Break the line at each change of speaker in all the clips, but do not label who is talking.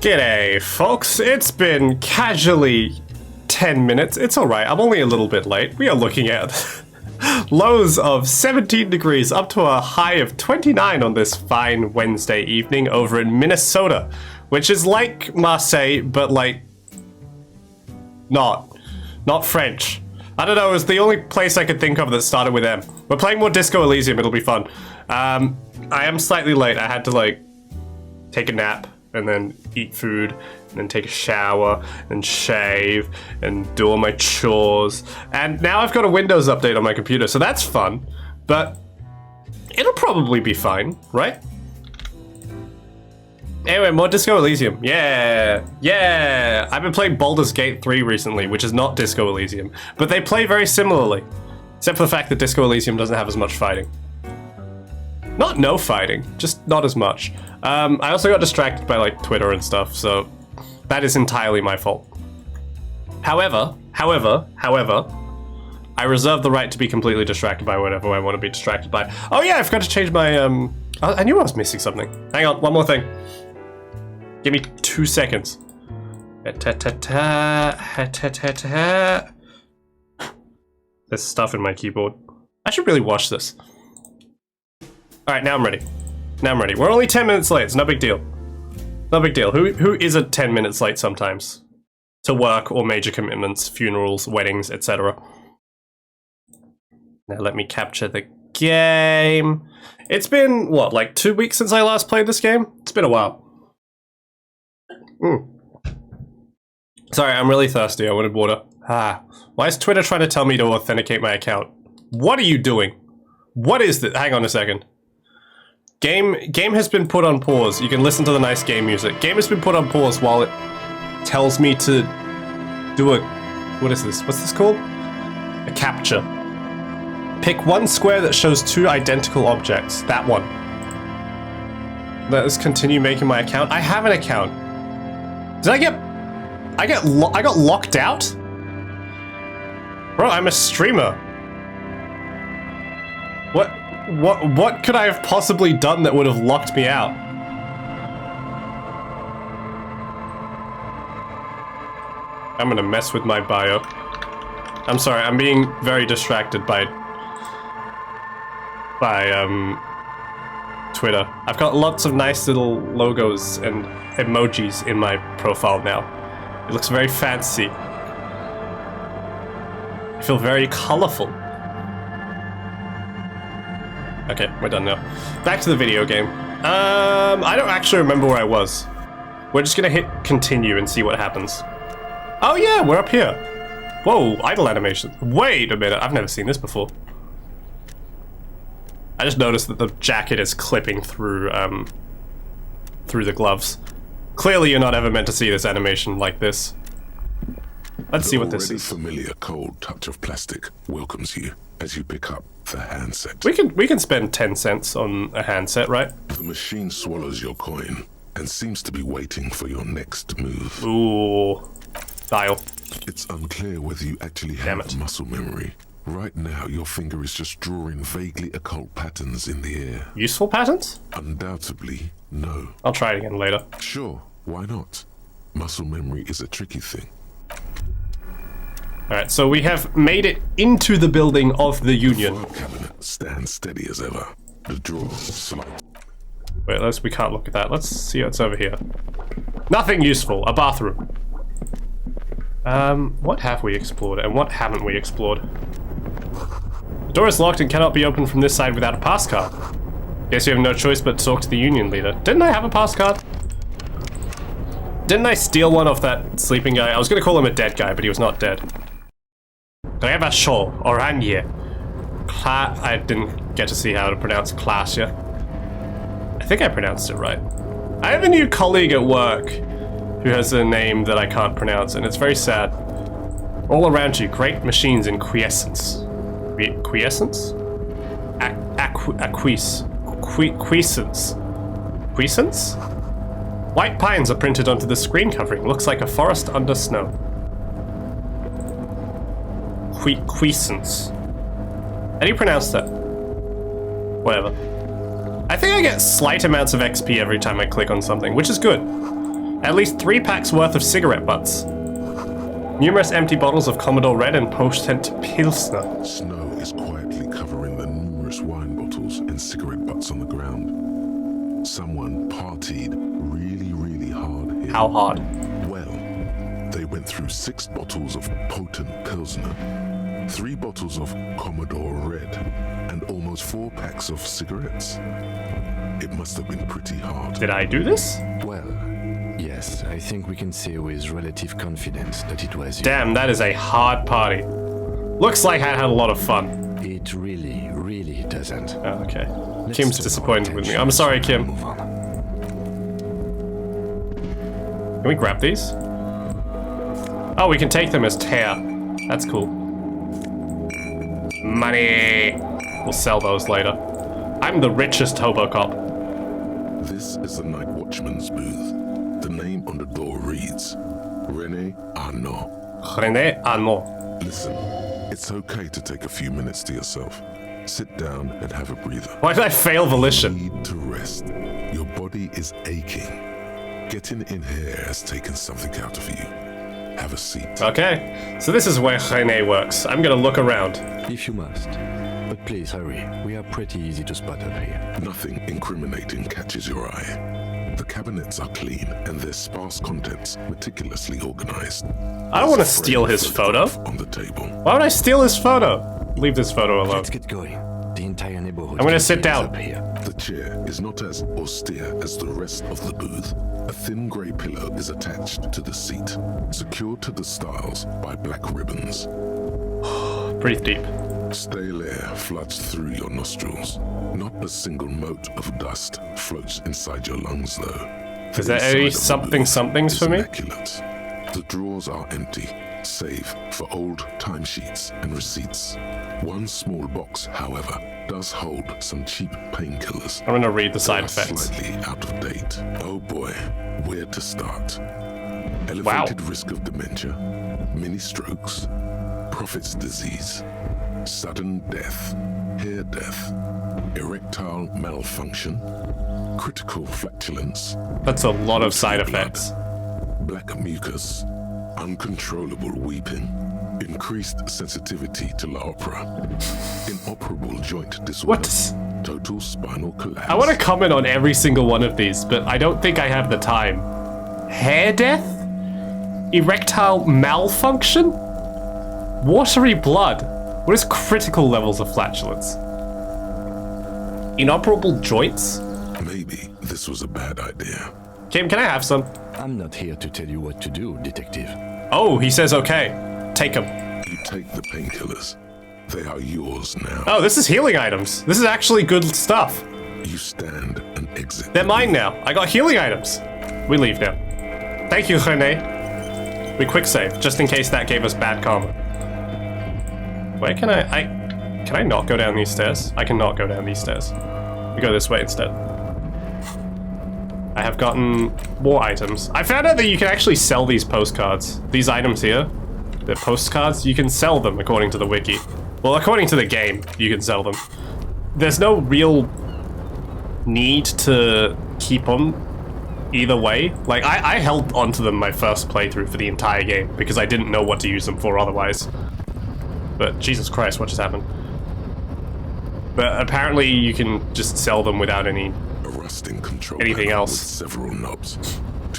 G'day, folks. It's been casually 10 minutes. It's alright, I'm only a little bit late. We are looking at lows of 17 degrees up to a high of 29 on this fine Wednesday evening over in Minnesota, which is like Marseille, but like not French. I don't know, it was the only place I could think of that started with M. We're playing more Disco Elysium, it'll be fun. I am slightly late. I had to like take a nap and then eat food and then take a shower and shave and do all my chores. And now I've got a Windows update on my computer, so that's fun, but it'll probably be fine, right? Anyway, more Disco Elysium. Yeah! I've been playing Baldur's Gate 3 recently, which is not Disco Elysium, but they play very similarly, except for the fact that Disco Elysium doesn't have as much fighting. Not no fighting, just not as much. I also got distracted by like Twitter and stuff, so that is entirely my fault. However, I reserve the right to be completely distracted by whatever I want to be distracted by. Oh yeah, I forgot to change my, I knew I was missing something. Hang on, one more thing. Give me 2 seconds. There's stuff in my keyboard. I should really watch this. Alright, now I'm ready. We're only 10 minutes late, it's no big deal. No big deal. Who isn't 10 minutes late sometimes? To work or major commitments, funerals, weddings, etc. Now let me capture the game. It's been, what, like 2 weeks since I last played this game? It's been a while. Sorry, I'm really thirsty. I wanted water. Why is Twitter trying to tell me to authenticate my account? What are you doing? What is this? Hang on a second. Game has been put on pause. You can listen to the nice game music. Game has been put on pause while it tells me to do a... What is this? What's this called? A capture. Pick one square that shows two identical objects. That one. Let us continue making my account. I have an account. Did I got locked out? Bro, I'm a streamer. What could I have possibly done that would have locked me out? I'm gonna mess with my bio. I'm sorry, I'm being very distracted by Twitter. I've got lots of nice little logos and emojis in my profile now. It looks very fancy. I feel very colorful. Okay, we're done now. Back to the video game. I don't actually remember where I was. We're just gonna hit continue and see what happens. Oh yeah, we're up here. Whoa, idle animation. Wait a minute, I've never seen this before. I just noticed that the jacket is clipping through the gloves. Clearly you're not ever meant to see this animation like this. Let's see what this is.
The familiar cold touch of plastic welcomes you as you pick up the handset.
We can spend 10 cents on a handset, right?
The machine swallows your coin and seems to be waiting for your next move.
Ooh. Dial.
It's unclear whether you actually have muscle memory. Right now, your finger is just drawing vaguely occult patterns in the air.
Useful patterns?
Undoubtedly, no.
I'll try it again later.
Sure, why not? Muscle memory is a tricky thing.
Alright, so we have made it into the building of the Union.
The file cabinet stands steady as ever. The drawer slides.
Wait, we can't look at that. Let's see what's over here. Nothing useful. A bathroom. What have we explored and what haven't we explored? The door is locked and cannot be opened from this side without a pass card. Guess you have no choice but to talk to the Union leader. Didn't I have a pass card? Didn't I steal one off that sleeping guy? I was gonna call him a dead guy, but he was not dead. Reva Shaw, Oranje. I didn't get to see how to pronounce class yet. I think I pronounced it right. I have a new colleague at work who has a name that I can't pronounce, and it's very sad. All around you, great machines in quiescence. Quiescence? Quiescence. Quiescence? White pines are printed onto the screen covering. Looks like a forest under snow. Quiescence. How do you pronounce that? Whatever. I think I get slight amounts of XP every time I click on something, which is good. At least 3 packs worth of cigarette butts. Numerous empty bottles of Commodore Red and potent Pilsner.
Snow is quietly covering the numerous wine bottles and cigarette butts on the ground. Someone partied really, really hard here.
How hard?
Well, they went through 6 bottles of potent Pilsner, 3 bottles of Commodore Red, and almost 4 packs of cigarettes. It must have been pretty hard.
Did I do this?
Well, yes, I think we can say with relative confidence that it was you.
Damn, that is a hard party. Looks like I had a lot of fun.
It really, really doesn't.
Oh, okay.
Let's
Kim's
turn
disappointed
our
with me.
attention
I'm sorry,
and
Kim.
move on.
Can we grab these? Oh, we can take them as tear. That's cool. Money! We'll sell those later. I'm the richest hobo cop.
This is the night watchman's booth. The name on the door reads René Arnaud.
René Arnaud.
Listen, it's okay to take a few minutes to yourself. Sit down and have a breather.
Why did I fail volition?
Need to rest. Your body is aching. Getting in here has taken something out of you. Have a seat.
Okay, so this is where René works. I'm gonna look around.
If you must. But please hurry. We are pretty easy to spot up here.
Nothing incriminating catches your eye. The cabinets are clean and their sparse contents meticulously organized.
I don't want to steal his photo.
On the table.
Why would I steal his photo? Leave this photo alone.
Let's get going. The entire neighborhood.
I'm gonna
can
sit
see
down.
us up here.
The chair is not as austere as the rest of the booth. A thin grey pillow is attached to the seat, secured to the stiles by black ribbons.
Breathe deep.
Stale air floods through your nostrils. Not a single mote of dust floats inside your lungs, though.
Is there any somethings for me?
Immaculate. The drawers are empty, save for old timesheets and receipts. One small box, however, does hold some cheap painkillers.
I'm gonna read the side
They are
effects.
slightly out of date. Oh boy, where to start? Elevated risk of dementia, mini strokes, prophet's disease, sudden death, hair death, erectile malfunction, critical flatulence,
That's a lot of side
blood,
effects.
black mucus, uncontrollable weeping, increased sensitivity to la opera, inoperable joint disorder,
What?
total spinal collapse.
I want to comment on every single one of these, but I don't think I have the time. Hair death? Erectile malfunction? Watery blood? What is critical levels of flatulence? Inoperable joints?
Maybe this was a bad idea.
Kim, can I have some?
I'm not here to tell you what to do, detective.
Oh, he says okay. Take them.
You take the painkillers. They are yours now.
Oh, this is healing items. This is actually good stuff.
You stand and exit.
They're mine now. I got healing items. We leave now. Thank you, René. We quick save, just in case that gave us bad karma. Where can can I not go down these stairs? I cannot go down these stairs. We go this way instead. I have gotten more items. I found out that you can actually sell these postcards. These items here, the postcards, you can sell them according to the wiki. Well, according to the game, you can sell them. There's no real need to keep them either way. Like, I held onto them my first playthrough for the entire game because I didn't know what to use them for otherwise. But Jesus Christ, what just happened? But apparently you can just sell them without any anything else.
Several knobs.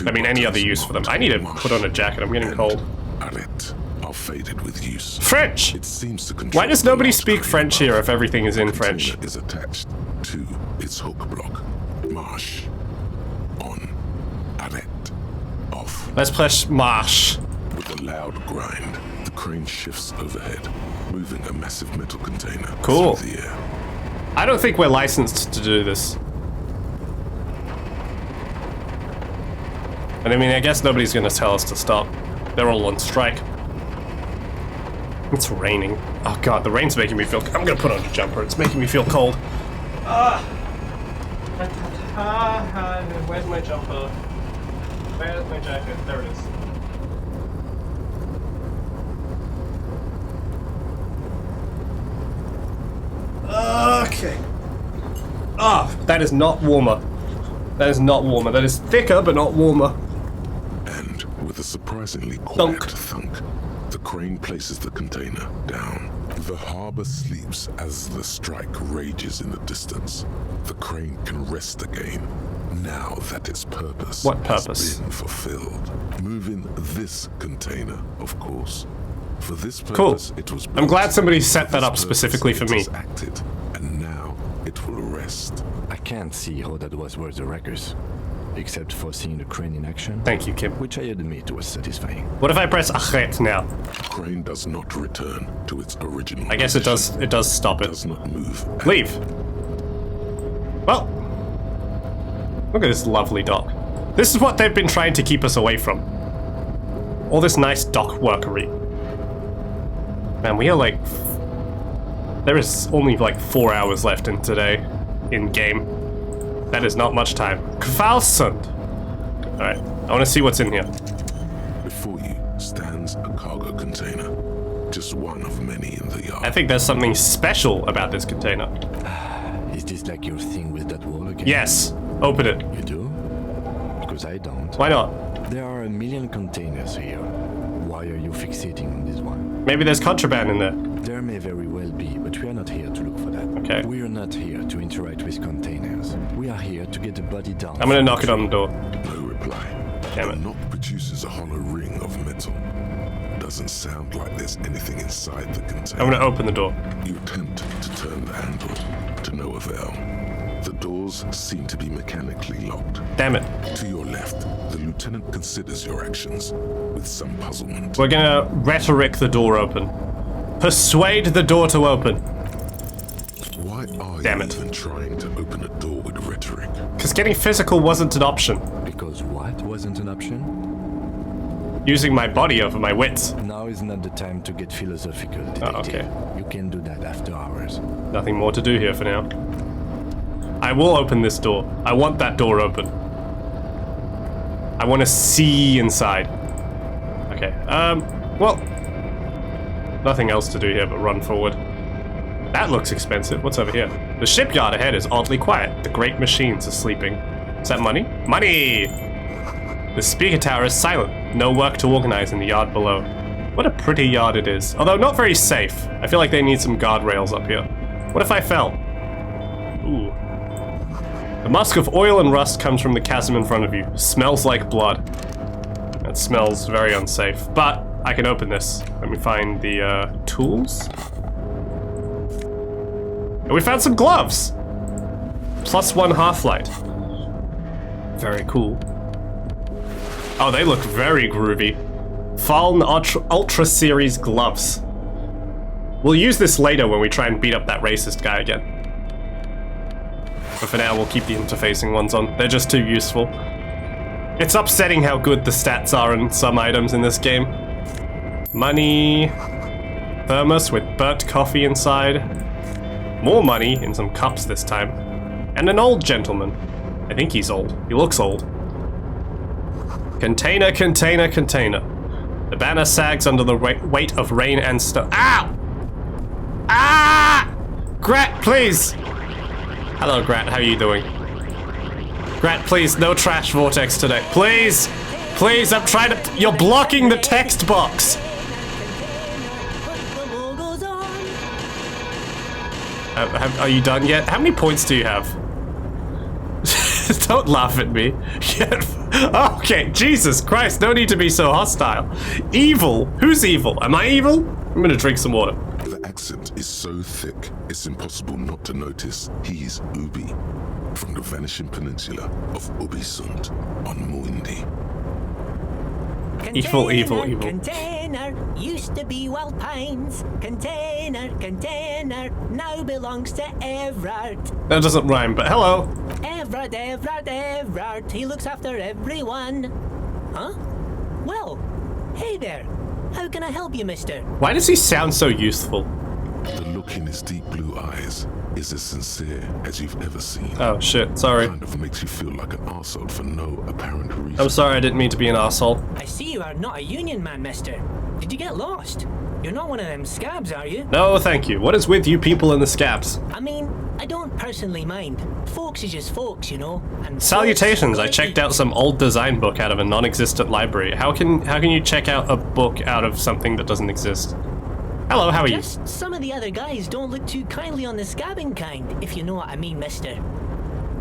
I mean, any other use for them. I need to put on a jacket. I'm getting cold.
Arrête are faded with use.
French!
It seems to control.
Why does nobody speak French here if everything is in French?
Is attached to its hook block. Marche. On. Arrête. Off.
Let's press marche.
With a loud grind, the crane shifts overhead, moving a massive metal container
Cool.
through the air.
I don't think we're licensed to do this. And I mean, I guess nobody's gonna tell us to stop. They're all on strike. It's raining. Oh god, the rain's making me feel... I'm gonna put on a jumper. It's making me feel cold. Where's my jumper? Where's my jacket? There it is. Okay. Ah, that is not warmer. That is not warmer. That is thicker, but not warmer.
With a surprisingly quiet thunk, the crane places the container down. The harbor sleeps as the strike rages in the distance. The crane can rest again, now that its purpose has been fulfilled. Moving this container, of course. For this purpose, it was built.
I'm glad somebody set that up specifically for me.
Acted, and now it will rest.
I can't see how that was worth the wreckers, except for seeing the crane in action.
Thank you, Kim.
Which I admit was satisfying.
What if I press Achet now?
The crane does not return to its original
I guess it does. It does stop it.
Does not move.
Leave. Well, look at this lovely dock. This is what they've been trying to keep us away from. All this nice dock workery. Man, we are like... There is only like 4 hours left in today, in game. That is not much time. Kvalsund! Alright, I want to see what's in here.
Before you stands a cargo container. Just one of many in the yard.
I think there's something special about this container.
Is this like your thing with that wall again?
Yes! Open it.
You do? Because I don't.
Why not?
There are a million containers here. Why are you fixating on this one?
Maybe there's contraband in there.
There may very well be, but we are not here to look for that.
Okay.
We are not here to interact with containers. We are here to get the body down.
I'm gonna knock it on the door.
No reply.
Damn it.
The knock produces a hollow ring of metal. Doesn't sound like there's anything inside the container.
I'm gonna open the door.
You attempt to turn the handle, to no avail. The doors seem to be mechanically locked.
Damn it.
To your left, the lieutenant considers your actions with some puzzlement.
We're gonna rhetoric the door open. Persuade the door to open.
Why are
Damn
you
it.
even trying to open a door with rhetoric?
Because getting physical wasn't an option.
Because what wasn't an option?
Using my body over my wits.
Now is not the time to get philosophical, detective.
okay.
You can do that after hours.
Nothing more to do here for now. I will open this door. I want that door open. I want to see inside. Okay, well, nothing else to do here but run forward. That looks expensive. What's over here? The shipyard ahead is oddly quiet. The great machines are sleeping. Is that money? Money! The speaker tower is silent. No work to organize in the yard below. What a pretty yard it is. Although not very safe. I feel like they need some guardrails up here. What if I fell? Ooh. The musk of oil and rust comes from the chasm in front of you. Smells like blood. That smells very unsafe. But I can open this. Let me find the tools. And we found some gloves! +1 half-light. Very cool. Oh, they look very groovy. Fallen Ultra Series gloves. We'll use this later when we try and beat up that racist guy again. But for now, we'll keep the interfacing ones on. They're just too useful. It's upsetting how good the stats are in some items in this game. Money. Thermos with burnt coffee inside. More money in some cups this time. And an old gentleman. I think he's old. He looks old. Container, container, container. The banner sags under the weight of rain and snow. Ow! Ah! Grat, please! Hello, Grat. How are you doing? Grat, please, no trash vortex today. Please! Please, I'm trying to... You're blocking the text box! Are you done yet? How many points do you have? Don't laugh at me. Okay, Jesus Christ, no need to be so hostile. Evil? Who's evil? Am I evil? I'm gonna drink some water.
The accent is so thick, it's impossible not to notice he's Ubi, from the vanishing peninsula of Ubisund on Muindi.
Evil, evil, evil.
Container, used to be Wild Pines. Container, container, now belongs to Everard.
That doesn't rhyme, but hello.
Everard, Everard, Everard, he looks after everyone. Huh? Well, hey there. How can I help you, mister?
Why does he sound so useful?
The look in his deep blue eyes is as sincere as you've ever seen.
Oh shit, sorry.
Kind of makes you feel like an arsehole for no apparent reason.
I'm sorry, I didn't mean to be an asshole.
I see you are not a union man, mister. Did you get lost? You're not one of them scabs, are you?
No, thank you. What is with you people in the scabs?
I mean, I don't personally mind. Folks is just folks, you know. And
Salutations! I
folks
checked out some old design book out of a non-existent library. How can you check out a book out of something that doesn't exist? Hello, how are you?
Just some of the other guys don't look too kindly on the scabbing kind, if you know what I mean, mister.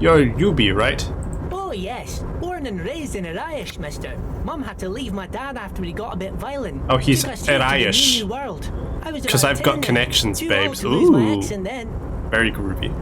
You're Ubi, right?
Oh yes, born and raised in Irish, mister. Mum had to leave my dad after he got a bit violent.
Oh, he's
Took us here to the
Irish.
new world. I was
'Cause
about
I've got
10 then,
connections,
too
babes.
old to lose my
Ooh.
accent then.
Very groovy.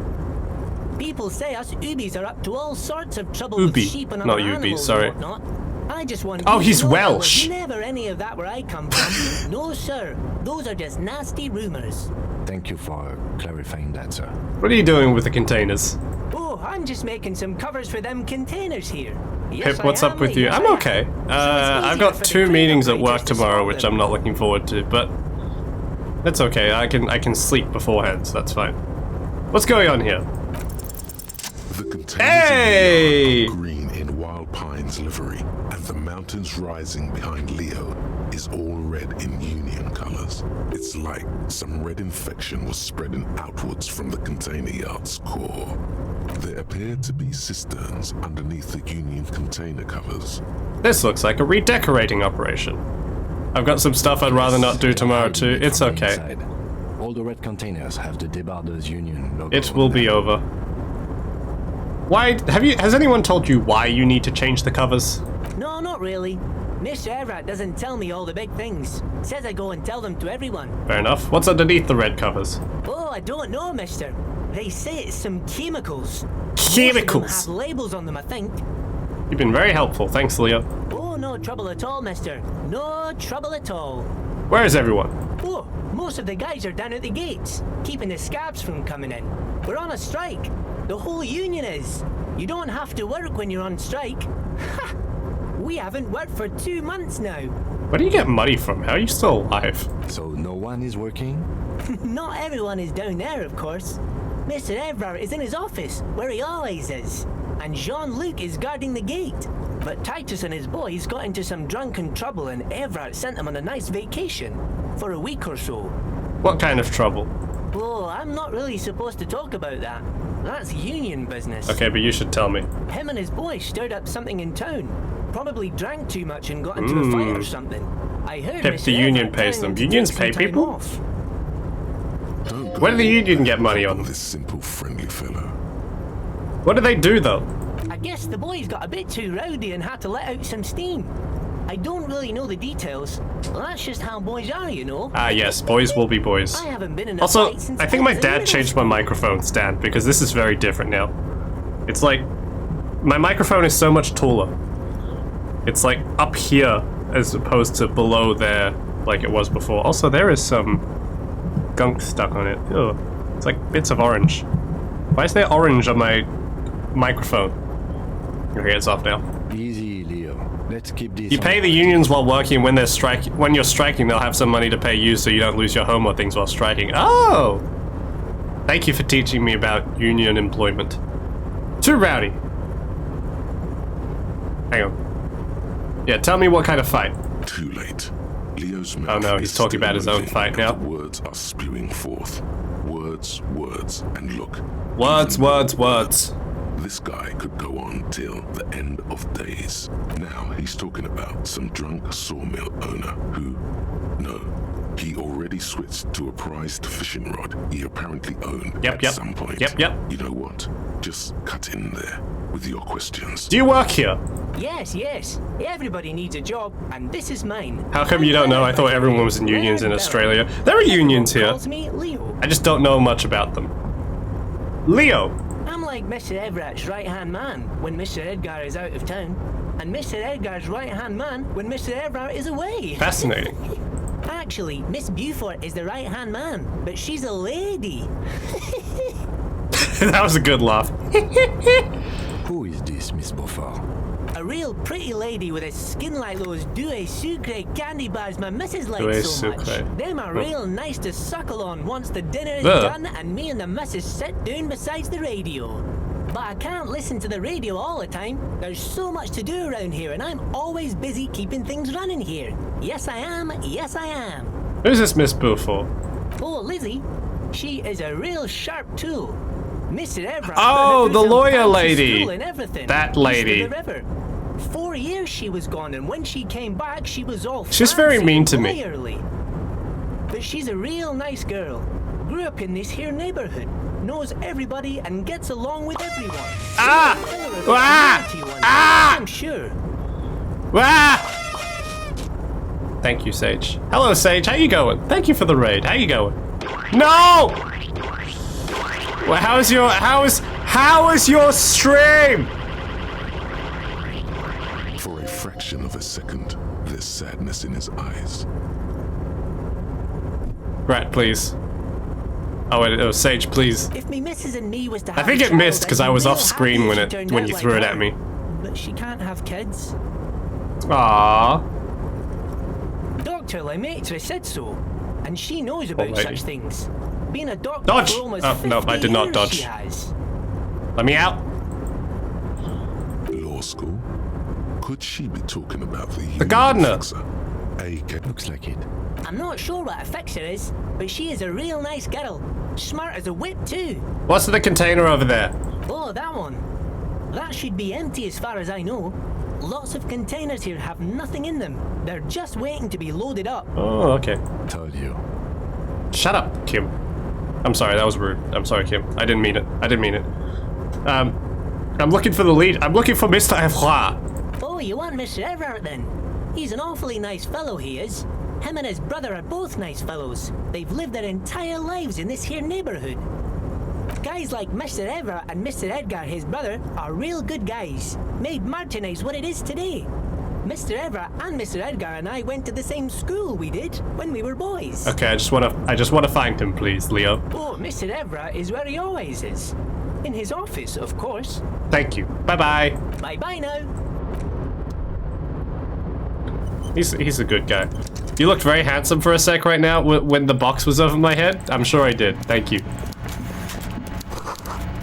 People say us Ubis are up to all sorts of trouble
Ubi,
with sheep and
not
other
Ubi,
animals
sorry.
and whatnot. I just want
Oh,
you
he's
to know there
Welsh.
was never any of that where I come from. No, sir. Those are just nasty rumors.
Thank you for clarifying that, sir.
What are you doing with the containers?
Oh, I'm just making some covers for them containers here. Yes,
Pip, what's
I
up
am,
with you?
yes,
I'm
I am.
okay.
So it's
I've
easier
got
for the
2
crane
meetings at
operators
work
to
tomorrow,
spot
which
them.
I'm not looking forward to, but that's okay. I can sleep beforehand, so that's fine. What's going on here?
The containers
Hey!
in the yard are green in Wild Pine's livery, and the mountains rising behind Leo is all red in Union colors. It's like some red infection was spreading outwards from the container yard's core. There appear to be cisterns underneath the Union container covers.
This looks like a redecorating operation. I've got some stuff I'd rather not do tomorrow too. It's okay.
Inside. All the red containers have the Debarders Union logo.
It will
on
be
them.
over. Why has anyone told you why you need to change the covers?
No, not really. Mr. Everett doesn't tell me all the big things. Says I go and tell them to everyone.
Fair enough. What's underneath the red covers?
Oh, I don't know, mister. They say it's some chemicals.
Chemicals?
Most of them have labels on them, I think.
You've been very helpful. Thanks, Leo.
Oh, no trouble at all, mister. No trouble at all.
Where is everyone?
Oh, most of the guys are down at the gates, keeping the scabs from coming in. We're on a strike. The whole union is. You don't have to work when you're on strike. Ha! We haven't worked for 2 months now.
Where do you get money from? How are you still alive?
So no one is working?
Not everyone is down there, of course. Mr. Everard is in his office, where he always is. And Jean-Luc is guarding the gate. But Titus and his boys got into some drunken trouble and Everard sent them on a nice vacation. For a week or so.
What kind of trouble?
Oh, I'm not really supposed to talk about that. That's union business.
Okay, but you should tell me.
Him and his boys stirred up something in town. Probably drank too much and got into a fight or something. I heard
Pip,
Mr.
the union
Everard
pays
telling
them.
to
Unions
take
pay
some time
people?
off.
Don't
Where did the
believe
union get money on?
this simple, friendly fellow.
What do they do though?
I guess the boys got a bit too rowdy and had to let out some steam. I don't really know the details. Well, that's just how boys are, you know.
Ah, yes, boys will be boys.
I haven't been in a
Also,
fight since
I think my
was in
dad
middle
changed my
school.
microphone stand because this is very different now. It's like my microphone is so much taller. It's like up here as opposed to below there like it was before. Also, there is some gunk stuck on it. Ew. It's like bits of orange. Why is there orange on my microphone? Okay, it's off now.
Easy, Leo. Let's keep this.
You
on
pay the unions while working. When you're striking, they'll have some money to pay you, so you don't lose your home or things while striking. Oh, thank you for teaching me about union employment. Too rowdy. Hang on. Yeah, tell me what kind of fight.
Too late. Leo's mouth
Oh no, he's
is
talking
still
about his own
moving,
fight
and
now.
the words are spewing forth. Words, words, and look.
Words,
even
words,
more
words.
This guy could go on till the end of days. Now he's talking about some drunk sawmill owner who, no, he already switched to a prized fishing rod he apparently owned
Yep,
at
yep.
some point.
Yep, yep.
You know what? Just cut in there with your questions.
Do you work here?
Yes, yes. Everybody needs a job, and this is mine.
How come you don't know? I thought everyone was in unions in Australia. There are unions here.
Calls me Leo.
I just don't know much about them. Leo.
I'm like Mr. Everett's right-hand man when Mr. Edgar is out of town, and Mr. Edgar's right-hand man when Mr. Everett is away.
Fascinating.
Actually, Miss Beaufort is the right-hand man, but she's a lady.
That was a good laugh.
Who is this, Miss Beaufort?
A real pretty lady with a skin like those Douai Sucre candy bars my missus
Douai
likes so much.
Sucre.
Them are real nice to suckle on once the dinner is
Ugh.
done and me and the missus sit down beside the radio. But I can't listen to the radio all the time. There's so much to do around here and I'm always busy keeping things running here. Yes I am, yes I am.
Who's this Miss Boo for?
Oh, Lizzie, she is a real sharp tool. Mr. Everett.
Oh, the lawyer lady.
That
lady.
4 years she was gone, and when she came back, she was all
She's very mean to me.
But she's a real nice girl. Grew up in this here neighborhood, knows everybody, and gets along with everyone.
Ah!
I'm sure.
Thank you, Sage. Hello, Sage. How you going? Thank you for the raid. How you going? No! Well, how is your stream?
For a fraction of a second, there's sadness in his eyes.
Rat, please. Oh, wait, oh, Sage, please.
If me missus and me was to
I
have
think
a
it
child,
missed because
I'd
I
be
was
real
off screen
happy
when
if she turned
when
out
you
like
threw it
her.
at me.
But she can't have kids.
Aww.
Dr. Lemaitre said so, and she knows about
lady.
such things. Being a doctor
Dodge!
for almost
Oh,
50
no, I did not
years
dodge.
she has.
Let me out.
Law school? Could she be talking about the
gardener.
fixer?
Looks like it.
I'm not sure what a fixer is, but she is a real nice girl. Smart as a whip too.
What's in the container over there?
Oh, that one. That should be empty as far as I know. Lots of containers here have nothing in them. They're just waiting to be loaded up.
Oh, okay.
Told you.
Shut up, Kim. I'm sorry, that was rude. I'm sorry, Kim. I didn't mean it. I'm looking for the lead. I'm looking for Mr. Efra.
Oh, you want Mr. Everett then? He's an awfully nice fellow, he is. Him and his brother are both nice fellows. They've lived their entire lives in this here neighborhood. Guys like Mr. Everett and Mr. Edgar, his brother, are real good guys. Made Martinez what it is today. Mr. Everett and Mr. Edgar and I went to the same school we did when we were boys.
Okay, I just wanna find him, please, Leo.
Oh, Mr. Everett is where he always is. In his office, of course.
Thank you. Bye-bye.
Bye-bye now.
He's a good guy. You looked very handsome for a sec right now when the box was over my head. I'm sure I did. Thank you.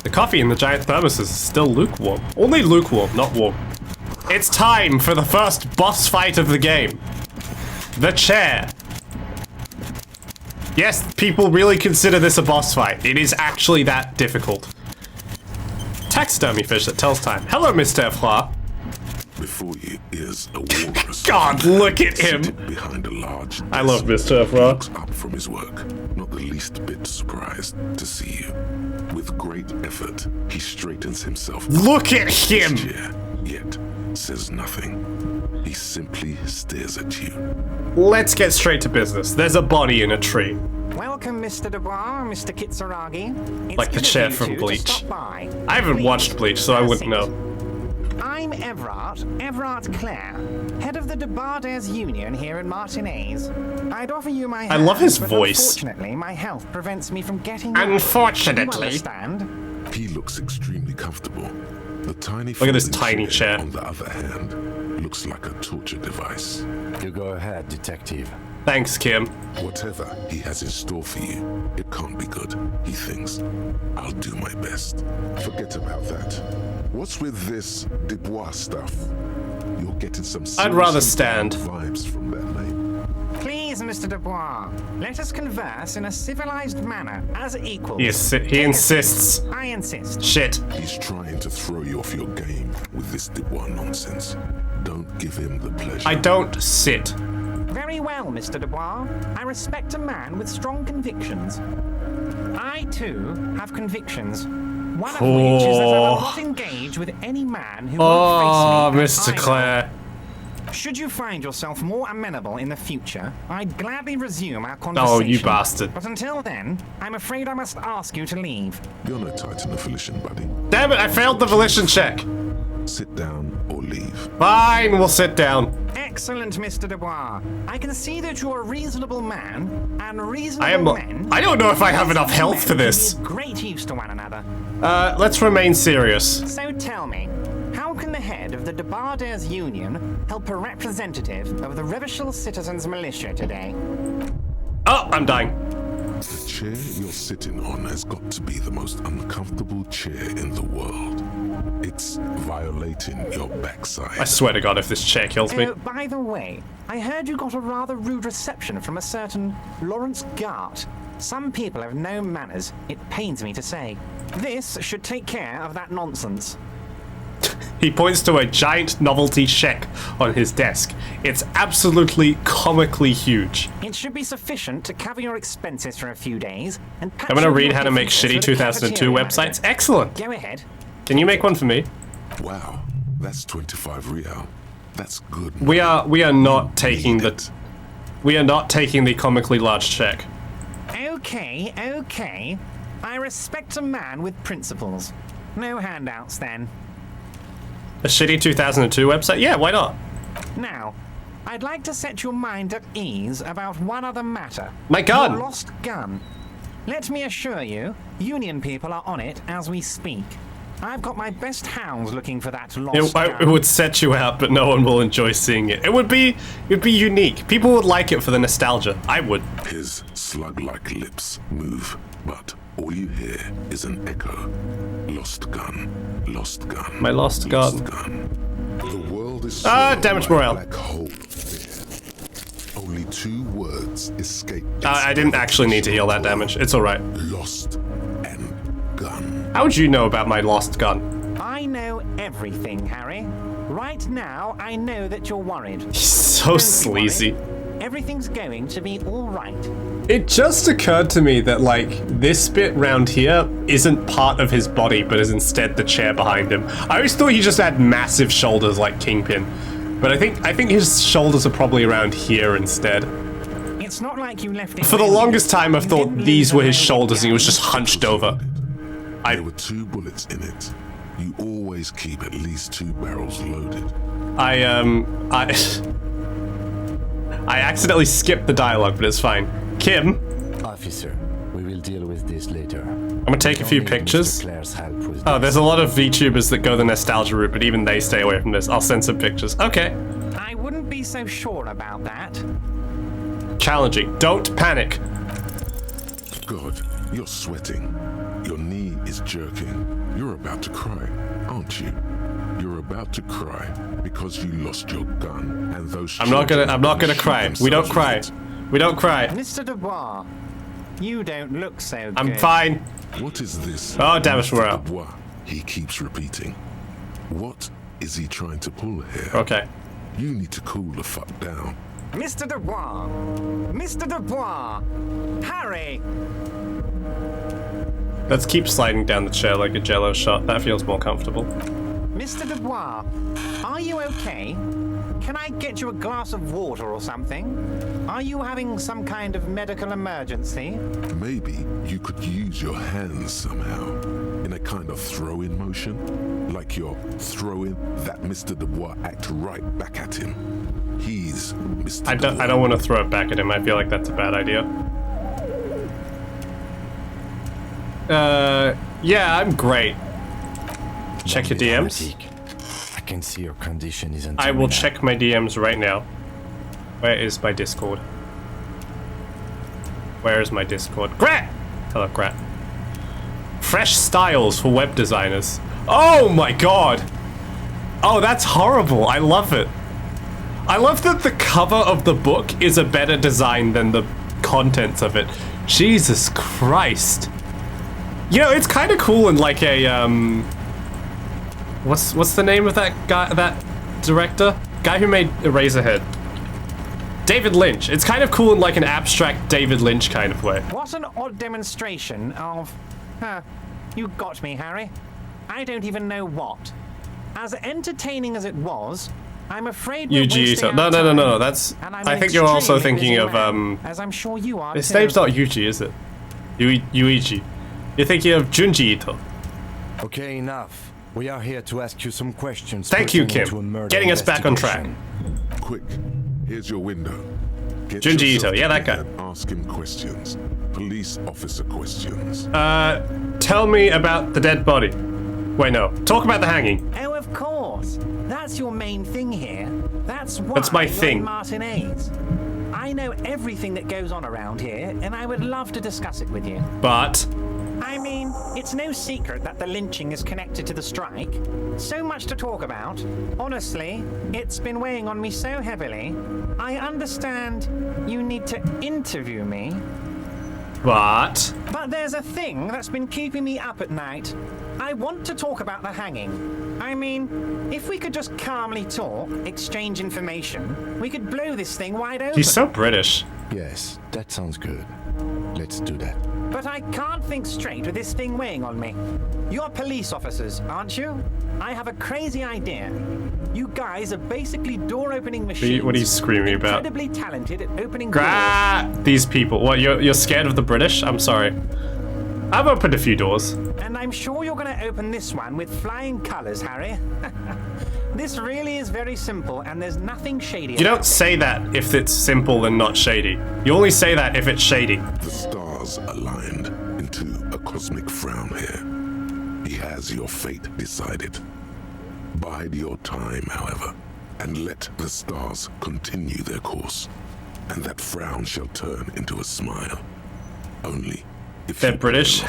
The coffee in the giant thermos is still lukewarm. Only lukewarm, not warm. It's time for the first boss fight of the game. The chair. Yes, people really consider this a boss fight. It is actually that difficult. Taxidermy fish that tells time. Hello, Mr. Efra.
Before you is a walrus.
God, look at him.
Seated behind a large
I love
desk.
Mr.
He
Efra.
looks up from his work, not the least bit surprised to see you. With great effort, he straightens himself.
Look at
his
him.
chair, yet says nothing. He simply stares at you.
Let's get straight to business. There's a body in a tree.
Welcome, Mr. Dubois, Mr. Kitsuragi. It's
Like the
good of
chair
you
from
two to
Bleach.
stop by.
I haven't
Please,
watched Bleach, so I
have a
wouldn't
seat.
know.
I'm Everard Clare, head of the Debarders Union here in Martinez. I'd offer you my hand,
love his
but
voice.
Unfortunately, my health prevents me from getting... You
Unfortunately.
understand?
He looks extremely comfortable. The tiny
Look at this
folding
tiny chair.
On the other hand, looks like a torture device.
You go ahead, detective.
Thanks, Kim.
Whatever he has in store for you, it can't be good, he thinks. I'll do my best. Forget about that. What's with this Dubois stuff? You're getting some
I'd rather
seriously
stand.
vibes from that name.
Please, Mr. Dubois, let us converse in a civilized manner, as equals.
He insists.
I insist.
Shit.
He's trying to throw you off your game with this Dubois nonsense. Don't give him the pleasure.
I don't sit.
Very well, Mr. Dubois. I respect a man with strong convictions. I, too, have convictions. One of which is that I will not engage with any man who
Oh,
won't face me.
Mr. Clare.
Should you find yourself more amenable in the future, I'd gladly resume our conversation.
Oh, you bastard.
But until then, I'm afraid I must ask you to leave.
You're no Titan of volition, buddy.
Damn it, I failed the volition check.
Sit down or leave.
Fine, we'll sit down.
Excellent, Mr. Dubois. I can see that you're a reasonable man, and reasonable men...
I don't know if I have enough health for this.
Can be of great use to one another.
Let's remain serious.
So tell me, how can the head of the Debarders Union help a representative of the Revachol Citizens Militia today?
Oh, I'm dying.
The chair you're sitting on has got to be the most uncomfortable chair in the world. It's violating your backside.
I swear to God, if this chair kills me.
By the way, I heard you got a rather rude reception from a certain Lawrence Gart. Some people have no manners, it pains me to say. This should take care of that nonsense.
He points to a giant novelty check on his desk. It's absolutely comically huge.
It should be sufficient to cover your expenses for a few days. And
I'm gonna read how to make shitty 2002 websites. Excellent.
Go ahead.
Can you make one for me?
Wow, that's 25 real. That's good.
We are not taking the comically large check.
Okay. I respect a man with principles. No handouts then.
A shitty 2002 website? Yeah, why not?
Now, I'd like to set your mind at ease about one other matter.
My gun!
Your lost gun. Let me assure you, Union people are on it as we speak. I've got my best hounds looking for that lost gun.
It would set you out, but no one will enjoy seeing it. It would be unique. People would like it for the nostalgia. I would.
His slug-like lips move, but all you hear is an echo. Lost gun, lost gun.
My lost gun.
The world is
damage morale.
Black hole of fear. Only 2 words escape.
I didn't actually need to heal that damage. It's alright.
Lost and gun.
How would you know about my lost gun?
I know everything, Harry. Right now, I know that you're worried.
He's so sleazy.
Everything's going to be all right.
It just occurred to me that, like, this bit round here isn't part of his body, but is instead the chair behind him. I always thought he just had massive shoulders like Kingpin, but I think his shoulders are probably around here instead.
It's not like you left it.
For the longest time, I've thought these were his shoulders and he was just hunched over.
There were 2 bullets in it. You always keep at least 2 barrels loaded.
I accidentally skipped the dialogue, but it's fine. Kim?
Officer, we will deal with this later.
I'm gonna take a few
Only
pictures.
Mr. Claire's help with
Oh,
this.
there's a lot of VTubers that go the nostalgia route, but even they stay away from this. I'll send some pictures. Okay.
I wouldn't be so sure about that.
Challenging. Don't panic.
God, you're sweating. Your knee is jerking. You're about to cry, aren't you? You're about to cry because you lost your gun and those.
I'm not gonna cry. We don't cry. We don't cry.
Mr. Dubois, you don't look so good.
I'm fine.
What is this?
Oh, damage morale.
Dubois, he keeps repeating. What is he trying to pull here?
Okay.
You need to cool the fuck down.
Mr. Dubois! Mr. Dubois! Harry!
Let's keep sliding down the chair like a jello shot. That feels more comfortable.
Mr. Dubois, are you okay? Can I get you a glass of water or something? Are you having some kind of medical emergency?
Maybe you could use your hands somehow, in a kind of throw-in motion, like you're throwing that Mr. Dubois act right back at him. He's Mr.
I don't want to throw it back at him. I feel like that's a bad idea. Yeah, I'm great. Check your DMs.
I can see your condition isn't.
I will check my DMs right now. Where is my Discord? Where is my Discord? Grat! Hello, Grat. Fresh styles for web designers. Oh my god! Oh, that's horrible. I love it. I love that the cover of the book is a better design than the contents of it. Jesus Christ. You know, it's kind of cool in like a, What's the name of that guy, that director? Guy who made Eraserhead. David Lynch. It's kind of cool in like an abstract David Lynch kind of way.
What an odd demonstration of... you got me, Harry. I don't even know what. As entertaining as it was, I'm afraid we're
Yuji
wasting
Ito.
our
No,
time.
that's...
And I'm
I
an
think you're also
extremely
thinking
busy
of,
man, as I'm sure you are
His
too.
name's not Yuji, is it? Yuichi. You're thinking of Junji Ito.
Okay, enough. We are here to ask you some questions.
Thank you,
pertaining to a
Kim.
murder
Getting us back on track.
investigation.
Quick, here's your window. Get
Junji
yourself
Ito, yeah, that
together
guy.
and ask him questions. Police officer questions.
Tell me about the dead body. Wait, no. Talk about the hanging.
Oh, of course. That's your main thing here. That's why
That's my
you're
thing.
in Martinez. I know everything that goes on around here, and I would love to discuss it with you.
But...
I mean, it's no secret that the lynching is connected to the strike. So much to talk about. Honestly, it's been weighing on me so heavily. I understand you need to interview me.
But
There's a thing that's been keeping me up at night. I want to talk about the hanging. I mean, if we could just calmly talk, exchange information, we could blow this thing wide open.
he's so British.
Yes, that sounds good. Let's do that.
But I can't think straight with this thing weighing on me. You're police officers, aren't you? I have a crazy idea. You guys are basically door-opening machines.
What are you screaming about?
Incredibly talented at opening doors.
These people. What, you're scared of the British? I'm sorry. I've opened a few doors.
And I'm sure you're going to open this one with flying colors, Harry. This really is very simple, and there's nothing shady.
You don't say that if it's simple and not shady. You only say that if it's shady.
The stars aligned into a cosmic frown here. He has your fate decided. Bide your time, however, and let the stars continue their course, and that frown shall turn into a smile. Only if
They're
you
British.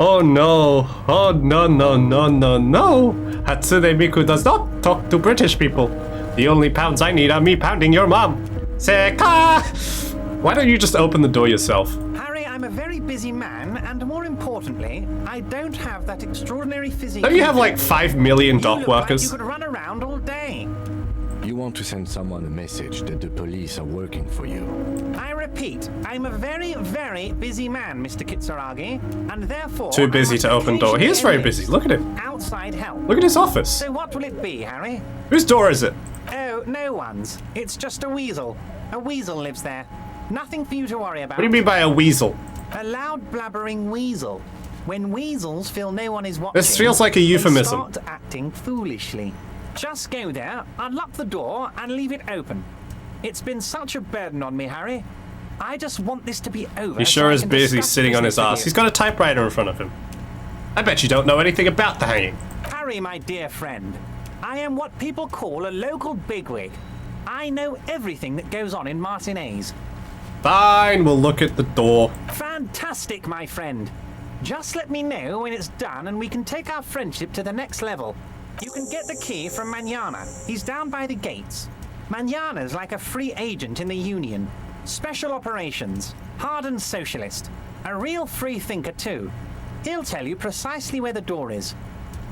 Oh no. Oh no, no, no, no, no. Hatsune Miku does not talk to British people. The only pounds I need are me pounding your mom. Seka! Why don't you just open the door yourself?
Harry, I'm a very busy man, and more importantly, I don't have that extraordinary physique.
Don't you have like 5 million
You
dock
look
workers?
Like you could run around all day.
You want to send someone a message that the police are working for you.
I repeat, I'm a very, very busy man, Mr. Kitsuragi, and therefore...
Too busy to open door. He is very busy. Look at him.
Outside help.
Look at his office.
So what will it be, Harry?
Whose door is it?
Oh, no one's. It's just a weasel. A weasel lives there. Nothing for you to worry about.
What do you mean by a weasel?
A loud blabbering weasel. When weasels feel no one is watching...
This feels like a euphemism.
They start acting foolishly. Just go there, unlock the door, and leave it open. It's been such a burden on me, Harry. I just want this to be over.
He sure is busy sitting on his ass. He's got a typewriter in front of him. I bet you don't know anything about the hanging.
Harry, my dear friend, I am what people call a local bigwig. I know everything that goes on in Martinez.
Fine, we'll look at the door.
Fantastic, my friend. Just let me know when it's done and we can take our friendship to the next level. You can get the key from Manana. He's down by the gates. Manana's like a free agent in the Union. Special operations. Hardened socialist. A real free thinker, too. He'll tell you precisely where the door is.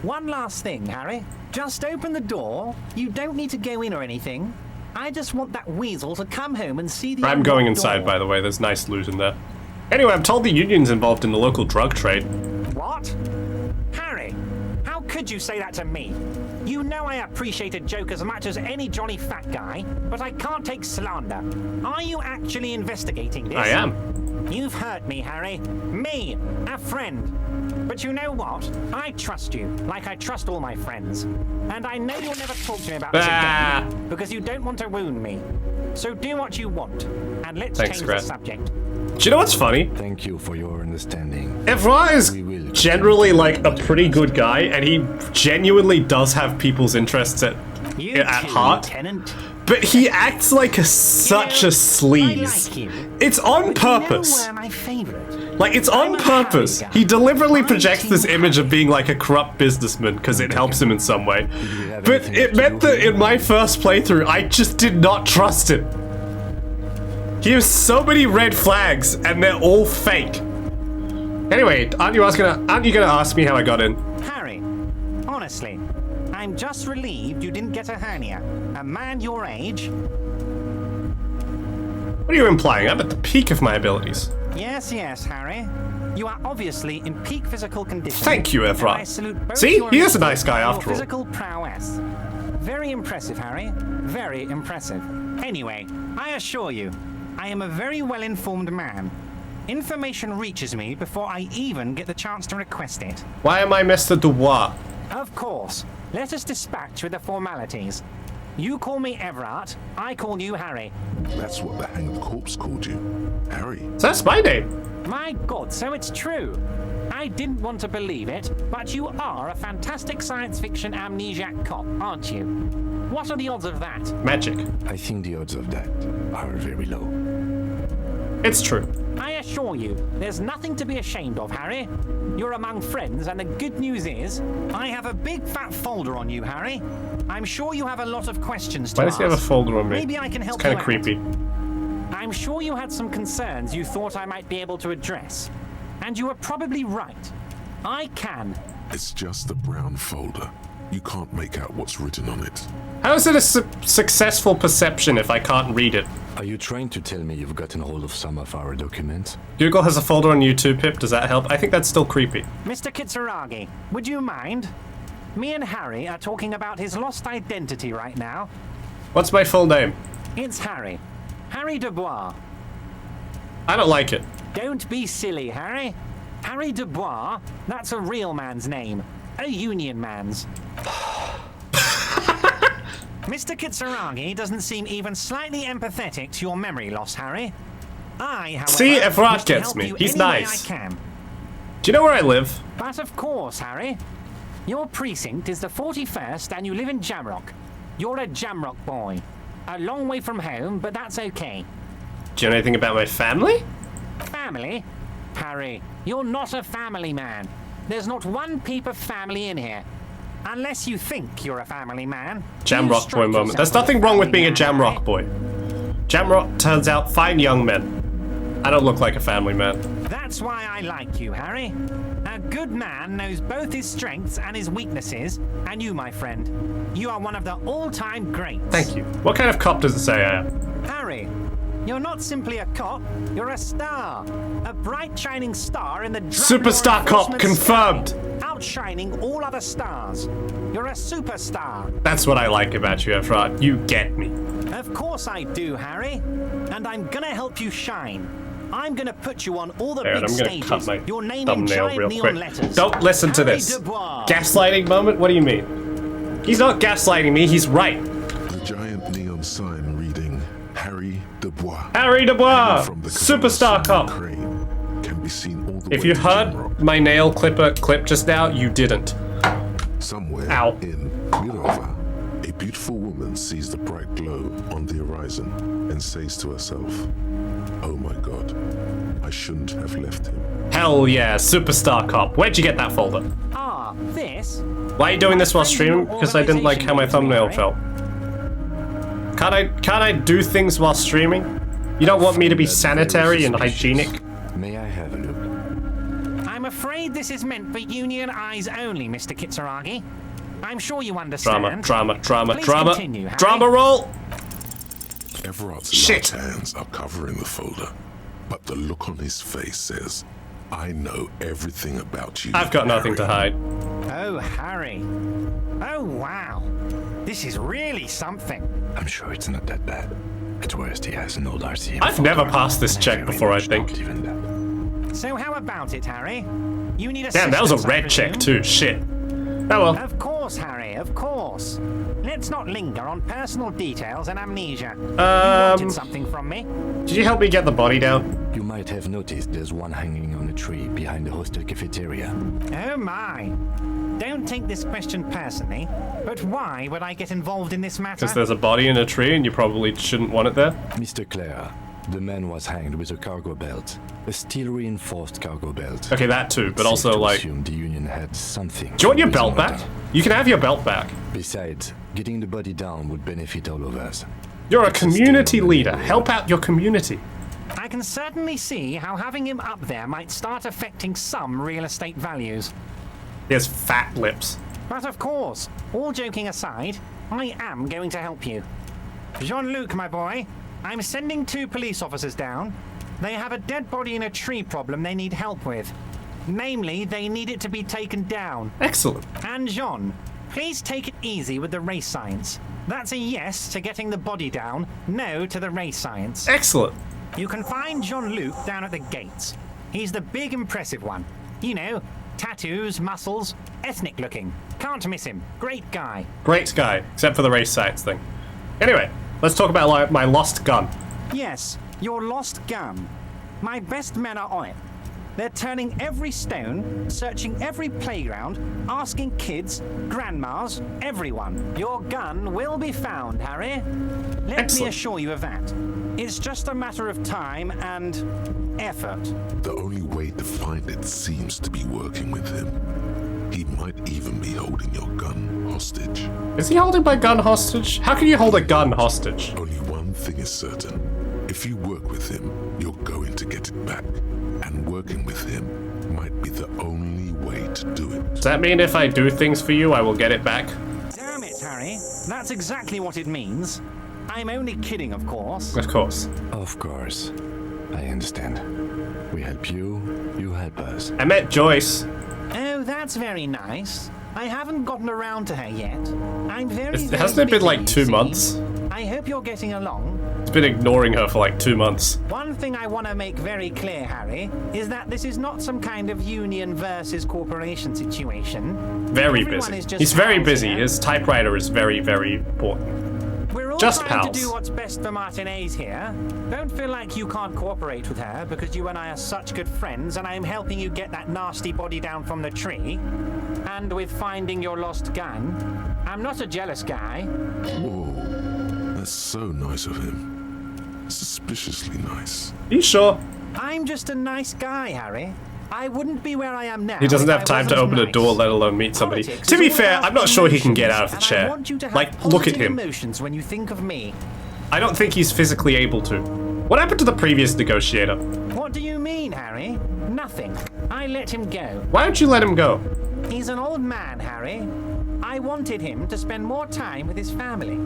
One last thing, Harry. Just open the door. You don't need to go in or anything. I just want that weasel to come home and see the
I'm going
unlocked
inside,
door.
by the way. There's nice loot in there. Anyway, I'm told the Union's involved in the local drug trade.
What? Harry, how could you say that to me? You know I appreciate a joke as much as any jolly fat guy, but I can't take slander. Are you actually investigating this?
I am.
You've hurt me, Harry. Me, a friend. But you know what? I trust you, like I trust all my friends. And I know you'll never talk to me about this again, because you don't want to wound me. So do what you want, and let's
Thanks,
change
Grant.
the subject.
Do you know what's funny?
Thank you for your understanding.
Evra is
We will.
generally like a pretty good guy, and he genuinely does have people's interests at
You too,
heart.
Lieutenant.
But he acts like such a sleaze.
I like you.
It's on purpose.
You know my favorite.
Like, it's on
I'm a
purpose.
Harry guy.
He deliberately
I'm
projects this
Team
image of
Harry.
being like a corrupt businessman because it helps him in some way.
have
But
anything
it
to
meant
do
that
with
in my first playthrough, I just did not trust him. He has so many red flags, and they're all fake. Anyway, aren't you gonna ask me how I got in?
Harry, honestly, I'm just relieved you didn't get a hernia. A man your age.
What are you implying? I'm at the peak of my abilities.
Yes, Harry. You are obviously in peak physical condition.
Thank you, Evra.
And I salute both
See?
your
He is a
mental
nice guy
and your
after all.
physical prowess. Very impressive, Harry. Very impressive. Anyway, I assure you, I am a very well-informed man. Information reaches me before I even get the chance to request it.
Why am I Mr. Dubois?
Of course. Let us dispatch with the formalities. You call me Everard, I call you Harry.
That's what the hanged corpse called you. Harry.
So that's my name.
My God, so it's true. I didn't want to believe it, but you are a fantastic science fiction amnesiac cop, aren't you? What are the odds of that?
Magic.
I think the odds of that are very low.
It's true.
I assure you, there's nothing to be ashamed of, Harry. You're among friends, and the good news is, I have a big fat folder on you, Harry. I'm sure you have a lot of questions to
Why
ask.
does he have a folder on me?
Maybe I can help
It's kind
you
of creepy.
out. I'm sure you had some concerns you thought I might be able to address. And you were probably right. I can.
It's just a brown folder. You can't make out what's written on it.
How is it a successful perception if I can't read it?
Are you trying to tell me you've gotten hold of some of our documents?
Google has a folder on YouTube, Pip. Does that help? I think that's still creepy.
Mr. Kitsuragi, would you mind? Me and Harry are talking about his lost identity right now.
What's my full name?
It's Harry. Harry Dubois.
I don't like it.
Don't be silly, Harry. Harry Dubois, that's a real man's name. A union man's. Mr. Kitsuragi doesn't seem even slightly empathetic to your memory loss, Harry. I, however,
See, Efrat
wish to
gets
help
me.
you
He's
any way
nice.
I can.
Do you know where I live?
But of course, Harry. Your precinct is the 41st and you live in Jamrock. You're a Jamrock boy. A long way from home, but that's okay.
Do you know anything about my family?
Family? Harry, you're not a family man. There's not one peep of family in here. Unless you think you're a family man.
Jamrock boy moment. There's nothing wrong with being a Jamrock boy. Jamrock turns out fine young men. I don't look like a family man.
That's why I like you, Harry. A good man knows both his strengths and his weaknesses, and you, my friend, you are one of the all-time greats.
Thank you. What kind of cop does it say I am?
Harry, you're not simply a cop, you're a star. A bright shining star in the
Superstar cop confirmed.
Outshining all other stars. You're a superstar.
That's what I like about you, Efrat. You get me.
Of course I do, Harry. And I'm gonna help you shine. I'm gonna put you on all the
Alright,
big
I'm gonna
stages.
cut my
Your name in
thumbnail
giant
real
neon
quick.
letters.
Don't listen to
Harry
this.
Dubois.
Gaslighting moment? What do you mean? He's not gaslighting me, he's right.
A giant neon sign reading Harry Dubois.
Harry Dubois!
From the
Superstar cop!
Crane can be seen all the
If
way
you
to
heard
Jamrock.
my nail clipper clip just now, you didn't.
Somewhere
Ow.
in Mirova, a beautiful woman sees the bright glow on the horizon and says to herself, "Oh my God, I shouldn't have left him."
Hell yeah, Superstar cop. Where'd you get that folder?
Ah, this?
Why are you doing this while streaming? Because I didn't like how my thumbnail felt. Can't I do things while streaming? You don't want me to be sanitary and hygienic?
May I have a look?
I'm afraid this is meant for union eyes only, Mr. Kitsuragi. I'm sure you understand.
Drama.
Please continue, Harry.
Drama roll!
Everard's
Shit.
large hands are covering the folder, but the look on his face says, "I know everything about you."
I've got nothing to
Harry."
hide.
Oh, Harry. Oh, wow. This is really something.
I'm sure it's not that bad. At worst, he has an old RCM.
I've never
folder,
passed this
and
check
very
before, I
much
think.
not even that.
So how about it, Harry? You need
Damn, that was a
assistance, I
red check
presume?
too. Shit. Oh well.
Of course, Harry, of course. Let's not linger on personal details and amnesia. You wanted something from me.
Did you help me get the body down?
You might have noticed there's one hanging on a tree behind the hostel cafeteria.
Oh my. Don't take this question personally, but why would I get involved in this matter?
Because there's a body in a tree and you probably shouldn't want it there.
Mr. Clare, the man was hanged with a cargo belt. A steel-reinforced cargo belt.
Okay, that too, but
Safe
also
to
like...
assume the Union had something.
Do you want your
with
belt
the
back?
matter.
You can have your belt back.
Besides, getting the body down would benefit all of us.
You're a
It's a
community
steal on the
leader.
way.
Help out your community.
I can certainly see how having him up there might start affecting some real estate values.
He has fat lips.
But of course, all joking aside, I am going to help you. Jean-Luc, my boy, I'm sending 2 police officers down. They have a dead body in a tree problem they need help with. Namely, they need it to be taken down.
Excellent.
And Jean, please take it easy with the race science. That's a yes to getting the body down, no to the race science.
Excellent.
You can find Jean-Luc down at the gates. He's the big impressive one. You know, tattoos, muscles, ethnic looking. Can't miss him. Great guy.
Great guy, except for the race science thing. Anyway, let's talk about like, my lost gun.
Yes, your lost gun. My best men are on it. They're turning every stone, searching every playground, asking kids, grandmas, everyone. Your gun will be found, Harry. Let
Excellent.
me assure you of that. It's just a matter of time and effort.
The only way to find it seems to be working with him. He might even be holding your gun hostage.
Is he holding my gun hostage? How can you hold a gun hostage?
Only one thing is certain. If you work with him, you're going to get it back. And working with him might be the only way to do it.
Does that mean if I do things for you, I will get it back?
Damn it, Harry. That's exactly what it means. I'm only kidding, of course.
Of course.
Of course. I understand. We help you, you help us.
I met Joyce.
Oh, that's very nice. I haven't gotten around to her yet. I'm very
Hasn't it been
busy,
like
you
2
see.
months?
I hope you're getting along.
It's been ignoring her for like 2 months.
One thing I want to make very clear, Harry, is that this is not some kind of union versus corporation situation.
Very
Everyone
busy.
is just
He's very
pals
busy.
here.
His typewriter is very, very important.
We're all
Just
trying
pals.
to do what's best for Martinez here. Don't feel like you can't cooperate with her because you and I are such good friends and I'm helping you get that nasty body down from the tree. And with finding your lost gun. I'm not a jealous guy.
Whoa, that's so nice of him. Suspiciously nice.
Are you sure?
I'm just a nice guy, Harry. I wouldn't be where I am now.
He doesn't
if
have
I
time to
wasn't
open a
nice.
door, let alone meet somebody.
Politics
To
is
be
all
fair,
about
I'm not sure he can get
emotions,
out of the
and I
chair.
want you to have
Like, look at
positive
him.
emotions when you think of me.
I don't think he's physically able to. What happened to the previous negotiator?
What do you mean, Harry? Nothing. I let him go.
Why don't you let him go?
He's an old man, Harry. I wanted him to spend more time with his family.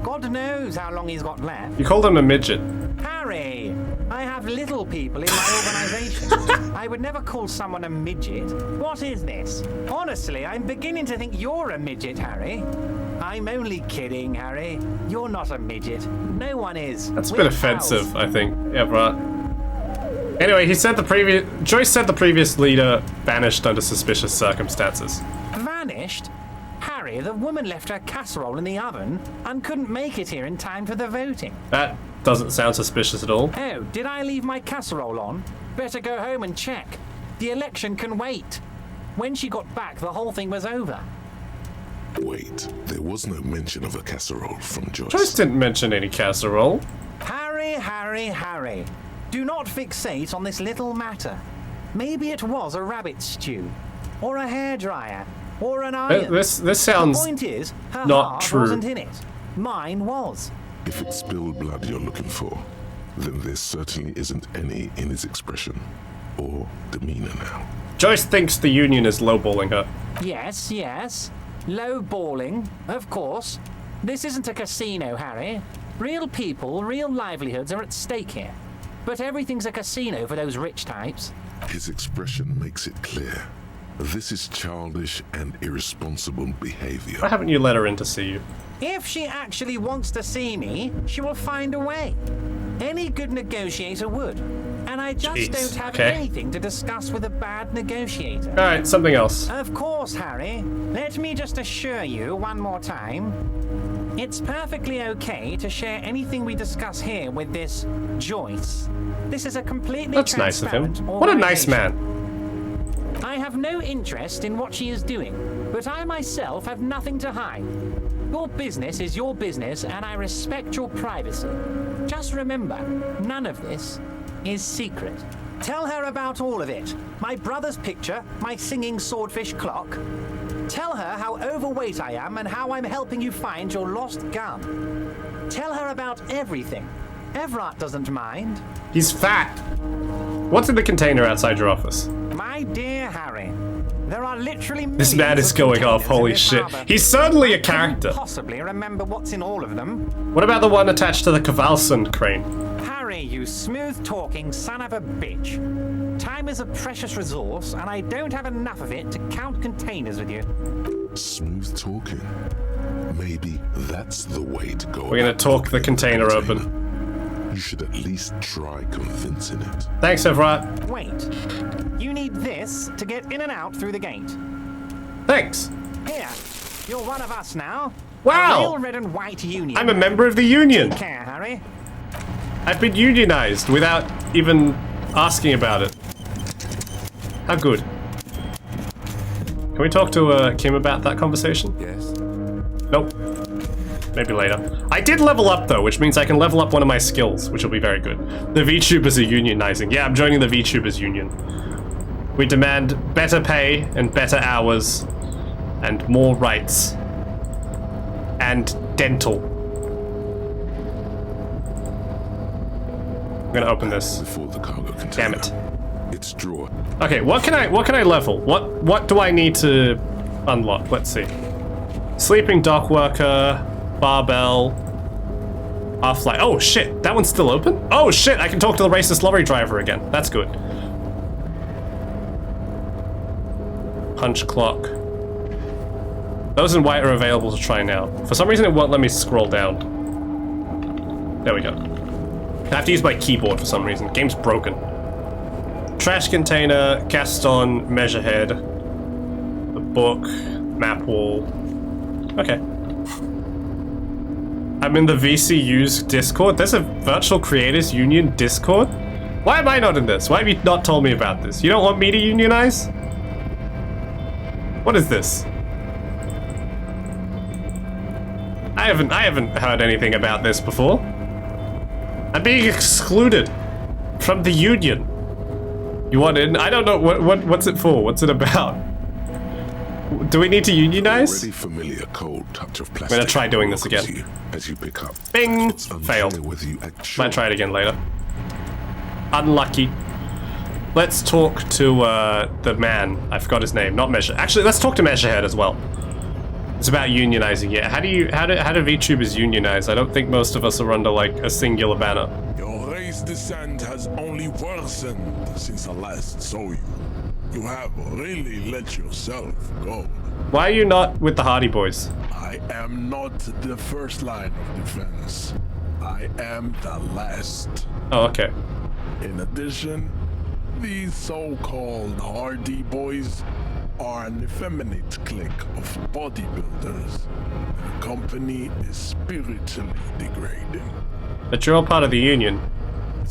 God knows how long he's got left.
You called him a midget.
Harry, I have little people in my organization. I would never call someone a midget. What is this? Honestly, I'm beginning to think you're a midget, Harry. I'm only kidding, Harry. You're not a midget. No one is.
That's a
We're
bit
pals.
offensive, I think. Yeah, right. Anyway, Joyce said the previous leader vanished under suspicious circumstances.
Vanished? Harry, the woman left her casserole in the oven and couldn't make it here in time for the voting.
That doesn't sound suspicious at all.
Oh, did I leave my casserole on? Better go home and check. The election can wait. When she got back, the whole thing was over.
Wait, there was no mention of a casserole from Joyce.
Joyce didn't mention any casserole.
Harry, Harry, Harry. Do not fixate on this little matter. Maybe it was a rabbit stew, or a hairdryer, or an iron.
This
The
sounds
point is, her
not
heart
true.
wasn't in it. Mine was.
If it's spilled blood you're looking for, then there certainly isn't any in his expression or demeanor now.
Joyce thinks the union is lowballing her.
Yes, yes. Low balling, of course. This isn't a casino, Harry. Real people, real livelihoods are at stake here. But everything's a casino for those rich types.
His expression makes it clear. This is childish and irresponsible
Why
behavior.
haven't you let her in to see you?
If she actually wants to see me, she will find a way. Any good negotiator would. And I just
Jeez,
don't have
okay.
anything to discuss with a bad negotiator.
Alright, something else.
Of course, Harry. Let me just assure you one more time. It's perfectly okay to share anything we discuss here with this Joyce. This is a completely
That's nice of him.
transparent
What a nice
organization.
man.
I have no interest in what she is doing, but I myself have nothing to hide. Your business is your business, and I respect your privacy. Just remember, none of this is secret. Tell her about all of it. My brother's picture, my singing swordfish clock. Tell her how overweight I am and how I'm helping you find your lost gun. Tell her about everything. Everett doesn't mind.
He's fat. What's in the container outside your office?
My dear Harry, there are literally
This man
millions
is
of
going off,
containers in
holy
this
shit.
harbour.
He's certainly a
I couldn't
character.
possibly remember what's in all of them.
What about the one attached to the Cavalson crane?
Harry, you smooth-talking son of a bitch. Time is a precious resource, and I don't have enough of it to count containers with you.
Smooth talking. Maybe that's the way to go.
We're gonna
about
talk the
opening
container
container.
open.
You should at least try convincing it.
Thanks, Everett.
Wait. You need this to get in and out through the gate.
Thanks.
Here, you're one of us now.
Wow.
A real red and white union.
I'm a member of the union.
Take care, Harry.
I've been unionized without even asking about it. How good. Can we talk to Kim about that conversation?
Yes.
Nope. Maybe later. I did level up though, which means I can level up one of my skills, which will be very good. The VTubers are unionizing. Yeah, I'm joining the VTubers union. We demand better pay and better hours and more rights. And dental. I'm gonna open this.
Before the cargo container.
Damn it.
It's drawer.
Okay, what can I level? What do I need to unlock? Let's see. Sleeping dock worker, barbell, half-light. Oh shit, that one's still open? Oh shit, I can talk to the racist lorry driver again. That's good. Punch clock. Those in white are available to try now. For some reason it won't let me scroll down. There we go. I have to use my keyboard for some reason. Game's broken. Trash container, Gaston, measure head, the book, map wall. Okay. I'm in the VCU's Discord. There's a Virtual Creators Union Discord? Why am I not in this? Why have you not told me about this? You don't want me to unionize? What is this? I haven't heard anything about this before. I'm being excluded from the union. You want in? I don't know what's it for? What's it about? Do we need to unionize?
Already familiar cold touch of plastic.
I'm gonna try doing this again.
You as you pick up.
Bing!
What's
Failed.
unfamiliar with you at
Might try it again later. Unlucky. Let's talk to the man. I forgot his name. Not Measure. Actually, let's talk to Measurehead as well. It's about unionizing. Yeah. How do VTubers unionize? I don't think most of us are under like a singular banner.
Your race descent has only worsened since I last saw you. You have really let yourself go.
Why are you not with the Hardy Boys?
I am not the first line of defense. I am the last.
Oh, okay.
In addition, these so-called Hardy Boys are an effeminate clique of bodybuilders. The company is spiritually degrading.
But you're all part of the union.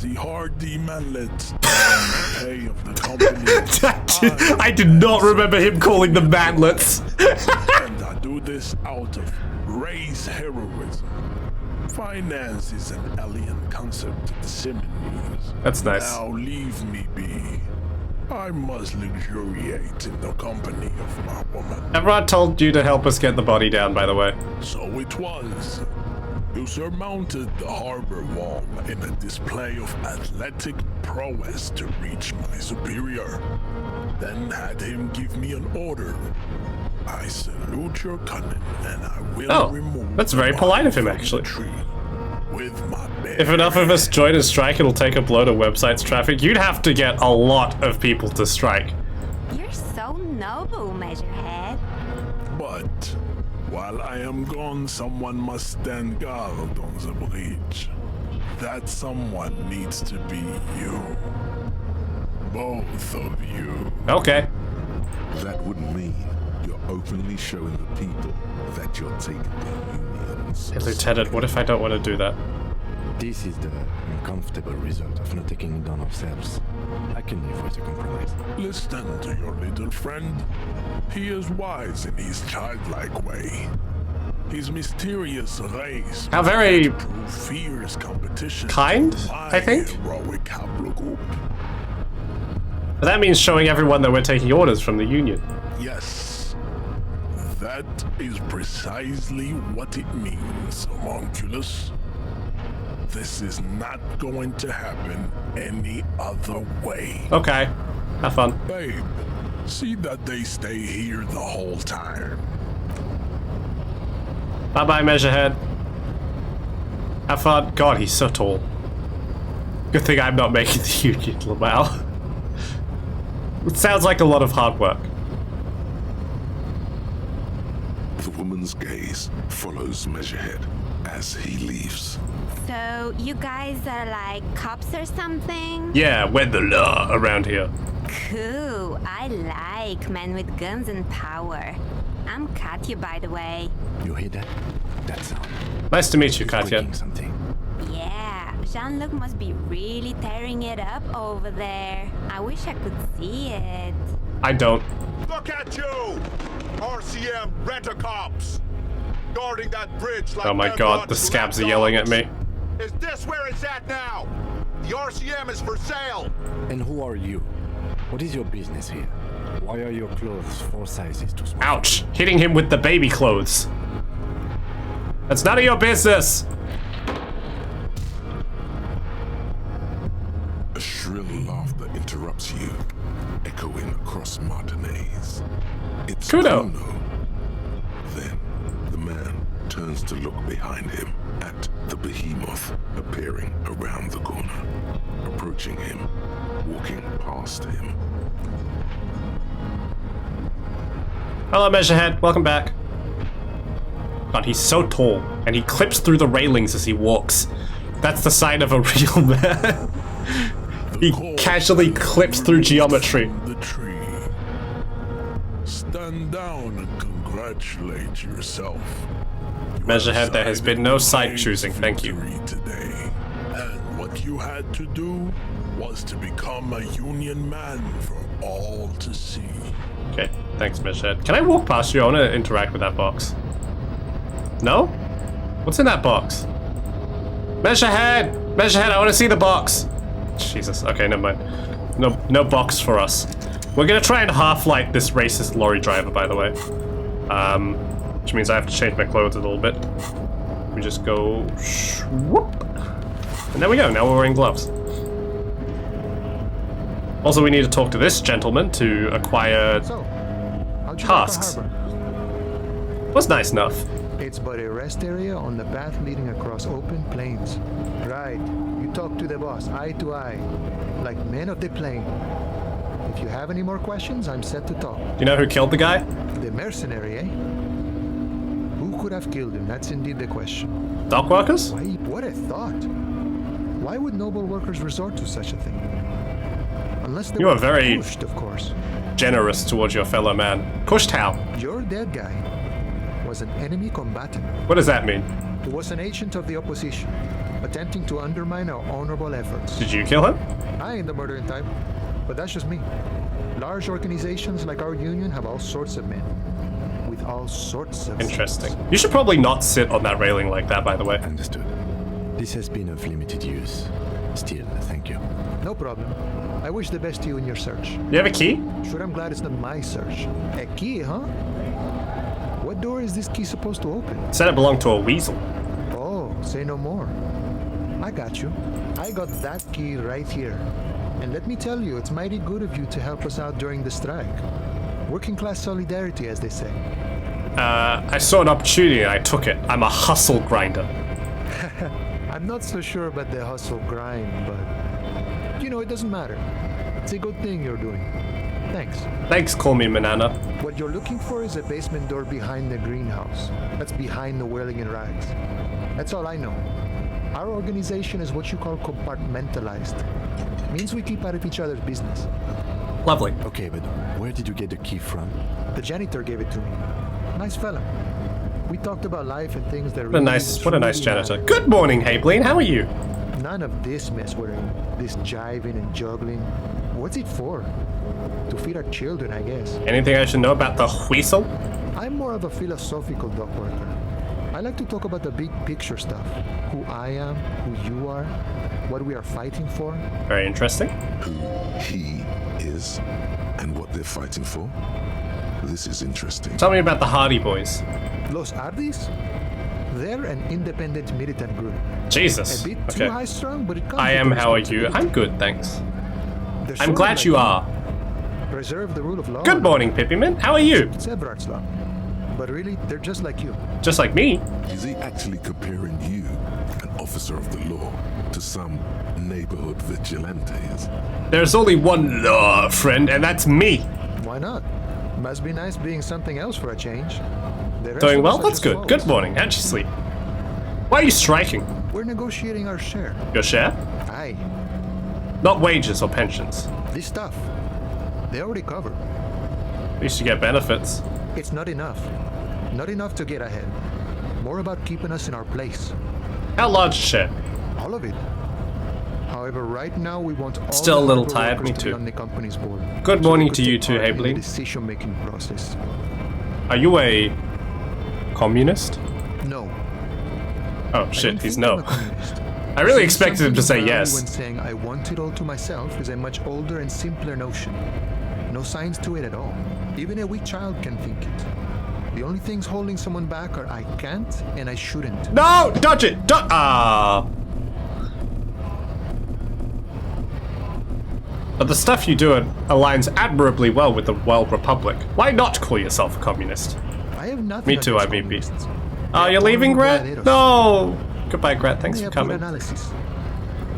The Hardy manlets the pay of the company.
I did not remember him calling them manlets.
And I do this out of race heroism. Finance is an alien concept to the Seminoles.
That's nice.
Now leave me be. I must luxuriate in the company of my woman.
Everyone told you to help us get the body down, by the way.
So it was. You surmounted the harbor wall in a display of athletic prowess to reach my superior. Then had him give me an order. I salute your cunning, and I will remove.
That's very polite of him, actually.
With my
If enough of us join a strike, it'll take a blow to website's traffic. You'd have to get a lot of people to strike.
You're so noble, Measurehead.
But while I am gone, someone must stand guard on the breach. That someone needs to be you. Both of you.
Okay.
That would mean you're openly showing the people that you're taking the unions.
Hey, Lieutenant, what if I don't want to do that?
This is the uncomfortable result of not taking it down ourselves. I can live with a compromise.
Listen to your little friend. He is wise in his childlike way. His mysterious race.
How very
fierce competition.
kind, I think.
Heroic haplogroup.
But that means showing everyone that we're taking orders from the union.
Yes. That is precisely what it means, homunculus. This is not going to happen any other way.
Okay. Have fun.
Babe, see that they stay here the whole time.
Bye-bye, Measurehead. Have fun. God, he's so tall. Good thing I'm not making the union, Lamau. It sounds like a lot of hard work.
The woman's gaze follows Measurehead as he leaves.
So, you guys are like cops or something?
Yeah, we're the law around here.
Cool. I like men with guns and power. I'm Katya, by the way.
You hear that? That sound.
Nice to meet you, Katya.
Breaking something.
Yeah, Jean-Luc must be really tearing it up over there. I wish I could see it.
I don't.
Look at you! RCM rent-a-cops! Guarding that bridge like
Oh my god, the scabs are yelling at me.
Is this where it's at now? The RCM is for sale!
And who are you? What is your business here? Why are your clothes 4 sizes too small?
Ouch! Hitting him with the baby clothes. That's none of your business!
A shrill laughter interrupts you, echoing across Martinez. It's
Kudo.
Then the man turns to look behind him at the behemoth appearing around the corner, approaching him, walking past him.
Hello, Measurehead. Welcome back. God, he's so tall, and he clips through the railings as he walks. That's the sign of a real man. He casually clips through geometry.
The tree. Stand down and congratulate yourself.
Measurehead, there has been no side choosing, thank you.
Today. And what you had to do was to become a union man for all to see.
Okay, thanks, Measurehead. Can I walk past you? I want to interact with that box. No? What's in that box? Measurehead! Measurehead, I want to see the box! Jesus, okay, never mind. No box for us. We're gonna try and half-light this racist lorry driver, by the way. Which means I have to change my clothes a little bit. We just go... whoop. And there we go, now we're wearing gloves. Also, we need to talk to this gentleman to acquire tasks. Was nice enough.
It's but a rest area on the path leading across open plains. Right, you talk to the boss, eye to eye, like men of the plain. If you have any more questions, I'm set to talk.
Do you know who killed the guy?
The mercenary, eh? Who could have killed him? That's indeed the question.
Dock workers?
Why, what a thought. Why would noble workers resort to such a thing? Unless they
You
were
are very
pushed, of course.
generous towards your fellow man. Pushed how?
Your dead guy was an enemy combatant.
What does that mean?
He was an agent of the opposition, attempting to undermine our honorable efforts.
Did you kill him?
I ain't the murdering type, but that's just me. Large organizations like our union have all sorts of men, with all sorts of
Interesting. You should probably not sit on that railing like that, by the way.
Understood. This has been of limited use. Still, thank you.
No problem. I wish the best to you in your search.
You have a key?
Sure, I'm glad it's not my search. A key, huh? What door is this key supposed to open?
Said it belonged to a weasel.
Oh, say no more. I got you. I got that key right here. And let me tell you, it's mighty good of you to help us out during the strike. Working class solidarity, as they say.
I saw an opportunity and I took it. I'm a hustle grinder.
I'm not so sure about the hustle grind, but you know, it doesn't matter. It's a good thing you're doing. Thanks.
Thanks, call me Manana.
What you're looking for is a basement door behind the greenhouse. That's behind the whirling in rags. That's all I know. Our organization is what you call compartmentalized. Means we keep out of each other's business.
Lovely.
Okay, but where did you get the key from?
The janitor gave it to me. Nice fella. We talked about life and things that
What a nice janitor. Good morning, Haybleen. How are you?
None of this mess we're in. This jiving and juggling. What's it for? To feed our children, I guess.
Anything I should know about the weasel?
I'm more of a philosophical dock worker. I like to talk about the big picture stuff. Who I am, who you are, what we are fighting for.
Very interesting.
Who he is and what they're fighting for. This is interesting.
Tell me about the Hardy Boys.
Los Ardis? They're an independent militant group.
Jesus.
A bit
Okay.
too high-strung, but it comes
I
with
am.
the
How are you?
responsibility.
I'm good, thanks.
They're
I'm
sort of
glad
like
you are.
Preserve the rule of law.
Good morning, Pippyman. How are you?
It's Everard's law. But really, they're just like you.
Just like me.
Is he actually comparing you, an officer of the law, to some neighborhood vigilantes?
There's only one law, friend, and that's me.
Why not? Must be nice being something else for a change. The rest
Doing
of
well?
us are
That's
just
good.
foes.
Good morning. How'd you sleep? Why are you striking?
We're negotiating our share.
Your share?
Aye.
Not wages or pensions.
This stuff, they already cover.
At least you get benefits.
It's not enough. Not enough to get ahead. More about keeping us in our place.
How large a share?
All of it. However, right now we want all
Still a
the
little
harbor
tired,
workers
me
to
too.
be on the company's board.
Good
So
morning
they
to
could
you
take
too,
part in the
Habeline.
decision-making process.
Are you a communist?
No.
Oh
I
shit,
don't
he's
think
no.
I'm a communist.
I really
Seeing
expected him to say
something
yes.
when saying I want it all to myself is a much older and simpler notion. No science to it at all. Even a weak child can think it. The only things holding someone back are I can't and I shouldn't.
No! Dodge it! But the stuff you do aligns admirably well with the World Republic. Why not call yourself a communist?
I have nothing.
Me too,
against
I mean,
communists.
Oh,
They
you're
are
leaving,
horrible
Gret?
gladiators.
No! Goodbye, Gret.
They
Thanks for
have good
coming.
analysis.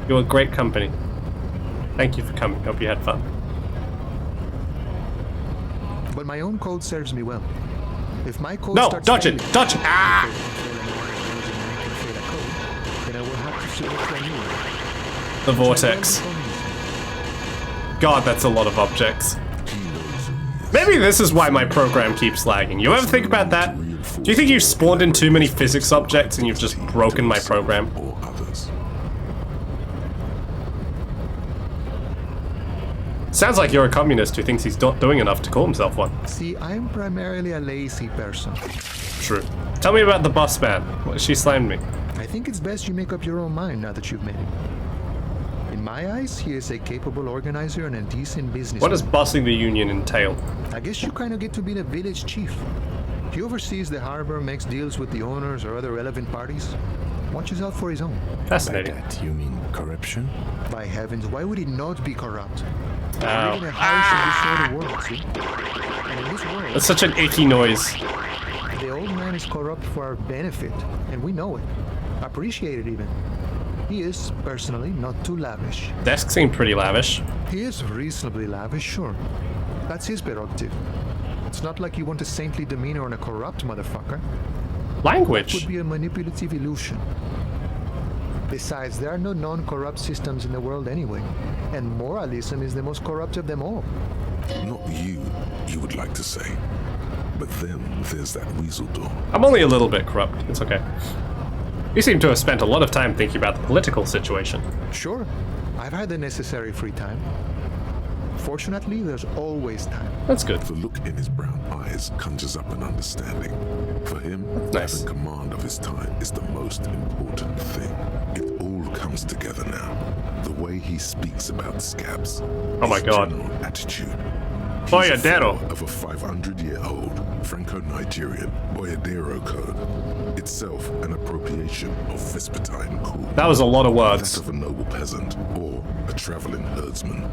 You're a great company. Thank you for coming. Hope you had fun.
But my own code serves me well. If my code
No!
starts
Dodge it!
failing,
Dodge it! Ah!
then I will have to submit to a new one.
The vortex. God, that's a lot of objects. Maybe this is why my program keeps lagging. You ever think about that? Do you think you've spawned in too many physics objects and you've just broken my program?
Or others.
Sounds like you're a communist who thinks he's not doing enough to call himself one.
See, I'm primarily a lazy person.
True. Tell me about the boss man. She slammed me.
I think it's best you make up your own mind now that you've met him. In my eyes, he is a capable organizer and a decent businessman.
What does bossing the union entail?
I guess you kind of get to be the village chief. He oversees the harbor, makes deals with the owners or other relevant parties. Watches out for his own.
By
Fascinating.
that, you mean corruption?
By heavens, why would he not be corrupt? We
Ow.
live in a house in this sort of world, see? And in this world,
That's such an icky noise.
the old man is corrupt for our benefit, and we know it. Appreciate it even. He is, personally, not too lavish.
Desk seemed pretty lavish.
He is reasonably lavish, sure. That's his prerogative. It's not like you want a saintly demeanor on a corrupt motherfucker.
Language.
Would be a manipulative illusion. Besides, there are no non-corrupt systems in the world anyway, and moralism is the most corrupt of them all.
Not you would like to say. But then there's that weasel door.
I'm only a little bit corrupt. It's okay. You seem to have spent a lot of time thinking about the political situation.
Sure, I've had the necessary free time. Fortunately, there's always time.
That's good.
The look in his brown eyes conjures up an understanding. For him,
Nice.
having command of his time is the most important thing. It all comes together now. The way he speaks about scabs.
Oh my
his
God.
general attitude. He's
Boyadero.
a follower of a 500-year-old Franco-Nigerian Boyadero code. Itself an appropriation of Vespertine cool.
That was a lot of
That
words.
of a noble peasant or a traveling herdsman.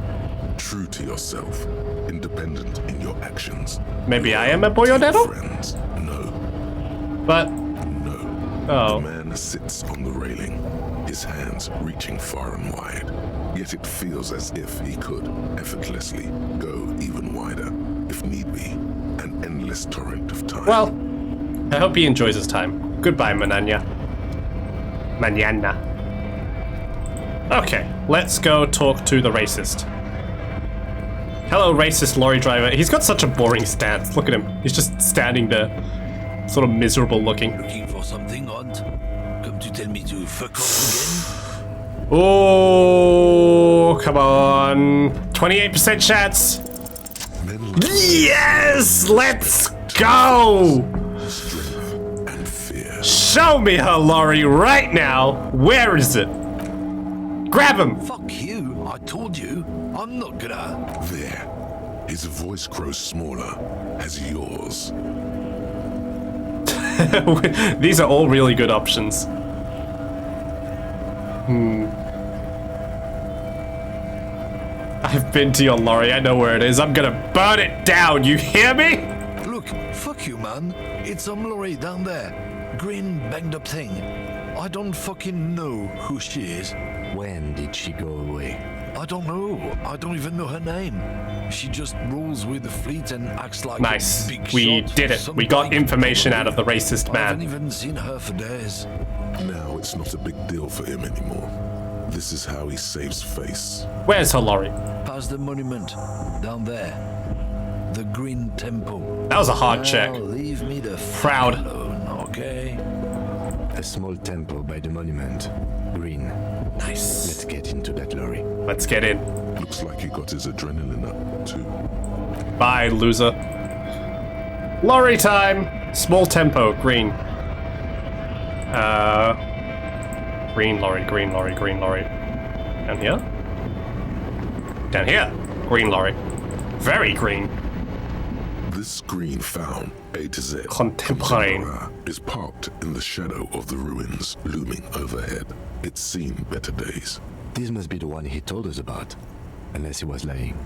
True to yourself, independent in your actions.
Maybe I am a
To your
Boyadero?
friends, no,
But,
no.
oh.
The man sits on the railing, his hands reaching far and wide. Yet it feels as if he could effortlessly go even wider, if need be, an endless torrent of time.
Well, I hope he enjoys his time. Goodbye, Manana. Manana. Okay, let's go talk to the racist. Hello, racist lorry driver. He's got such a boring stance. Look at him. He's just standing there, sort of miserable looking.
Looking for something, Hunt? Come to tell me to fuck off again?
Oh, come on. 28% chance.
Men like
Yes! Let's go!
strength and fear.
Show me her lorry right now. Where is it? Grab him.
Fuck you, I told you. I'm not gonna.
There. His voice grows smaller as yours.
These are all really good options. I've been to your lorry. I know where it is. I'm gonna burn it down. You hear me?
Look, fuck you, man. It's some lorry down there. Green, banged up thing. I don't fucking know who she is.
When did she go away?
I don't know. I don't even know her name. She just rolls with the fleet and acts like
Nice.
a big
We
shot.
did it.
Some
We got
bike,
information
probably.
out of the racist
I haven't
man.
even seen her for days.
Now it's not a big deal for him anymore. This is how he saves face.
Where's her lorry?
Past the monument, down there. The Green Temple.
That was a hard check.
Now leave me the
Proud.
fuck alone, okay?
A small temple by the monument. Green.
Nice.
Let's get into that lorry.
Let's get in.
Looks like he got his adrenaline up, too.
Bye, loser. Lorry time! Small tempo, green. Green lorry, green lorry, green lorry. Down here? Down here. Green lorry. Very green.
This green found, A to Z,
Contemporary.
is parked in the shadow of the ruins looming overhead. It's seen better days.
This must be the one he told us about. Unless he was lying.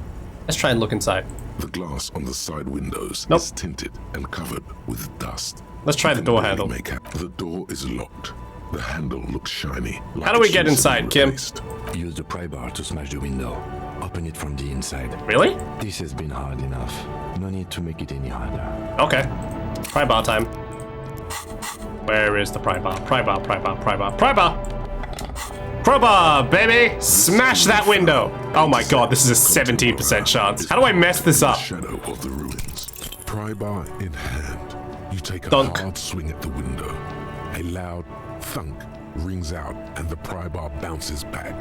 Let's try and look inside.
The glass on the side windows
Nope.
is tinted and covered with dust.
Let's try the door handle.
The door is locked. The handle looks shiny. Like
How do we
it's
get
recently
inside, Kim?
replaced.
Use the pry bar to smash the window. Open it from the inside.
Really?
This has been hard enough. No need to make it any harder.
Okay. Pry bar time. Where is the pry bar? Pry bar, pry bar, pry bar, pry bar! Crowbar, baby! Smash that window! Oh my god, this is a 17% chance. How do I mess this up?
Shadow of the ruins. Pry bar in hand. You take a
Dunk.
hard swing at the window. A loud thunk rings out and the pry bar bounces back,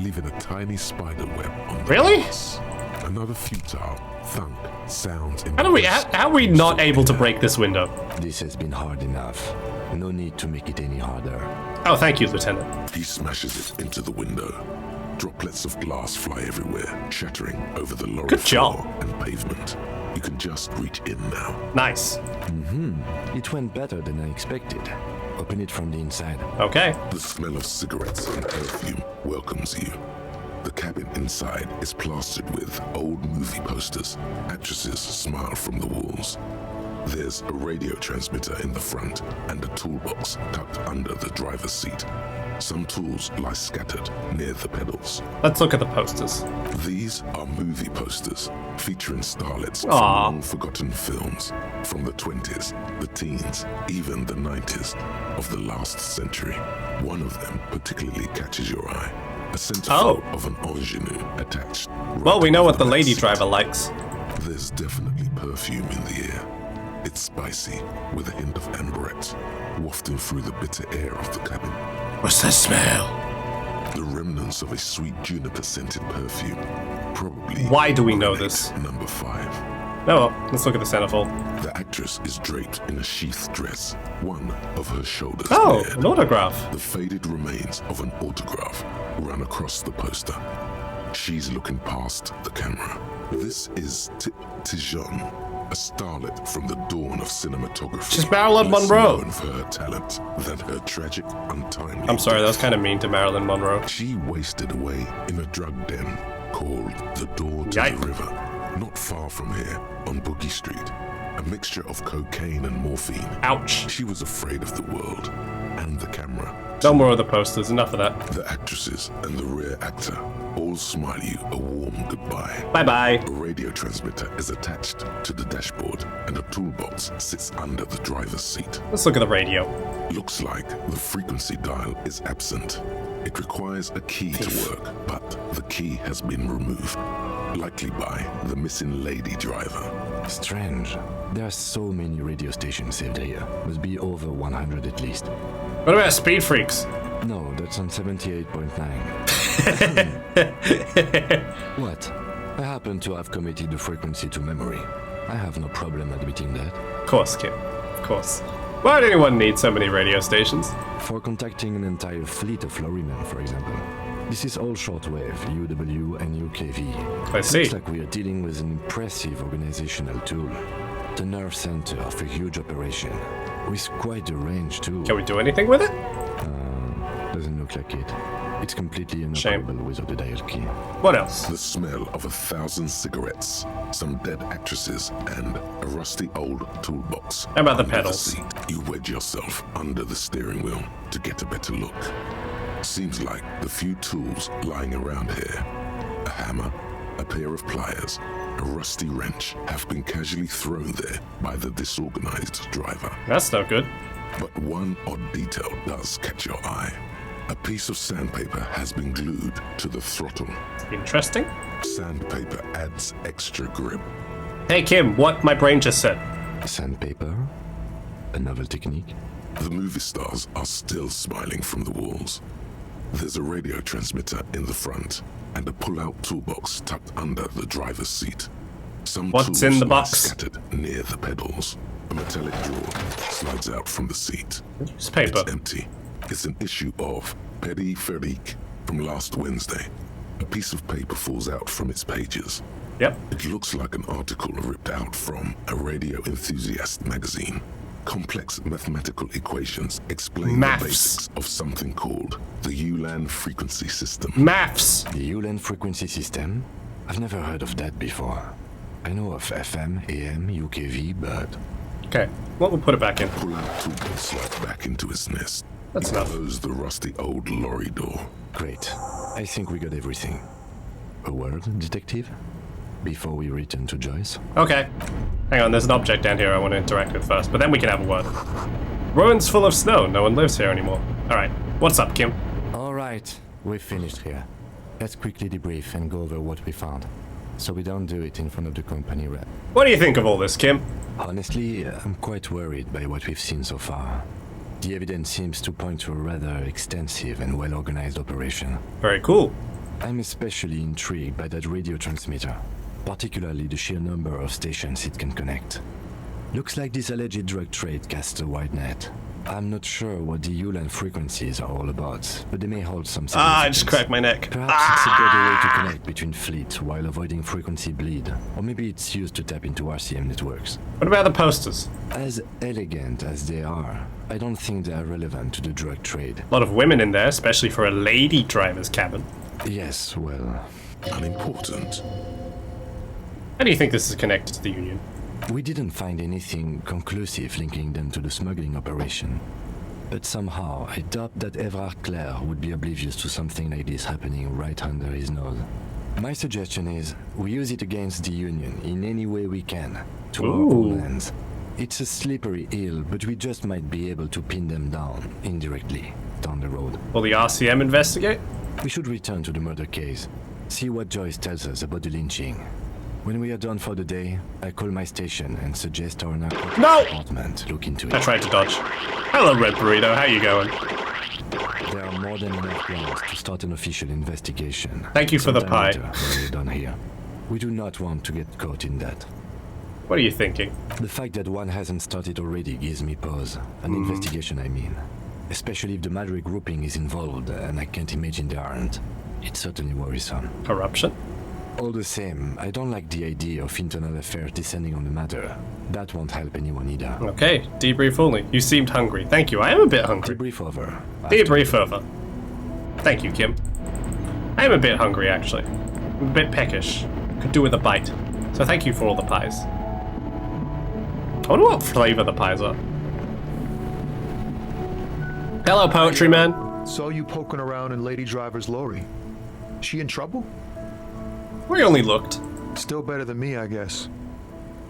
leaving a tiny spider web on the
Really?
glass. Another futile thunk sounds in
How are we not able to break this window?
This has been hard enough. No need to make it any harder.
Oh, thank you, Lieutenant.
He smashes it into the window. Droplets of glass fly everywhere, shattering over the lorry
Good job.
floor and pavement. You can just reach in now.
Nice.
It went better than I expected. Open it from the inside.
Okay.
The smell of cigarettes and perfume welcomes you. The cabin inside is plastered with old movie posters. Actresses smile from the walls. There's a radio transmitter in the front and a toolbox tucked under the driver's seat. Some tools lie scattered near the pedals.
Let's look at the posters.
These are movie posters featuring starlets from
Aw.
long-forgotten films from the 20s, the teens, even the 90s of the last century. One of them particularly catches your eye. A centerfold of an ingenue attached.
Well, we know what the
back
lady
seat.
driver likes.
There's definitely perfume in the air. It's spicy, with a hint of amberette, wafting through the bitter air of the cabin.
What's that smell?
The remnants of a sweet juniper-scented perfume. Probably...
Why do we know
Grenade
this?
Number 5.
Oh well, let's look at the centerfold.
The actress is draped in a sheathed dress, one of her shoulders
Oh,
bared.
an autograph.
The faded remains of an autograph run across the poster. She's looking past the camera. This is Tijon, a starlet from the dawn of cinematography.
She's Marilyn
less
Monroe.
known for her talent than her tragic, untimely
I'm sorry, that was
death.
kind of mean to Marilyn Monroe.
She wasted away in a drug den called the Door to
Yike.
the River, not far from here on Boogie Street. A mixture of cocaine and morphine.
Ouch.
She was afraid of the world and the camera.
No more of the posters, enough of that.
The actresses and the rear actor all smile you a warm goodbye.
Bye-bye.
A radio transmitter is attached to the dashboard and a toolbox sits under the driver's seat.
Let's look at the radio.
Looks like the frequency dial is absent. It requires a key to work, but the key has been removed, likely by the missing lady driver.
Strange. There are so many radio stations saved here. Must be over 100 at least.
What about Speed Freaks?
No, that's on 78.9. What? I happen to have committed the frequency to memory. I have no problem admitting that.
Of course, Kim. Of course. Why did anyone need so many radio stations?
For contacting an entire fleet of lorrymen, for example. This is all shortwave, UW and UKV.
I see.
Looks like we are dealing with an impressive organizational tool. The nerve center of a huge operation. With quite a range, too.
Can we do anything with it?
Doesn't look like it. It's completely
Shame.
inoperable without a dial key.
What else?
The smell of 1,000 cigarettes, some dead actresses, and a rusty old toolbox.
How about the
under
pedals?
seat. You wedge yourself under the steering wheel to get a better look. Seems like the few tools lying around here, a hammer, a pair of pliers, a rusty wrench, have been casually thrown there by the disorganized driver.
That's no good.
But one odd detail does catch your eye. A piece of sandpaper has been glued to the throttle.
Interesting.
Sandpaper adds extra grip.
Hey, Kim, what my brain just said.
Sandpaper? A novel technique?
The movie stars are still smiling from the walls. There's a radio transmitter in the front and a pull-out toolbox tucked under the driver's seat. Some
What's
tools
in the
lie
box?
scattered near the pedals. A metallic drawer slides out from the seat.
Newspaper.
It's empty. It's an issue of Peripherique from last Wednesday. A piece of paper falls out from its pages.
Yep.
It looks like an article ripped out from a radio enthusiast magazine. Complex mathematical equations explain
Maths.
the basics of something called the Ulan frequency system.
Maths.
The Ulan frequency system? I've never heard of that before. I know of FM, AM, UKV, but...
Okay, well, we'll put it back in.
Pull out toolbox slides back into its nest.
That's
You
enough.
close the rusty old lorry door.
Great. I think we got everything. A word, detective? Before we return to Joyce?
Okay. Hang on, there's an object down here I want to interact with first, but then we can have a word. Ruins full of snow. No one lives here anymore. Alright. What's up, Kim?
Alright, we've finished here. Let's quickly debrief and go over what we found, so we don't do it in front of the company rep.
What do you think of all this, Kim?
Honestly, I'm quite worried by what we've seen so far. The evidence seems to point to a rather extensive and well-organized operation.
Very cool.
I'm especially intrigued by that radio transmitter, particularly the sheer number of stations it can connect. Looks like this alleged drug trade casts a wide net. I'm not sure what the Ulan frequencies are all about, but they may hold some significance.
Ah, I just cracked my neck.
Perhaps it's a better way to connect between fleets while avoiding frequency bleed, or maybe it's used to tap into RCM networks.
What about the posters?
As elegant as they are, I don't think they are relevant to the drug trade.
A lot of women in there, especially for a lady driver's cabin.
Yes, well,
Unimportant.
How do you think this is connected to the Union?
we didn't find anything conclusive linking them to the smuggling operation. But somehow, I doubt that Everard Clare would be oblivious to something like this happening right under his nose. My suggestion is, we use it against the Union in any way we can, to our own ends. It's a slippery hill, but we just might be able to pin them down, indirectly, down the road.
Will the RCM investigate?
We should return to the murder case, see what Joyce tells us about the lynching. When we are done for the day, I call my station and suggest our narcotics department look into it.
I tried to dodge. Hello, Red Burrito. How you going?
There are more than enough grounds to start an official investigation.
Thank you for the
Sometime
pie.
later, when we're done here. We do not want to get caught in that.
What are you thinking?
The fact that one hasn't started already gives me pause. An investigation, I mean. Especially if the Madrid grouping is involved, and I can't imagine they aren't. It's certainly worrisome.
Corruption?
All the same, I don't like the idea of internal affairs descending on the matter. That won't help anyone either.
Okay, debrief only. You seemed hungry. Thank you. I am a bit hungry.
Debrief over.
Debrief over. Thank you, Kim. I am a bit hungry, actually. I'm a bit peckish. Could do with a bite. So thank you for all the pies. I wonder what flavor the pies are. Hello, Poetry Man.
Saw you poking around in Lady Driver's lorry. She in trouble?
We only looked.
Still better than me, I guess.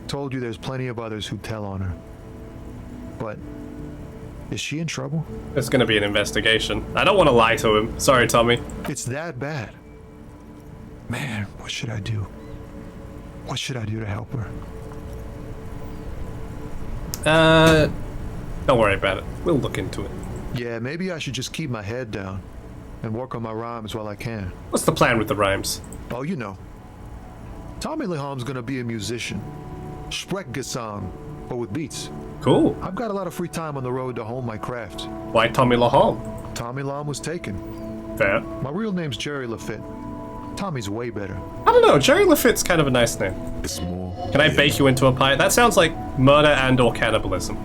Told you there's plenty of others who tell on her. But is she in trouble?
There's gonna be an investigation. I don't want to lie to him. Sorry, Tommy.
It's that bad. Man, what should I do? What should I do to help her?
Don't worry about it. We'll look into it.
Yeah, maybe I should just keep my head down and work on my rhymes while I can.
What's the plan with the rhymes?
Oh, you know. Tommy Leham's gonna be a musician. Sprechgesang, but with beats.
Cool.
I've got a lot of free time on the road to hone my craft.
Why Tommy Lahom?
Tommy Lam was taken.
Fair.
My real name's Jerry Lafitte. Tommy's way better.
I don't know. Jerry Lafitte's kind of a nice name.
It's more.
Can I bake you into a pie? That sounds like murder and or cannibalism.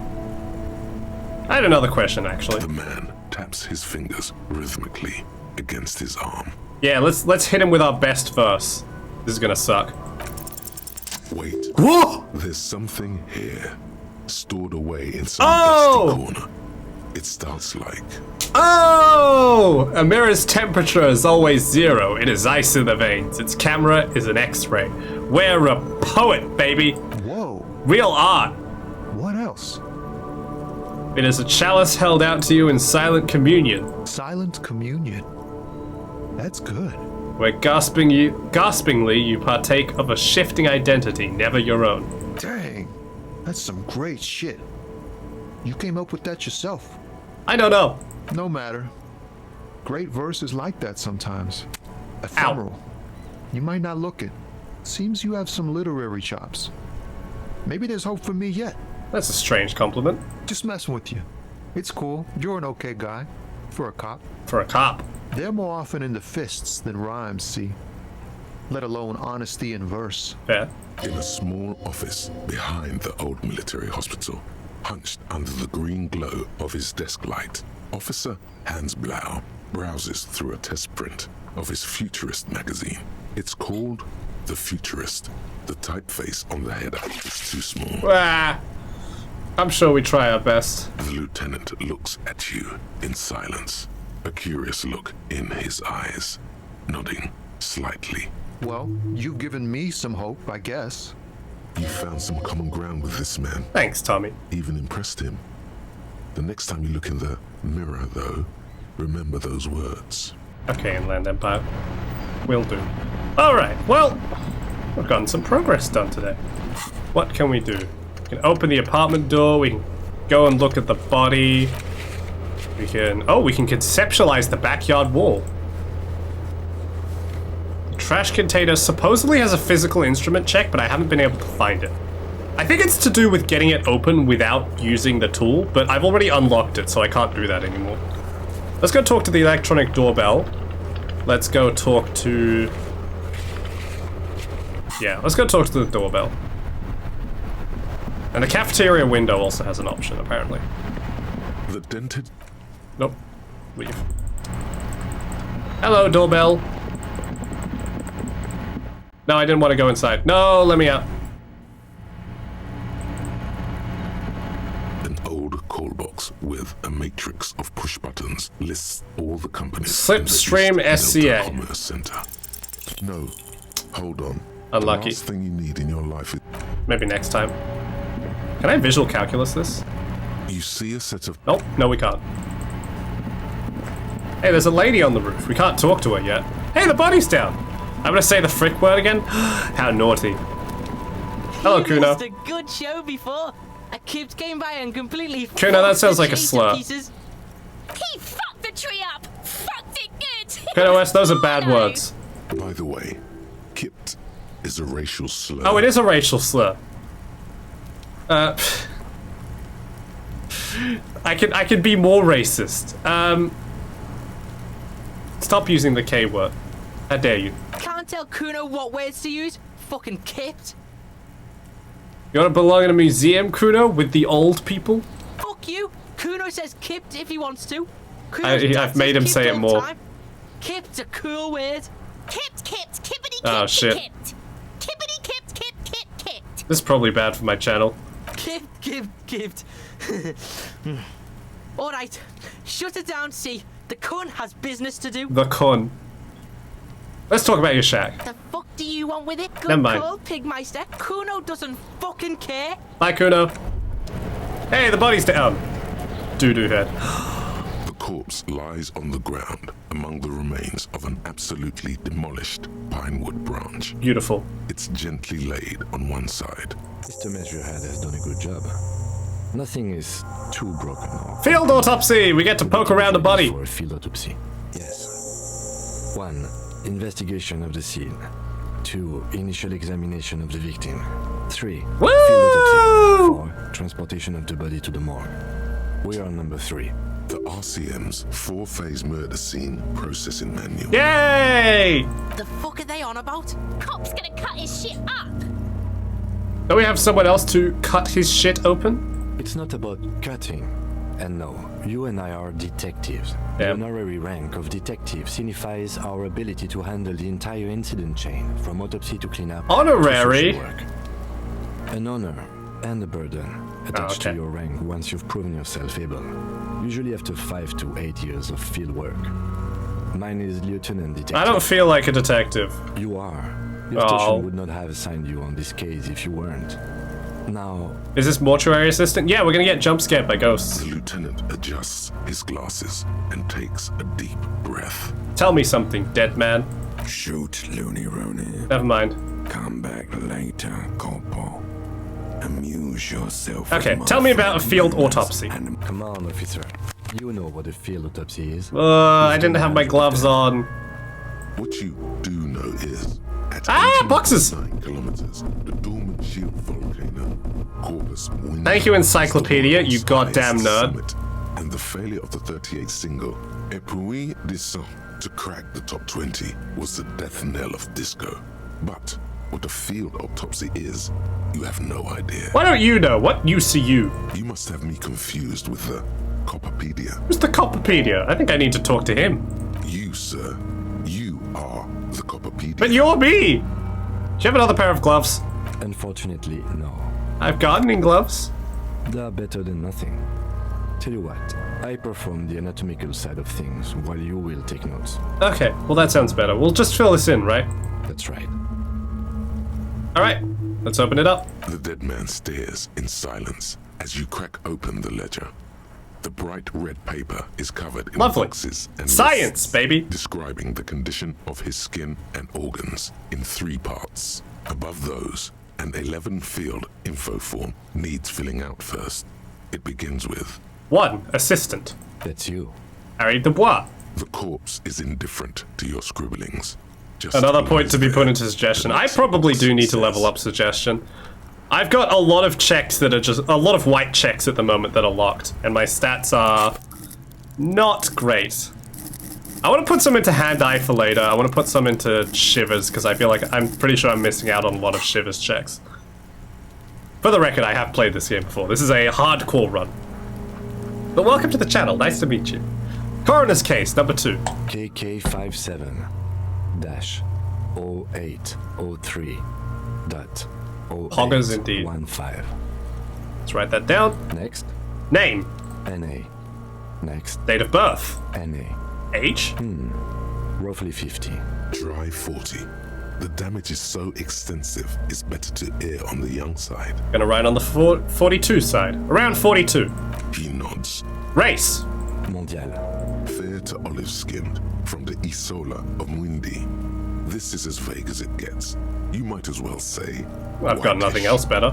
I had another question, actually.
The man taps his fingers rhythmically against his arm.
Yeah, let's hit him with our best verse. This is gonna suck.
Wait.
Whoa!
There's something here, stored away in some
Oh!
dusty corner. It starts like.
Oh! A mirror's temperature is always 0. It is ice in the veins. Its camera is an X-ray. We're a poet, baby.
Whoa.
Real art.
What else?
It is a chalice held out to you in silent communion.
Silent communion. That's good.
Where gaspingly you partake of a shifting identity, never your own.
Dang. That's some great shit. You came up with that yourself.
I don't know.
No matter. Great verse is like that sometimes. Ephemeral. You might not look it. Seems you have some literary chops. Maybe there's hope for me yet.
That's a strange compliment.
Just messing with you. It's cool. You're an okay guy. For a cop.
For a cop.
They're more often into fists than rhymes, see? Let alone honesty in verse.
Fair.
In a small office behind the old military hospital, hunched under the green glow of his desk light, Officer Hans Blau browses through a test print of his Futurist magazine. It's called The Futurist. The typeface on the header is too small.
Ah, I'm sure we try our best.
The lieutenant looks at you in silence, a curious look in his eyes, nodding slightly.
Well, you've given me some hope, I guess.
You found some common ground with this man.
Thanks, Tommy.
Even impressed him. The next time you look in the mirror, though, remember those words.
Okay, Inland Empire. Will do. Alright, well, we've gotten some progress done today. What can we do? We can open the apartment door, we can go and look at the body. We can conceptualize the backyard wall. The trash container supposedly has a physical instrument check, but I haven't been able to find it. I think it's to do with getting it open without using the tool, but I've already unlocked it, so I can't do that anymore. Let's go talk to the electronic doorbell. Let's go talk to... Yeah, let's go talk to the doorbell. And the cafeteria window also has an option, apparently.
The dented...
Nope. Leave. Hello, doorbell. No, I didn't want to go inside. No, let me out.
An old call box with a matrix of push buttons lists all the companies.
Slipstream SCA.
Commerce Center. No, hold on.
Unlucky.
The last thing you need in your life is...
Maybe next time. Can I visual calculus this?
You see a set of...
Nope, no we can't. Hey, there's a lady on the roof. We can't talk to her yet. Hey, the body's down. I'm gonna say the frick word again. How naughty. Hello,
You
Kuno.
missed a good show before. A kid came by and completely
Kuno, that
fucked
sounds
the
like a
tree to
slur.
pieces.
He fucked the tree up! Fucked it good!
Kuno S, those are bad words.
By the way, kipped is a racial slur.
Oh, it is a racial slur. I can be more racist. Stop using the K word. How dare you?
Can't tell Kuno what words to use. Fucking kipped.
You wanna belong in a museum, Kuno, with the old people?
Fuck you. Kuno says kipped if he wants to.
I've made him say it more.
Time. Kipped's a cool word.
Kipped, kippity,
Oh,
kippity,
shit.
kipped. Kippity, kipped, kipped.
This is probably bad for my channel.
Kipped. Alright, shut it down, see. The cunt has business to do.
The con. Let's talk about your shack.
The fuck do you want with it? Good
Never mind.
call, Pigmeister. Kuno doesn't fucking care.
Bye, Kuno. Hey, the body's down. Doo-doo head.
The corpse lies on the ground among the remains of an absolutely demolished pinewood branch.
Beautiful.
It's gently laid on one side.
Mr. Measurehead has done a good job. Nothing is too broken or...
Field autopsy! We get to poke around the body.
For a field autopsy. Yes. 1. Investigation of the scene. 2. Initial examination of the victim. 3.
Woo!
Field autopsy. 4. Transportation of the body to the morgue. We are on number 3.
The RCM's 4-phase murder scene processing manual.
Yay!
The fuck are they on about?
Cop's gonna cut his shit up.
Don't we have someone else to cut his shit open?
It's not about cutting. And no, you and I are detectives. The
Yeah.
honorary rank of detective signifies our ability to handle the entire incident chain, from autopsy to cleanup.
Honorary?
To social work. An honor and a burden attached to
okay.
your rank once you've proven yourself able. Usually after 5 to 8 years of field work. Mine is lieutenant detective.
I don't feel like a detective.
You are. Your
Oh.
station would not have assigned you on this case if you weren't. Now,
Is this mortuary assistant? Yeah, we're gonna get jump scared by ghosts.
The lieutenant adjusts his glasses and takes a deep breath.
Tell me something, dead man.
Shoot, Looney Rooney.
Never mind.
Come back later, Corporal. Amuse yourself.
Okay,
with my
tell me about a
friend
field
Menace
autopsy.
and
come on, officer. You know what a field autopsy is.
I didn't have my gloves on.
What you do know is, at
boxes!
9 kilometers, the dormant shield volcano, Corpus Wind.
Thank you, Encyclopedia, you goddamn nerd.
Summit, and the failure of the 38 single, Epui Descent, to crack the top 20 was the death knell of disco. But what a field autopsy is, you have no idea.
Why don't you know? What use are you?
You must have me confused with the Copperpedia.
Who's the Copperpedia? I think I need to talk to him.
You, sir. You are the Copperpedia.
But you're me! Do you have another pair of gloves?
Unfortunately, no.
I have gardening gloves.
They are better than nothing. Tell you what, I perform the anatomical side of things while you will take notes.
Okay, well that sounds better. We'll just fill this in, right?
That's right.
Alright, let's open it up.
The dead man stares in silence as you crack open the ledger. The bright red paper is covered in
Lovely.
boxes and
Science,
lists
baby!
describing the condition of his skin and organs in 3 parts. Above those, an 11-field info form needs filling out first. It begins with
1. Assistant.
That's you.
Harry Dubois.
the corpse is indifferent to your scribblings. Just
Another point to be put into suggestion. I probably do need to level up suggestion. I've got a lot of checks that are just a lot of white checks at the moment that are locked, and my stats are not great. I want to put some into hand-eye for later. I want to put some into shivers because I feel like I'm pretty sure I'm missing out on a lot of shivers checks. For the record, I have played this game before. This is a hardcore run. But welcome to the channel. Nice to meet you. Coroner's case number 2.
KK57-0803.0815.
Hoggers indeed. Let's write that down.
Next.
Name.
NA. Next.
Date of birth.
NA.
Age.
Roughly 50.
Try 40. The damage is so extensive, it's better to err on the young side.
Gonna write on the 42 side. Around 42.
He nods.
Race.
Mondial.
Fair to olive-skinned, from the Isola of Mwindi. This is as vague as it gets. You might as well say...
I've got nothing else better.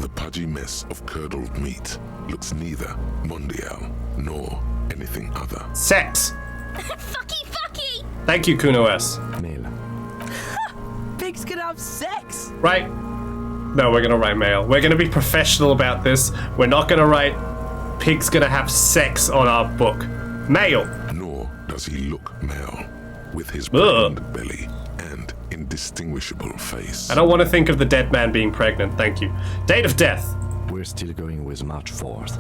The pudgy mess of curdled meat looks neither mondial nor anything other.
Sex.
Fucky fucky!
Thank you, Kuno S.
Mela.
Pigs can have sex!
Right. No, we're gonna write male. We're gonna be professional about this. We're not gonna write pig's gonna have sex on our book. Male.
Nor does he look male, with his pregnant belly and indistinguishable face.
I don't want to think of the dead man being pregnant, thank you. Date of death.
We're still going with March 4th.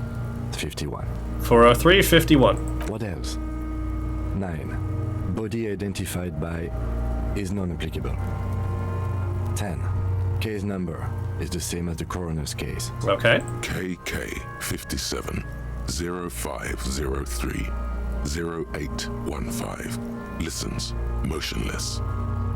51.
403-51.
What else? 9. Body identified by is non-applicable. 10. Case number is the same as the coroner's case.
Okay.
KK57 0503 0815 listens, motionless,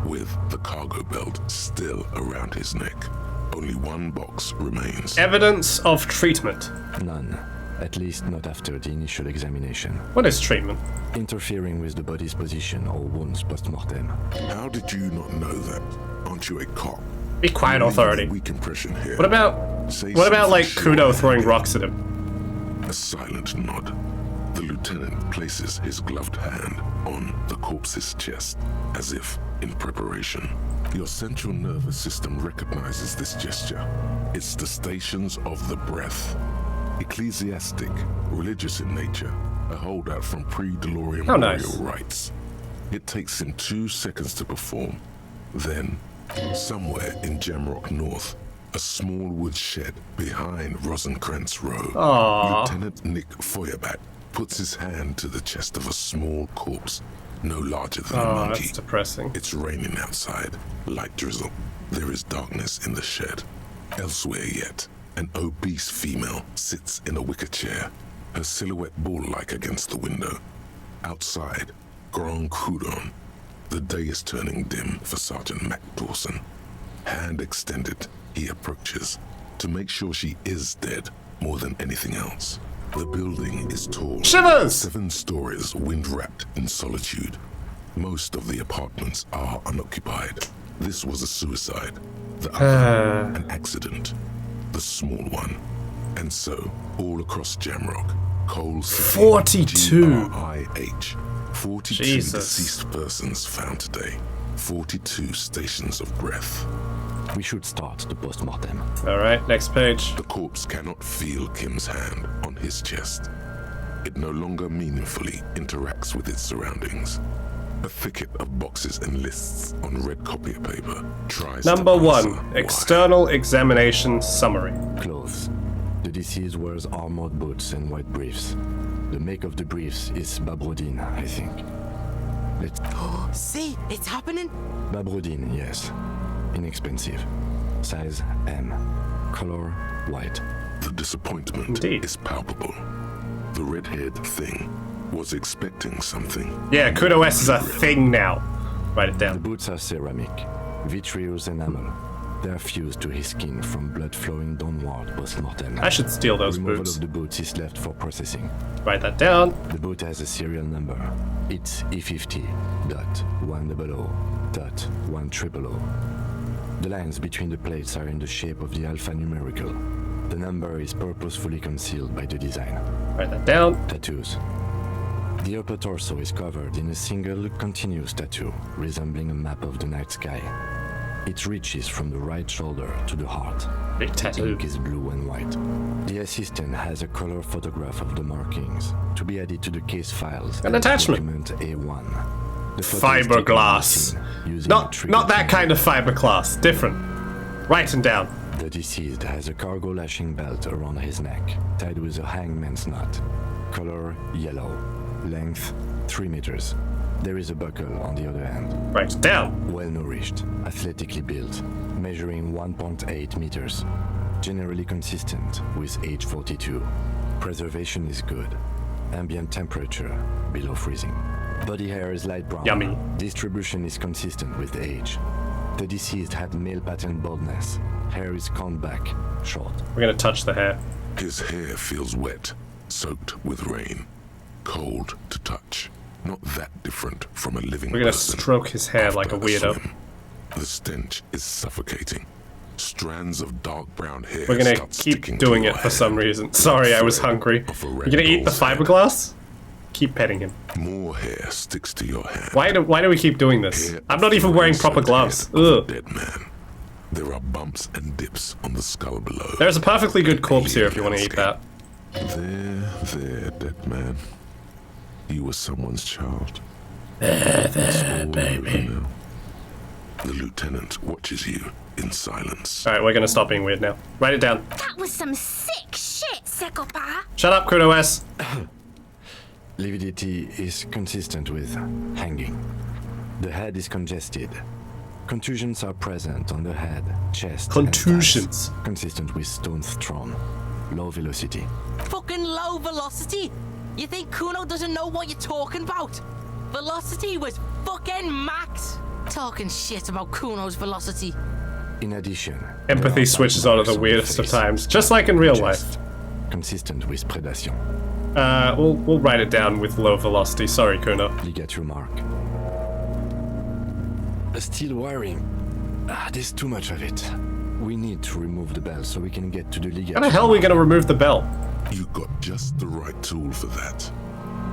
with the cargo belt still around his neck. Only one box remains.
Evidence of treatment.
None. At least not after the initial examination.
What is treatment?
Interfering with the body's position or wounds post-mortem.
How did you not know that? Aren't you a cop?
Be quiet, authority.
Weak impression here.
What about like Kuno throwing rocks at him?
A silent nod. The lieutenant places his gloved hand on the corpse's chest, as if in preparation. Your central nervous system recognizes this gesture. It's the stations of the breath. Ecclesiastic, religious in nature, a holdout from pre-DeLorean burial rites. It takes him 2 seconds to perform. Then, somewhere in Jamrock North, a small wood shed behind Rosenkrantz Row, Lieutenant Nick Feuerbach puts his hand to the chest of a small corpse, no larger than a monkey.
That's depressing.
It's raining outside, light drizzle. There is darkness in the shed. Elsewhere yet, an obese female sits in a wicker chair, her silhouette bull-like against the window. Outside, Grand Coudon. The day is turning dim for Sergeant Mac Dawson. Hand extended, he approaches to make sure she is dead more than anything else. The building is tall.
Shivers!
7 stories, wind-wrapped in solitude. Most of the apartments are unoccupied. This was a suicide. The other, an accident. The small one. And so, all across Jamrock, Coal City.
42.
GRIH. 42
Jesus.
deceased persons found today. 42 stations of breath.
We should start the post-mortem.
Alright, next page.
The corpse cannot feel Kim's hand on his chest. It no longer meaningfully interacts with its surroundings. A thicket of boxes and lists on red copier paper tries
Number
to answer
1.
why.
External examination summary.
Clothes. The deceased wears armored boots and white briefs. The make of the briefs is Babrodine, I think. Let's...
See, it's happening.
Babrodine, yes. Inexpensive. Size M. Color white.
The disappointment
Indeed.
is palpable. The red-haired thing was expecting something.
Yeah, Kudo S is a thing now. Write it
The
down.
boots are ceramic, vitreous enamel. They are fused to his skin from blood flowing downward post-mortem.
I should steal those
Removal
boots.
of the boots is left for processing.
Write that down.
The boot has a serial number. It's E50.100.100. The lines between the plates are in the shape of the alphanumerical. The number is purposefully concealed by the design.
Write that down.
Tattoos. The upper torso is covered in a single continuous tattoo, resembling a map of the night sky. It reaches from the right shoulder to the heart.
Big
The
tattoo.
ink is blue and white. The assistant has a color photograph of the markings to be added to the case files.
An
as
attachment.
Document A1. The photo is taken on the
Fiberglass.
scene using a
Not
trigger
that
finger.
kind of fiberglass. Different. Writing down.
The deceased has a cargo lashing belt around his neck, tied with a hangman's knot. Color yellow. Length 3 meters. There is a buckle on the other hand.
Write it down.
Well nourished, athletically built, measuring 1.8 meters. Generally consistent with age 42. Preservation is good. Ambient temperature below freezing. Body hair is light brown.
Yummy.
Distribution is consistent with age. The deceased had male pattern baldness. Hair is combed back, short.
We're gonna touch the hair.
His hair feels wet, soaked with rain, cold to touch. Not that different from a living
We're gonna
person.
stroke his hair like a
After
weirdo.
swim. The stench is suffocating. Strands of dark brown hair.
We're gonna
start
keep
sticking to
doing
your
it for
hand.
some reason. Sorry, I was hungry.
Of a
You
red
gonna eat the
bull's head.
fiberglass? Keep petting him.
More hair sticks to your hand.
Why do we keep doing this?
Hair
I'm not even wearing
of
proper
the
gloves.
head of a
Ugh.
dead man. There are bumps and dips on the skull below.
There's a perfectly good corpse here if you want to eat that.
There, dead man. You were someone's child.
baby.
The lieutenant watches you in silence.
Alright, we're gonna stop being weird now. Write it down.
That was some sick shit, Sekopa.
Shut up, Kudo S.
Lividity is consistent with hanging. The head is congested. Contusions are present on the head, chest, and
Contusions.
thighs, consistent with stones thrown. Low velocity.
Fucking low velocity. You think Kuno doesn't know what you're talking about? Velocity was fucking max. Talking shit about Kuno's velocity.
In addition,
Empathy
there are
switches on at the
marks
weirdest of
face,
times, just like in real life.
chest, consistent with predation.
We'll write it down with low velocity. Sorry, Kuno.
Ligature mark. A steel wiring. There's too much of it. We need to remove the bell so we can get to the ligature.
How the hell are we gonna remove the bell?
You got just the right tool for that.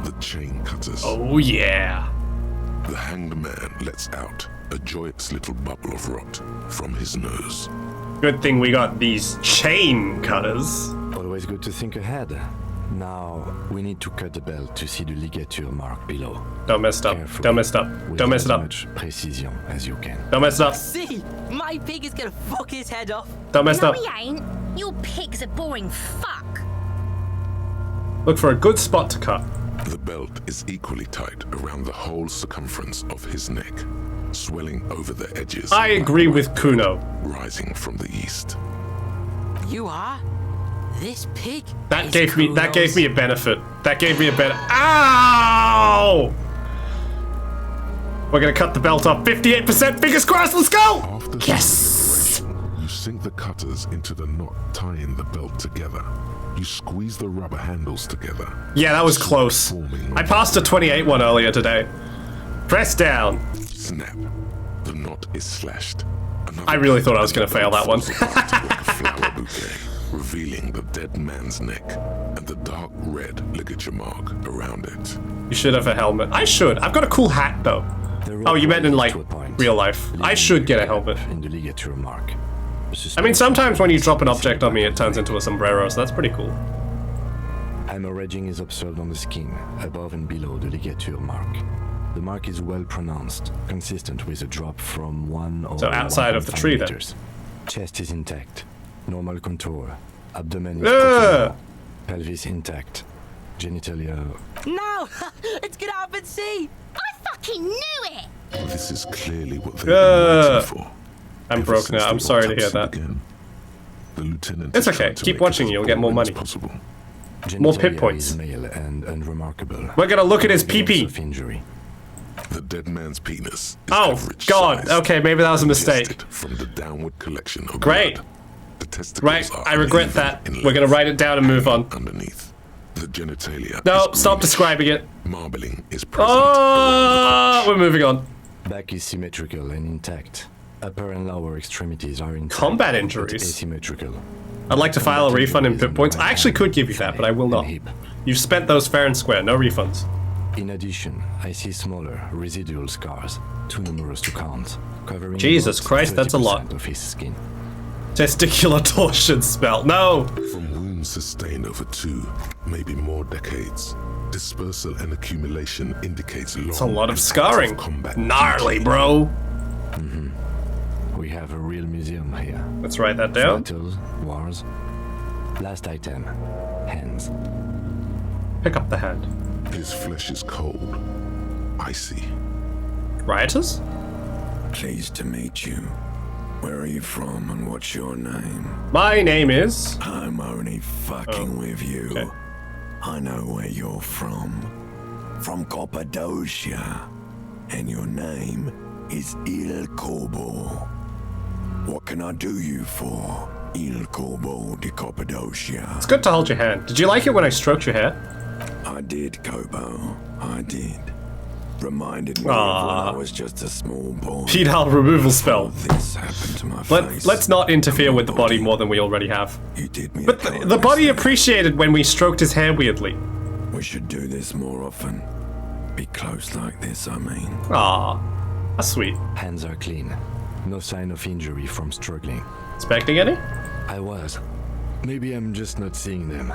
The chain cutters.
Oh yeah.
The hanged man lets out a joyous little bubble of rot from his nose.
Good thing we got these chain cutters.
Always good to think ahead. Now, we need to cut the bell to see the ligature mark below.
Don't mess it up.
Carefully,
Don't mess it up.
with
Don't mess
as
it up.
much precision as you can.
Don't mess it up.
See, my pig is gonna fuck his head off.
Don't mess it
No,
up.
he ain't. Your pig's a boring fuck.
Look for a good spot to cut.
The belt is equally tight around the whole circumference of his neck, swelling over the edges.
I agree with Kuno.
Rising from the east.
You are? This pig?
That
is
gave me a benefit. That gave me a benefit. Ow! We're gonna cut the belt off. 58%. Fingers crossed. Let's go.
After
Yes.
you sink the cutters into the knot tying the belt together. You squeeze the rubber handles together.
Yeah, that was close. I passed a 28 one earlier today. Press down.
Snap. The knot is slashed. Another
I really thought I was gonna fail that one.
falls apart like a flower bouquet, revealing the dead man's neck. and the dark red ligature mark around it.
You should have a helmet. I should. I've got a cool hat though. Oh, you meant in like real life. I should get a helmet.
In the ligature mark.
I mean, sometimes when you drop an object on me, it turns into a sombrero, so that's pretty cool.
Hemorrhaging is observed on the skin, above and below the ligature mark. The mark is well pronounced, consistent with a drop from 1 or
So outside of the tree then.
Chest is intact, normal contour, abdomen is proximal, pelvis intact, genitalia.
No! It's get up and see!
I fucking knew it!
This is clearly what they've been waiting for.
I'm broken now. I'm sorry to hear that.
The lieutenant
it's okay. Keep watching. You'll get more money. More pit points.
Male and unremarkable.
We're gonna look at his pee-pee.
The dead man's penis.
Oh God. Okay, maybe that was a mistake.
From the downward collection of
great.
Blood. The testicles
right. I regret that. We're gonna write it down and move on.
Underneath the genitalia.
No, stop describing it.
Marbling is present.
Oh, we're moving on.
Back is symmetrical and intact. Upper and lower extremities are intact.
Combat injuries.
Asymmetrical.
I'd like to file a refund in pit points. I actually could give you that, but I will not. You've spent those fair and square. No refunds.
In addition, I see smaller residual scars, too numerous to count, covering
Jesus Christ, that's a lot.
Of his skin.
Testicular torsion spell. No.
From wounds sustained over 2, maybe more decades, dispersal and accumulation indicates long.
It's a lot of scarring. Gnarly, bro.
We have a real museum here.
Let's write that down.
Battles, wars. Last item, hands.
Pick up the hand.
His flesh is cold, icy.
Rioters?
Pleased to meet you. Where are you from and what's your name?
My name is...
I'm only fucking with you.
Okay.
I know where you're from. From Cappadocia. And your name is Il Corbo. What can I do you for, Il Corbo de Cappadocia?
It's good to hold your hand. Did you like it when I stroked your hair?
I did, Kobo. I did. Reminded me of when I was just a small boy.
Pedal removal spell.
This happened to my face.
Let's not interfere with the body more than we already have.
You did me
but the body appreciated when we stroked his hair weirdly.
We should do this more often. Be close like this, I mean.
Ah, that's sweet.
Hands are clean. No sign of injury from struggling.
Expecting any?
I was. Maybe I'm just not seeing them.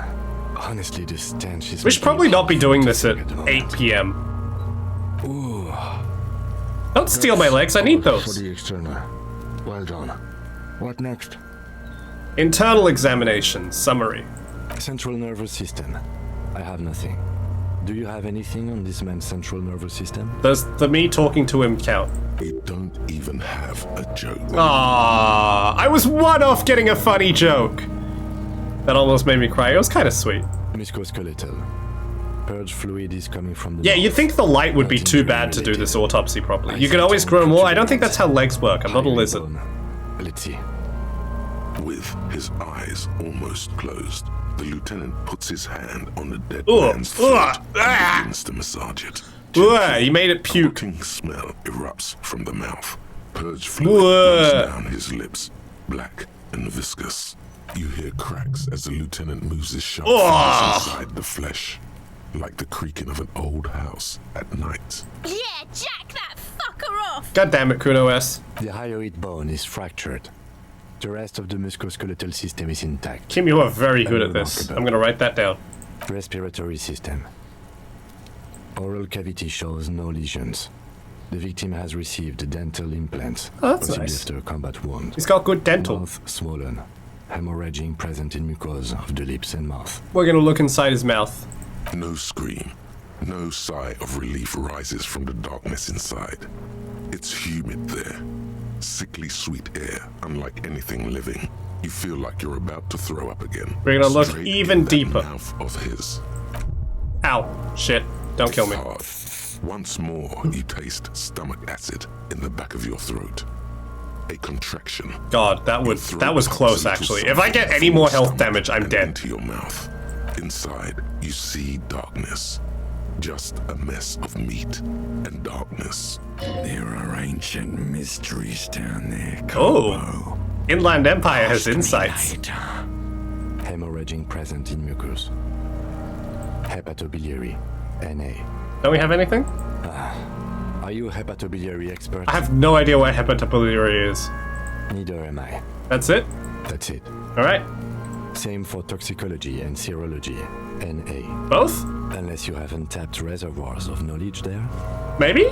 Honestly, the stench is...
We should probably not be doing this at 8 p.m.
Ooh.
Don't steal my legs, I need those.
For the external. Well done. What next?
Internal examination, summary.
Central nervous system. I have nothing. Do you have anything on this man's central nervous system?
Does the me talking to him count?
We don't even have a joke.
Ah, I was one off getting a funny joke. That almost made me cry. It was kind of sweet.
Musculoskeletal. Purge fluid is coming from the...
Yeah, you'd think the light would be too bad to do this autopsy properly. You can always grow more. I don't think that's how legs work. I'm not a lizard.
Let's see.
With his eyes almost closed, the lieutenant puts his hand on the dead man's throat and begins to massage it.
He made it puke.
A smell erupts from the mouth. Purge fluid runs down his lips, black and viscous. You hear cracks as the lieutenant moves his sharp fingers inside the flesh, like the creaking of an old house at night.
Yeah, jack that fucker off!
God damn it, Kuno S.
The hyoid bone is fractured. The rest of the musculoskeletal system is intact.
Kim, you are very good at this. I'm gonna write that down.
Respiratory system. Oral cavity shows no lesions. The victim has received dental implants.
Oh, that's
possibly
nice.
After a combat wound.
He's got good dental.
Mouth swollen. Hemorrhaging present in mucosa of the lips and mouth.
We're gonna look inside his mouth.
No scream, no sigh of relief rises from the darkness inside. It's humid there. Sickly sweet air, unlike anything living. You feel like you're about to throw up again.
We're gonna look
Straight
even
in that
deeper.
Mouth of his.
Ow. Shit. Don't kill me.
Hard. Once more, you taste stomach acid in the back of your throat. A contraction.
God, that was close actually. If I get any more health damage, I'm dead.
Into your mouth. Inside, you see darkness. Just a mess of meat and darkness.
There are ancient mysteries down there,
Oh.
Kobo.
Inland Empire has insights.
Hemorrhaging present in mucus. Hepatobiliary, NA.
Don't we have anything?
Are you a hepatobiliary expert?
I have no idea what hepatobiliary is.
Neither am I.
That's it?
That's it.
Alright.
Same for toxicology and serology, NA.
Both?
Unless you have untapped reservoirs of knowledge there.
Maybe?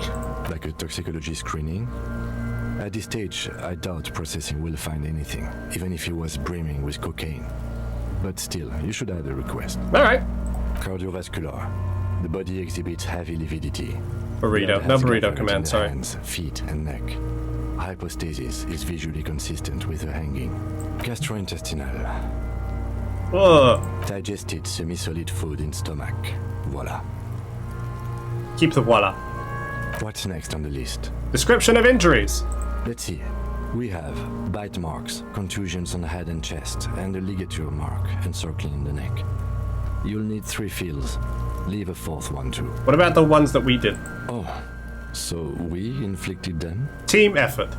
Like a toxicology screening. At this stage, I doubt processing will find anything, even if he was brimming with cocaine. But still, you should add a request.
Alright.
Cardiovascular. The body exhibits heavy lividity.
Burrito. No burrito command, sorry.
Hands, feet, and neck. Hypostasis is visually consistent with the hanging. Gastrointestinal.
Ugh.
Digested semi-solid food in stomach. Voila.
Keep the voila.
What's next on the list?
Description of injuries.
Let's see. We have bite marks, contusions on the head and chest, and a ligature mark encircling the neck. You'll need 3 feels. Leave a 4th one too.
What about the ones that we did?
Oh, so we inflicted them?
Team effort.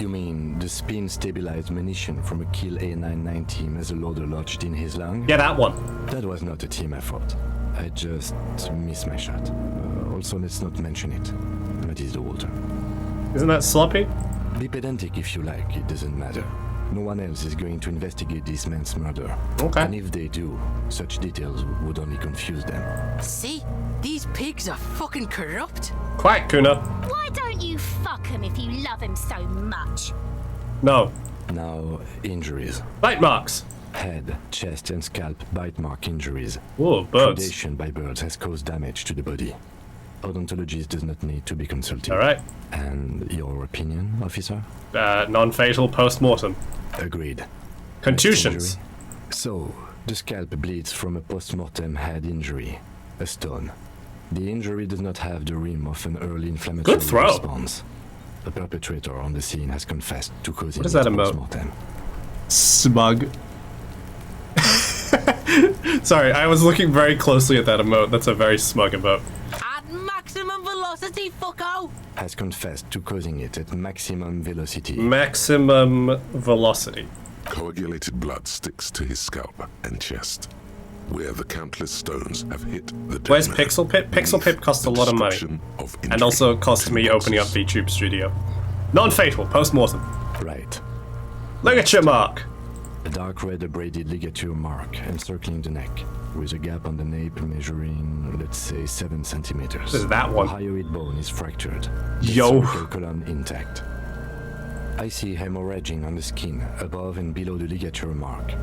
You mean the spin-stabilized munition from a Kill A990 muzzleloader lodged in his lung?
Yeah, that one.
That was not a team effort. I just missed my shot. Also, let's not mention it. That is the water.
Isn't that sloppy?
Be pedantic if you like, it doesn't matter. No one else is going to investigate this man's murder.
Okay.
And if they do, such details would only confuse them.
See? These pigs are fucking corrupt.
Quiet, Kuna.
Why don't you fuck him if you love him so much?
No.
Now, injuries.
Bite marks.
Head, chest, and scalp bite mark injuries.
Whoa, birds.
Predation by birds has caused damage to the body. Odontologist does not need to be consulted.
Alright.
And your opinion, officer?
Non-fatal post-mortem.
Agreed.
Contusions.
So, the scalp bleeds from a post-mortem head injury. A stone. The injury does not have the rim of an early inflammatory
Good throw.
response. The perpetrator on the scene has confessed to causing
What is that
its
emote?
post-mortem.
Smug. Sorry, I was looking very closely at that emote. That's a very smug emote.
At maximum velocity, fucko!
Has confessed to causing it at maximum velocity.
Maximum velocity.
Coagulated blood sticks to his scalp and chest, where the countless stones have hit the dead
Where's
man.
Pixel Pip? Pixel Pip costs a lot of money. And also costs me opening up VTube Studio. Non-fatal, post-mortem.
Right.
Ligature mark.
A dark red abraded ligature mark encircling the neck, with a gap on the nape measuring, let's say, 7 centimeters.
This is that one.
The hyoid bone is fractured.
Yo.
The cervical column intact. I see hemorrhaging on the skin, above and below the ligature mark.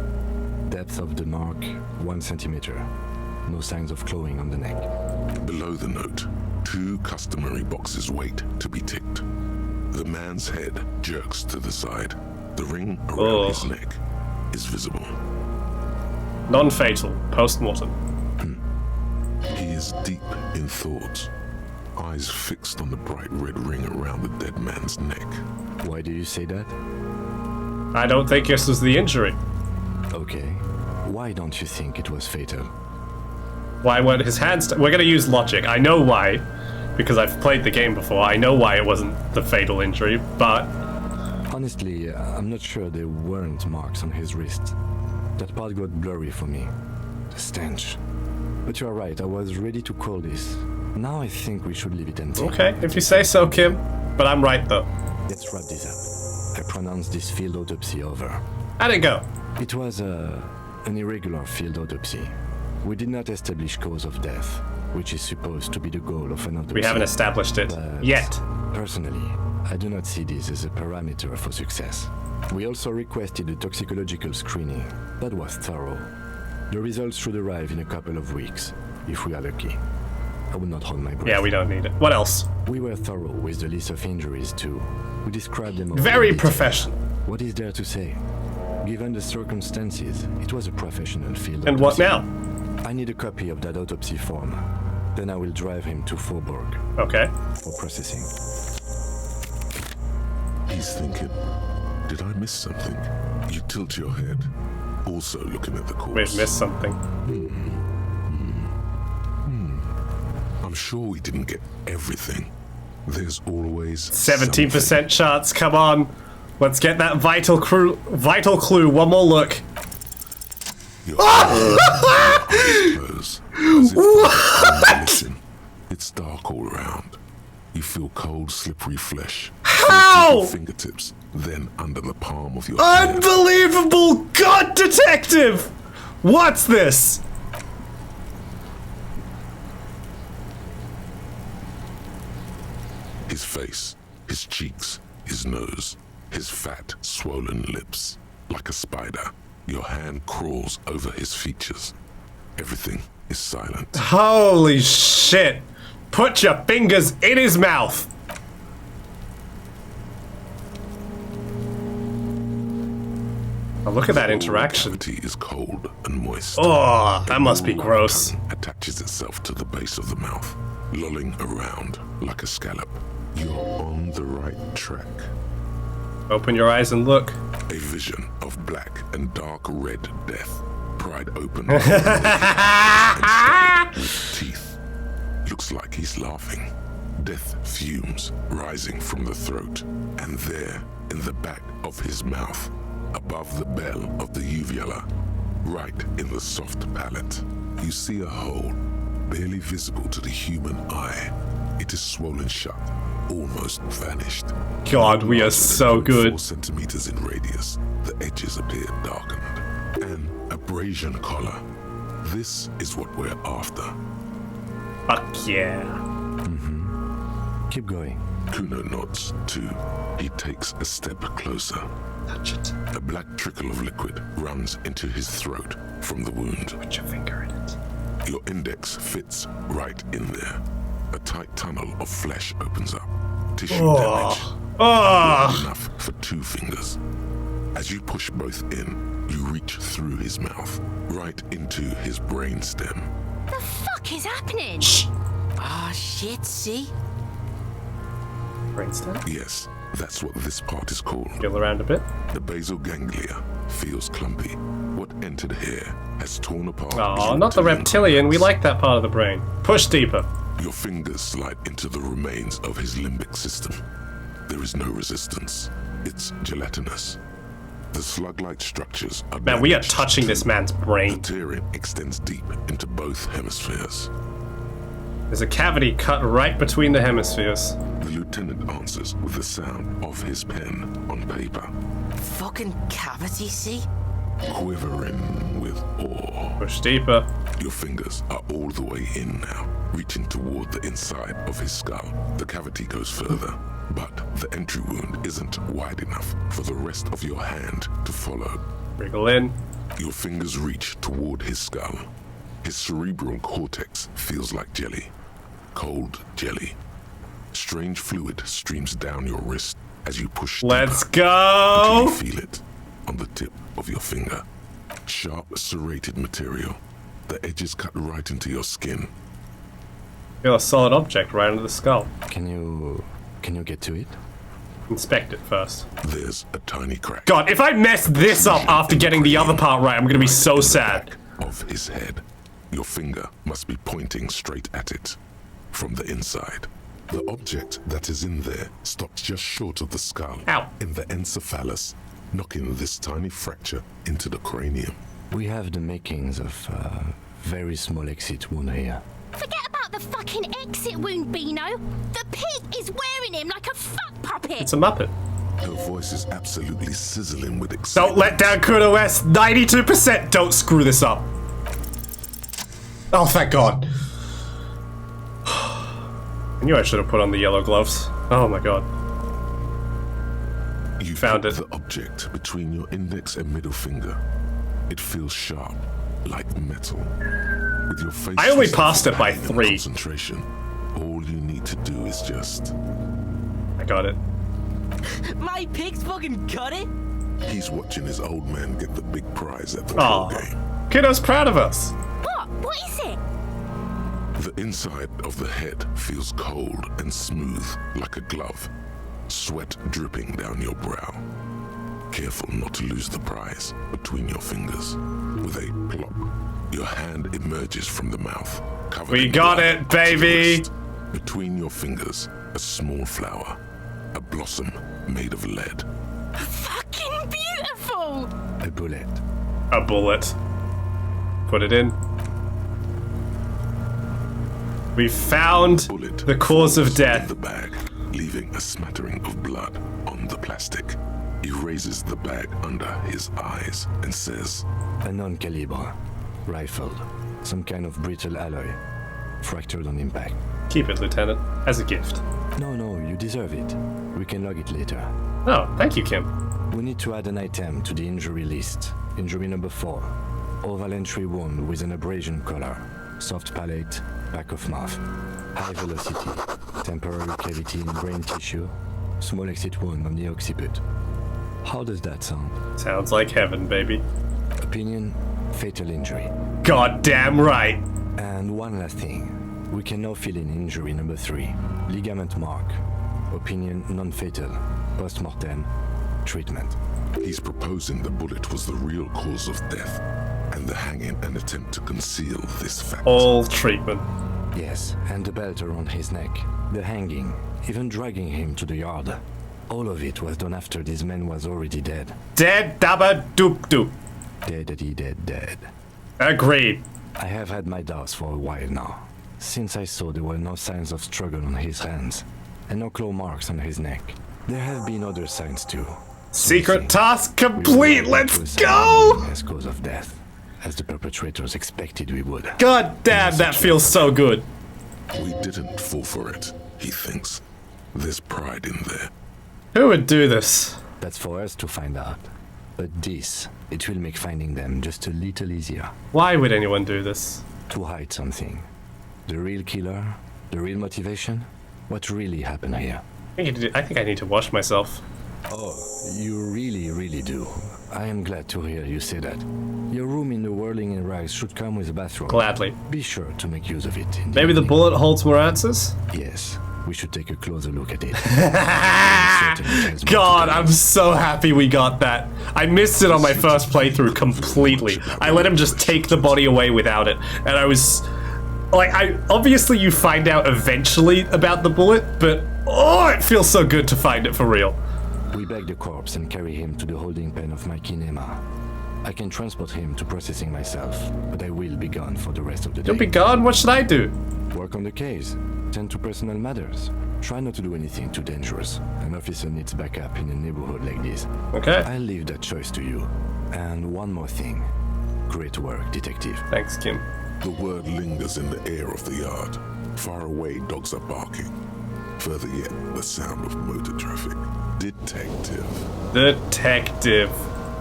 Depth of the mark, 1 centimeter. No signs of clawing on the neck.
Below the note, 2 customary boxes wait to be ticked. The man's head jerks to the side. The ring around his neck is visible.
Non-fatal, post-mortem.
He is deep in thought, eyes fixed on the bright red ring around the dead man's neck.
Why do you say that?
I don't think this was the injury.
Okay. Why don't you think it was fatal?
Why weren't his hands... We're gonna use logic. I know why, because I've played the game before. I know why it wasn't the fatal injury, but...
Honestly, I'm not sure there weren't marks on his wrist. That part got blurry for me. The stench. But you're right, I was ready to call this. Now I think we should leave it empty.
Okay, if you say so, Kim. But I'm right, though.
Let's wrap this up. I pronounce this field autopsy over.
How'd it go?
It was an irregular field autopsy. We did not establish cause of death, which is supposed to be the goal of an autopsy.
We haven't established it yet.
Personally, I do not see this as a parameter for success. We also requested a toxicological screening. That was thorough. The results should arrive in a couple of weeks, if we are lucky. I would not hold my breath.
Yeah, we don't need it. What else?
We were thorough with the list of injuries too. We described them all.
Very professional.
What is there to say? Given the circumstances, it was a professional field.
And what now?
I need a copy of that autopsy form. Then I will drive him to Faubourg.
Okay.
For processing.
He's thinking, did I miss something? You tilt your head, also looking at the corpse.
We've missed something.
I'm sure we didn't get everything. There's always
17% chance, come on. Let's get that vital clue. One more look.
Your eyes close. What? It's dark all around. You feel cold, slippery flesh.
How?
Your fingertips, then under the palm of your hand.
Unbelievable! God, detective! What's this?
His face, his cheeks, his nose, his fat, swollen lips. Like a spider, your hand crawls over his features. Everything is silent.
Holy shit! Put your fingers in his mouth! Oh, look at that interaction.
The cavity is cold and moist.
Oh, that must be gross.
Tongue attaches itself to the base of the mouth, lolling around like a scallop. You're on the right track.
Open your eyes and look.
A vision of black and dark red death, pried open and with teeth. Looks like he's laughing. Death fumes rising from the throat, and there, in the back of his mouth, above the bell of the uvula, right in the soft palate, you see a hole, barely visible to the human eye. It is swollen shut, almost vanished.
God, we are so good.
4 centimeters in radius, the edges appear darkened. An abrasion collar. This is what we're after.
Fuck yeah.
Keep going.
Kuno nods, too. He takes a step closer.
Touch it.
A black trickle of liquid runs into his throat from the wound.
Put your finger in it.
Your index fits right in there. A tight tunnel of flesh opens up. Tissue damage. Not enough for 2 fingers. As you push both in, you reach through his mouth, right into his brainstem.
The fuck is happening?
Ah, shit, see?
Brainstem?
Yes, that's what this part is called.
Feel around a bit.
The basal ganglia feels clumpy. What entered here has torn apart.
Oh, not the reptilian. We like that part of the brain. Push deeper.
Your fingers slide into the remains of his limbic system. There is no resistance. It's gelatinous. The slug-like structures are
Man, we are
damaged
touching
too.
this man's brain.
The tearing extends deep into both hemispheres.
There's a cavity cut right between the hemispheres.
The lieutenant answers with the sound of his pen on paper,
Fucking cavity, see?
quivering with awe.
Push deeper.
Your fingers are all the way in now, reaching toward the inside of his skull. The cavity goes further, but the entry wound isn't wide enough for the rest of your hand to follow.
Wriggle in.
Your fingers reach toward his skull. His cerebral cortex feels like jelly. Cold jelly. Strange fluid streams down your wrist as you push
Let's
deeper
go!
until you feel it on the tip of your finger. Sharp, serrated material. The edges cut right into your skin.
Feel a solid object right under the skull.
Can you get to it?
Inspect it first.
There's a tiny crack.
God, if I mess this up after getting the other part right, I'm gonna be so sad.
Of his head. Your finger must be pointing straight at it from the inside. The object that is in there stops just short of the skull.
Ow.
In the encephalus, knocking this tiny fracture into the cranium.
We have the makings of a very small exit wound here.
Forget about the fucking exit wound, Beano. The pig is wearing him like a fuck puppet.
It's a Muppet.
Her voice is absolutely sizzling with excitement.
Don't let down Kuno West. 92%. Don't screw this up. Oh, thank God. I knew I should have put on the yellow gloves. Oh my God.
You
found it.
The object between your index and middle finger. It feels sharp, like metal. With your face,
I only passed it by 3.
Concentration. All you need to do is just.
I got it.
My pig's fucking got it?
He's watching his old man get the big prize at the
Aw.
ball game.
Kiddo's proud of us.
What? What is it?
The inside of the head feels cold and smooth like a glove. Sweat dripping down your brow. Careful not to lose the prize between your fingers. With a plop, your hand emerges from the mouth. Covered
We
in
got
blood
it,
up to your
baby.
wrist. Between your fingers, a small flower. A blossom made of lead.
Fucking beautiful.
A bullet.
A bullet. Put it in. We found the cause of death.
In the bag, leaving a smattering of blood on the plastic. He raises the bag under his eyes and says,
A non-calibre. Rifled. Some kind of brittle alloy. Fractured on impact.
Keep it, Lieutenant, as a gift.
No, you deserve it. We can log it later.
Oh, thank you, Kim.
We need to add an item to the injury list. Injury number 4. Oval entry wound with an abrasion collar. Soft palate, back of mouth. High velocity. Temporary cavity in brain tissue. Small exit wound on the occiput. How does that sound?
Sounds like heaven, baby.
Opinion, fatal injury.
God damn right.
And one last thing. We can now fill in injury number 3. Ligament mark. Opinion, non-fatal. Post-mortem. Treatment.
He's proposing the bullet was the real cause of death, and the hanging an attempt to conceal this fact.
All treatment.
Yes, and the belt around his neck. The hanging. Even dragging him to the yard. All of it was done after this man was already dead.
Dead dabba doop doop.
Dead.
Agreed.
I have had my doubts for a while now. Since I saw there were no signs of struggle on his hands, and no claw marks on his neck. There have been other signs too.
Secret task complete, let's go!
As cause of death, as the perpetrators expected we would.
God damn, that feels so good.
We didn't fall for it, he thinks. There's pride in there.
Who would do this?
That's for us to find out. But this, it will make finding them just a little easier.
Why would anyone do this?
To hide something. The real killer, the real motivation, what really happened here.
I think I need to wash myself.
Oh, you really do. I am glad to hear you say that. Your room in the Whirling in Rags should come with a bathroom.
Gladly.
Be sure to make use of it.
Maybe the bullet holds more answers?
Yes, we should take a closer look at it.
God, I'm so happy we got that. I missed it on my first playthrough completely. I let him just take the body away without it, and I was... obviously you find out eventually about the bullet, but oh, it feels so good to find it for real.
We bag the corpse and carry him to the holding pen of my kinema. I can transport him to processing myself, but I will be gone for the rest of the day.
You'll be gone? What should I do?
Work on the case. Tend to personal matters. Try not to do anything too dangerous. An officer needs backup in a neighborhood like this.
Okay.
I'll leave that choice to you. And one more thing. Great work, detective.
Thanks, Kim.
The word lingers in the air of the yard. Far away, dogs are barking. Further yet, the sound of motor traffic. Detective.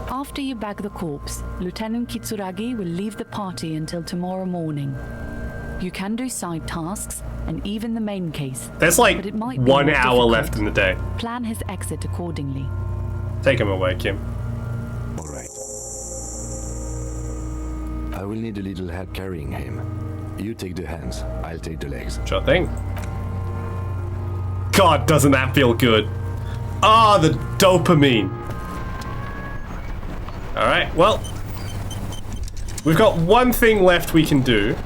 After you bag the corpse, Lieutenant Kitsuragi will leave the party until tomorrow morning. You can do side tasks and even the main case.
There's like 1 hour left in the day.
Plan his exit accordingly.
Take him away, Kim.
All right. I will need a little help carrying him. You take the hands, I'll take the legs.
Sure thing. God, doesn't that feel good? Ah, the dopamine. Alright, well. We've got one thing left we can do.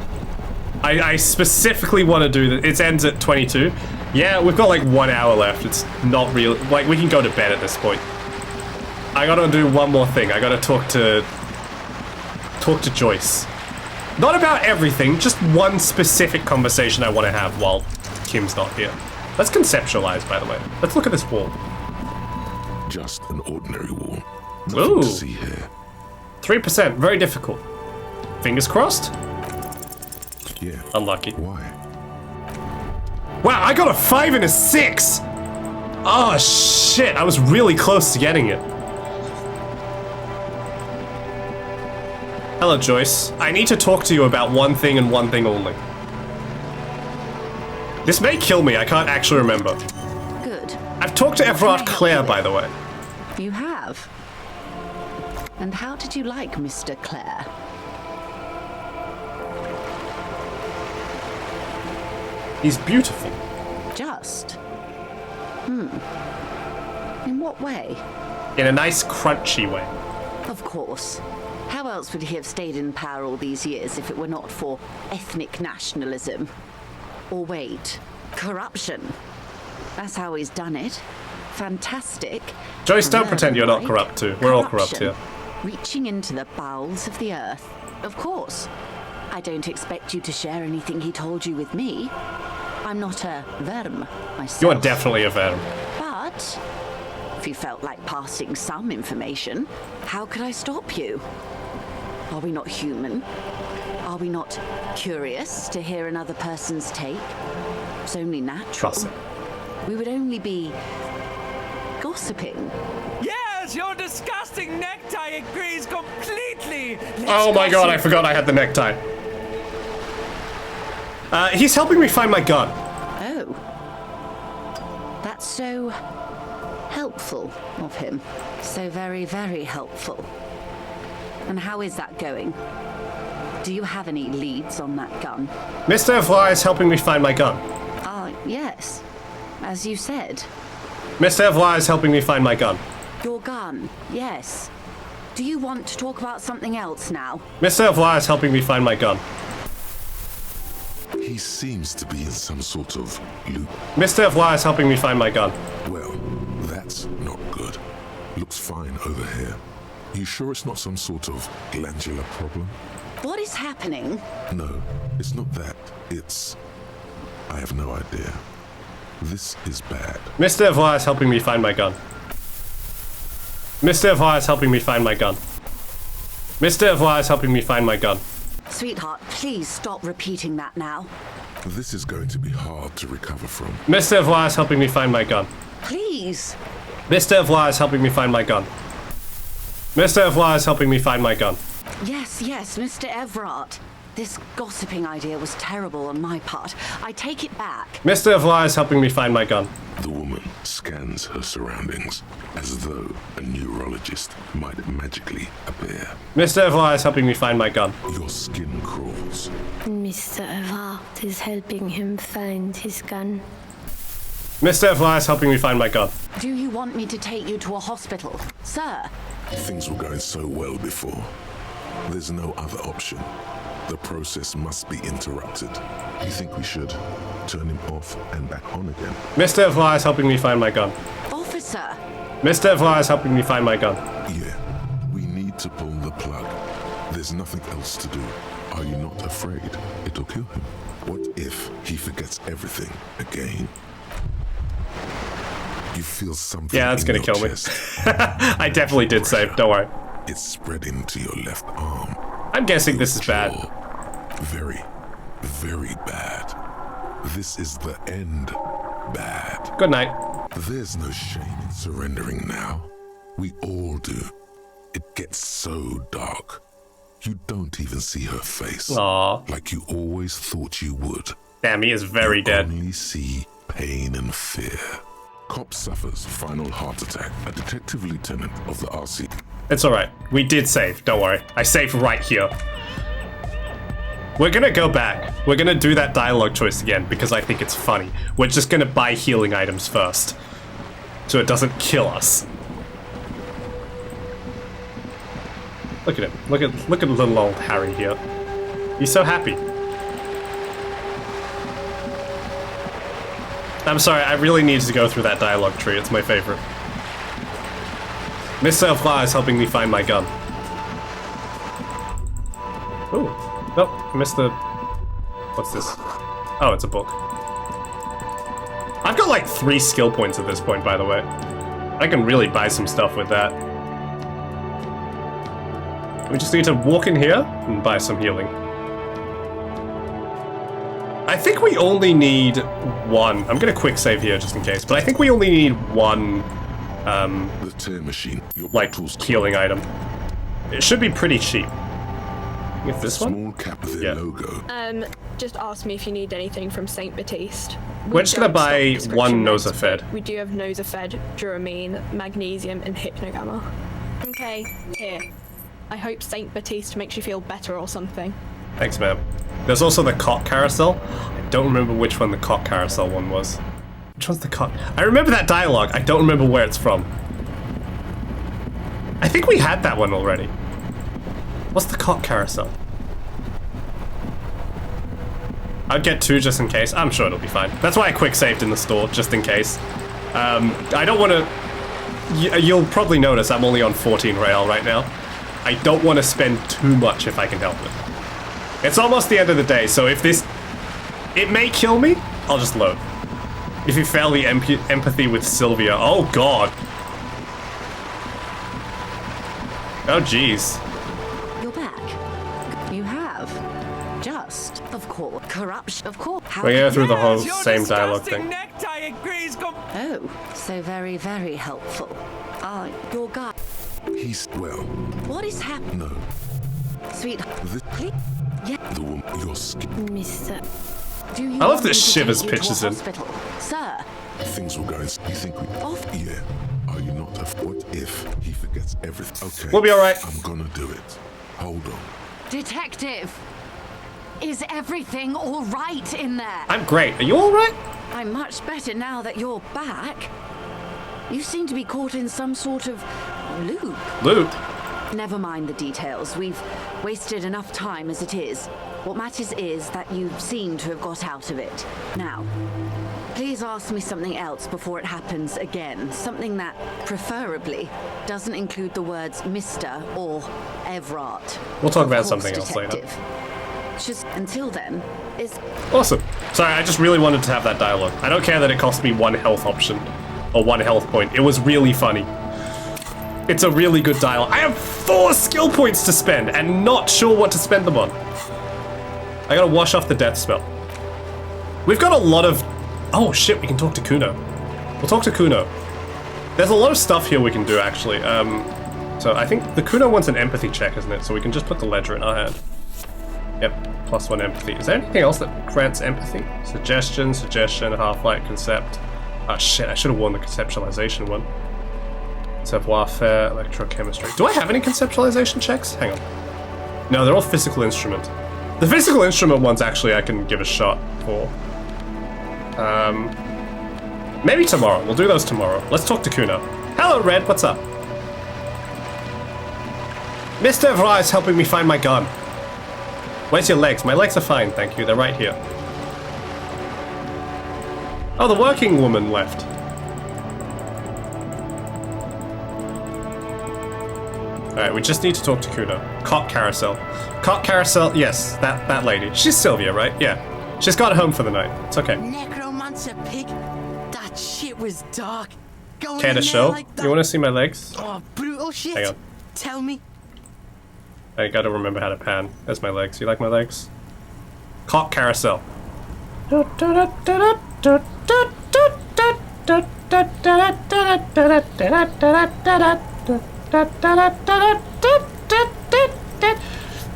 I specifically want to do that. It ends at 22. Yeah, we've got like 1 hour left. It's not real. Like, we can go to bed at this point. I gotta do one more thing. I gotta talk to Joyce. Not about everything, just one specific conversation I want to have while Kim's not here. Let's conceptualize, by the way. Let's look at this wall.
Just an ordinary wall. Nothing
Ooh.
to see here.
3%, very difficult. Fingers crossed?
Yeah.
Unlucky.
Why?
Wow, I got a 5 and a 6! Oh shit, I was really close to getting it. Hello, Joyce. I need to talk to you about one thing and one thing only. This may kill me, I can't actually remember.
Good.
I've talked to Everard Clare, by the way.
You have? And how did you like Mr. Clare?
He's beautiful.
Just? In what way?
In a nice, crunchy way.
Of course. How else would he have stayed in power all these years if it were not for ethnic nationalism? Or wait, corruption. That's how he's done it. Fantastic.
Joyce, don't pretend you're not corrupt too. We're all corrupt here.
Reaching into the bowels of the earth. Of course. I don't expect you to share anything he told you with me. I'm not a verm myself.
You are definitely a verm.
But if you felt like passing some information, how could I stop you? Are we not human? Are we not curious to hear another person's take? It's only natural. We would only be gossiping.
Yes, your disgusting necktie agrees completely.
Oh my god, I forgot I had the necktie. He's helping me find my gun.
Oh. That's so helpful of him. So very, very helpful. And how is that going? Do you have any leads on that gun?
Mr. Evra is helping me find my gun.
Ah, yes. As you said.
Mr. Evra is helping me find my gun.
Your gun, yes. Do you want to talk about something else now?
Mr. Evra is helping me find my gun.
He seems to be in some sort of loop.
Mr. Evra is helping me find my gun.
Well, that's not good. Looks fine over here. You sure it's not some sort of glandular problem?
What is happening?
No, it's not that. It's... I have no idea. This is bad.
Mr. Evra is helping me find my gun. Mr. Evra is helping me find my gun. Mr. Evra is helping me find my gun.
Sweetheart, please stop repeating that now.
This is going to be hard to recover from.
Mr. Evra is helping me find my gun.
Please.
Mr. Evra is helping me find my gun. Mr. Evra is helping me find my gun.
Yes, yes, Mr. Everard. This gossiping idea was terrible on my part. I take it back.
Mr. Evra is helping me find my gun.
The woman scans her surroundings as though a neurologist might magically appear.
Mr. Evra is helping me find my gun.
Your skin crawls.
Mr. Everard is helping him find his gun.
Mr. Evra is helping me find my gun.
Do you want me to take you to a hospital, sir?
Things were going so well before. There's no other option. The process must be interrupted. You think we should turn him off and back on again?
Mr. Evra is helping me find my gun.
Officer!
Mr. Evra is helping me find my gun.
Yeah, we need to pull the plug. There's nothing else to do. Are you not afraid it'll kill him? What if he forgets everything again? You feel something.
Yeah, that's gonna kill me. I definitely did save, don't worry.
It's spreading to your left arm.
I'm guessing this is bad.
Very, very bad. This is the end. Bad.
Good night.
There's no shame in surrendering now. We all do. It gets so dark. You don't even see her face.
Aww.
Like you always thought you would.
Damn, he is very dead.
You only see pain and fear. Cop suffers final heart attack. A detective lieutenant of the RC.
It's alright. We did save, don't worry. I saved right here. We're gonna go back. We're gonna do that dialogue choice again because I think it's funny. We're just gonna buy healing items first. So it doesn't kill us. Look at him. Look at little old Harry here. He's so happy. I'm sorry, I really need to go through that dialogue tree. It's my favorite. Mr. Evra is helping me find my gun. Ooh. Nope, I missed the... What's this? Oh, it's a book. I've got like 3 skill points at this point, by the way. I can really buy some stuff with that. We just need to walk in here and buy some healing. I think we only need 1. I'm gonna quick save here just in case, but I think we only need 1
the tear machine.
Like healing item. It should be pretty cheap. Get this one?
Small cap with their logo.
Just ask me if you need anything from Saint Baptiste.
We're just gonna buy 1 Nosafed.
We do have Nosafed, Duramine, Magnesium, and Hypnogamma. Okay, here. I hope Saint Baptiste makes you feel better or something.
Thanks, man. There's also the cock carousel. I don't remember which one the cock carousel one was. Which one's the cock? I remember that dialogue. I don't remember where it's from. I think we had that one already. What's the cock carousel? I'd get 2 just in case. I'm sure it'll be fine. That's why I quick saved in the store, just in case. I don't want to... You'll probably notice I'm only on 14 rail right now. I don't want to spend too much if I can help it. It's almost the end of the day, so if this... It may kill me, I'll just load. If you fail the empathy with Sylvia, oh god. Oh jeez.
You're back. You have. Just, of course. Corruption, of course.
We go through the whole same dialogue thing.
Necktie agrees
Oh, so very, very helpful. Your guy.
He's, well...
What is happening?
No.
Sweet. Yeah.
The woman, your skin.
Mister. Do you
I love that
want me to
Shivers
take you to a
pitches in.
hospital? Sir.
Things will go as you think we... Yeah. Are you not what if he forgets everything? Okay.
We'll be alright.
I'm gonna do it. Hold on.
Detective. Is everything all right in there?
I'm great. Are you alright?
I'm much better now that you're back. You seem to be caught in some sort of loop.
Loop?
Never mind the details. We've wasted enough time as it is. What matters is that you seem to have got out of it. Now, please ask me something else before it happens again. Something that, preferably, doesn't include the words Mr. or Everard.
We'll talk
Of
about
course,
something else later.
detective. Just until then, is...
Awesome. Sorry, I just really wanted to have that dialogue. I don't care that it cost me 1 health option. Or 1 health point. It was really funny. It's a really good dialogue. I have 4 skill points to spend and not sure what to spend them on. I gotta wash off the death spell. We've got a lot of... Oh shit, we can talk to Kuno. We'll talk to Kuno. There's a lot of stuff here we can do actually. So I think the Kuno wants an empathy check, isn't it? So we can just put the ledger in our hand. Yep, +1 empathy. Is there anything else that grants empathy? Suggestion, half-light, concept. Ah shit, I should have worn the conceptualization one. Savoir-faire, electrochemistry. Do I have any conceptualization checks? Hang on. No, they're all physical instrument. The physical instrument ones actually I can give a shot for. Maybe tomorrow. We'll do those tomorrow. Let's talk to Kuno. Hello, Red. What's up? Mr. Evra is helping me find my gun. Where's your legs? My legs are fine, thank you. They're right here. Oh, the working woman left. Alright, we just need to talk to Kuno. Cock Carousel. Cock Carousel, yes, that lady. She's Sylvia, right? Yeah. She's got home for the night. It's okay.
Necromancer pig. That shit was dark. Going
Care to
in there
show?
like that.
You want to see my legs?
Oh, brutal shit.
Hang on.
Tell me.
I gotta remember how to pan. There's my legs. You like my legs? Cock Carousel. So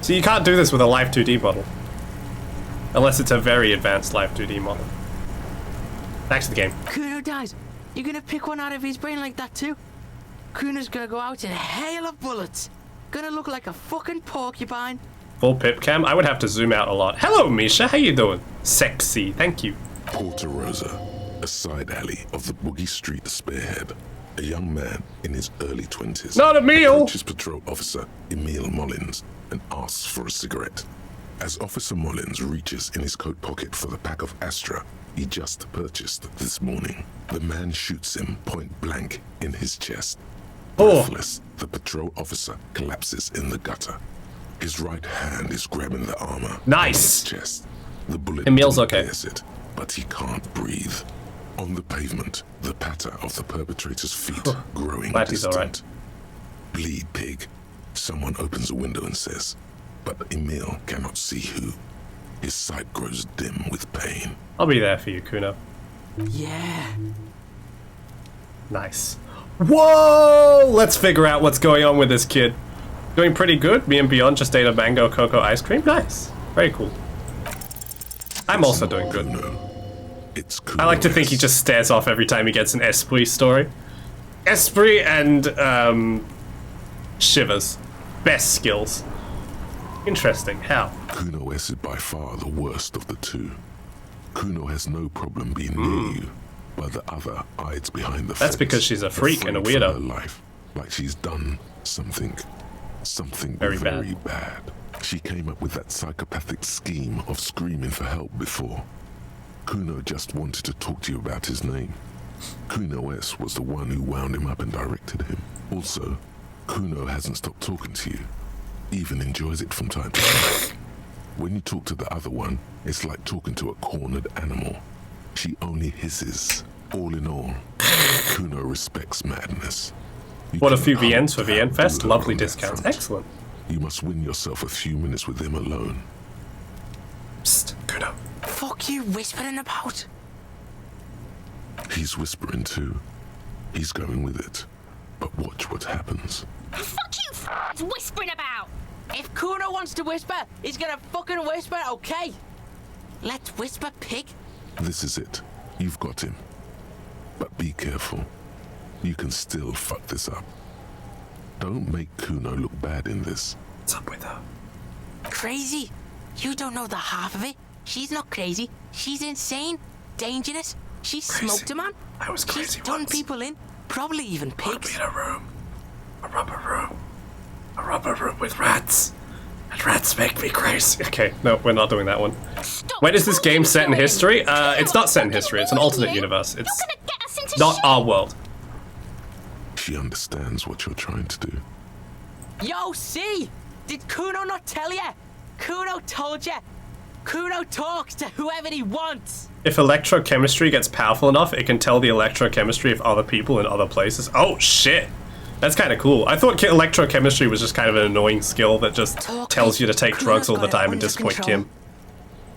you can't do this with a Live 2D model. Unless it's a very advanced Live 2D model. Back to the game.
Kuno dies. You're gonna pick one out of his brain like that too? Kuno's gonna go out in a hail of bullets. Gonna look like a fucking porcupine.
Full pip cam? I would have to zoom out a lot. Hello, Misha. How you doing? Sexy. Thank you.
Porta Rosa, a side alley of the Boogie Street Spearhead. A young man in his early 20s.
Not Emil!
Approaches patrol officer Emil Mullins and asks for a cigarette. As Officer Mullins reaches in his coat pocket for the pack of Astra he just purchased this morning, the man shoots him point blank in his chest. Breathless, the patrol officer collapses in the gutter. His right hand is grabbing the armor on his chest. The bullet
Emil's okay.
pierces it, but he can't breathe. On the pavement, the patter of the perpetrator's feet growing distant. Right. Bleed pig. Someone opens a window and says, but Emil cannot see who. His sight grows dim with pain.
I'll be there for you, Kuno.
Yeah.
Nice. Whoa! Let's figure out what's going on with this kid. Doing pretty good. Me and Beyond just ate a mango cocoa ice cream. Nice. Very cool. I'm also doing good. I like to think he just stares off every time he gets an Esprit story. Esprit and Shivers. Best skills. Interesting. How?
Kuno S is by far the worst of the two. Kuno has no problem being near you, but the other hides behind the fence.
That's because she's a freak and a
afraid for
weirdo.
her life, like she's done something very bad. She came up with that psychopathic scheme of screaming for help before. Kuno just wanted to talk to you about his name. Kuno S was the one who wound him up and directed him. Also, Kuno hasn't stopped talking to you. Even enjoys it from time to time. When you talk to the other one, it's like talking to a cornered animal. She only hisses. All in all, Kuno respects madness.
What a few VNs for VN Fest. Lovely discounts. Excellent.
You must win yourself a few minutes with him alone.
Psst, Kuno.
Fuck you whispering about?
He's whispering too. He's going with it. But watch what happens.
Fuck you whispering about!
If Kuno wants to whisper, he's gonna fucking whisper, okay? Let's whisper, pig.
This is it. You've got him. But be careful. You can still fuck this up. Don't make Kuno look bad in this.
What's up with her?
Crazy? You don't know the half of it. She's not crazy. She's insane. Dangerous. She smoked a man.
I was crazy
She's done
once.
people in. Probably even pigs.
Put me in a room. A rubber room with rats. And rats make me crazy. Okay, no, we're not doing that one. When is this game set in history? It's not set in history. It's an alternate universe. It's not our world.
She understands what you're trying to do.
Yo, see? Did Kuno not tell ya? Kuno told ya. Kuno talks to whoever he wants.
If electrochemistry gets powerful enough, it can tell the electrochemistry of other people in other places. Oh, shit. That's kind of cool. I thought electrochemistry was just kind of an annoying skill that just tells you to take drugs all the time and disappoint Kim.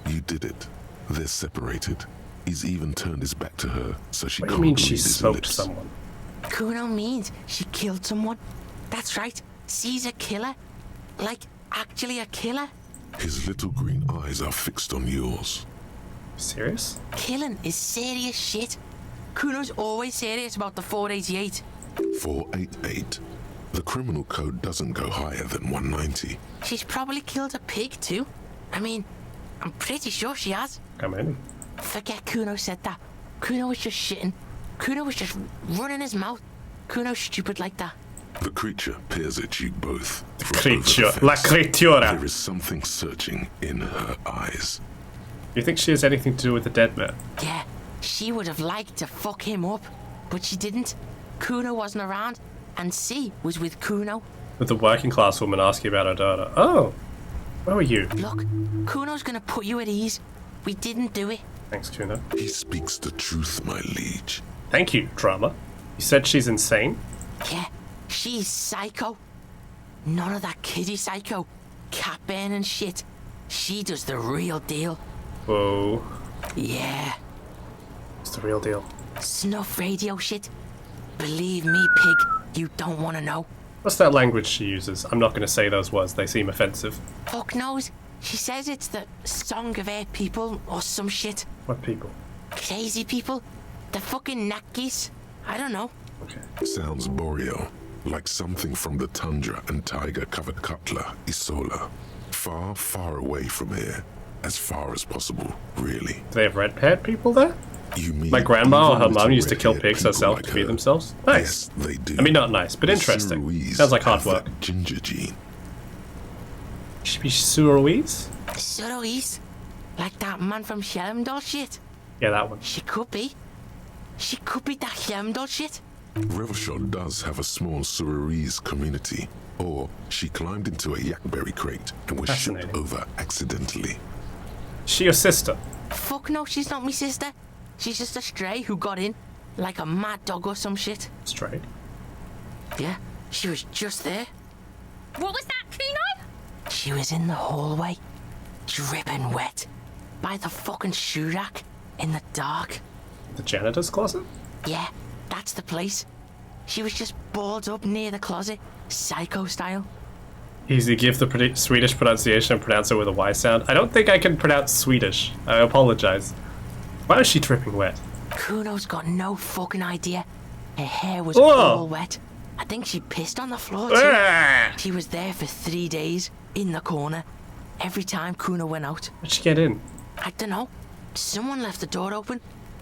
You did it. They're separated. He's even turned his back to her, so she
What do
can't
you mean
read
she
his
smoked
lips.
someone?
Kuno means she killed someone. That's right. She's a killer. Like, actually a killer.
His little green eyes are fixed on yours.
Serious?
Killing is serious shit. Kuno's always serious about the 488.
488. The criminal code doesn't go higher than 190.
She's probably killed a pig too. I mean, I'm pretty sure she has.
Come in.
Forget Kuno said that. Kuno was just shitting. Kuno was just running his mouth. Kuno's stupid like that.
The creature peers at you both.
Creature. La creatura.
There is something searching in her eyes.
You think she has anything to do with the dead man?
Yeah, she would have liked to fuck him up, but she didn't. Kuno wasn't around, and she was with Kuno.
With the working class woman asking about her daughter. Oh, where were you?
Look, Kuno's gonna put you at ease. We didn't do it.
Thanks, Kuno.
He speaks the truth, my liege.
Thank you, drama. You said she's insane?
Yeah, she's psycho. None of that kiddie psycho. Cat burning shit. She does the real deal.
Whoa.
Yeah.
It's the real deal.
Snuff radio shit. Believe me, pig, you don't want to know.
What's that language she uses? I'm not going to say those words. They seem offensive.
Fuck knows. She says it's the Song of Air people or some shit.
What people?
Crazy people. The fucking Nakis. I don't know.
Okay.
Sounds boreal, like something from the tundra and tiger-covered Katla, Isola. Far, far away from here. As far as possible, really.
Do they have red-haired people there?
You mean
My grandma or her
even
mum
little
used to kill
red-haired
pigs herself
people
to
like
feed
her?
themselves? Nice.
Yes, they do.
I mean, not nice, but
The
interesting.
Suruese
Sounds like hard
have
work.
that ginger gene.
She be Suruese?
Suruese? Like that man from Shelmdall shit?
Yeah, that one.
She could be. She could be that Shelmdall shit.
Revelshot does have a small Suruese community. Or she climbed into a yakberry crate and was shipped over accidentally.
She your sister?
Fuck no, she's not my sister. She's just a stray who got in. Like a mad dog or some shit.
Stray?
Yeah, she was just there.
What was that, Kuno?
She was in the hallway, dripping wet, by the fucking shoe rack, in the dark.
The janitor's closet?
Yeah, that's the place. She was just balled up near the closet, psycho style.
Easy, give the Swedish pronunciation and pronounce it with a Y sound. I don't think I can pronounce Swedish. I apologize. Why is she dripping wet?
Kuno's got no fucking idea. Her hair was
Whoa.
all wet. I think she pissed on the floor too.
Ah.
She was there for 3 days, in the corner, every time Kuno went out.
How'd she get in?
I don't know. Someone left the door open.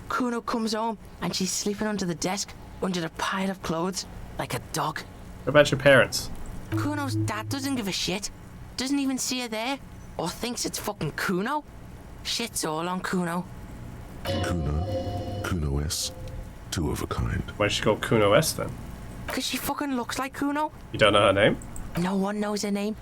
Kuno comes home and she's sleeping under the desk, under a pile of clothes, like a dog.
What about your parents?
Kuno's dad doesn't give a shit. Doesn't even see her there. Or thinks it's fucking Kuno. Shit's all on Kuno.
Kuno S, two of a kind.
Why'd she call Kuno S then?
Cause she fucking looks like Kuno.
You don't know her name?
No one knows her name.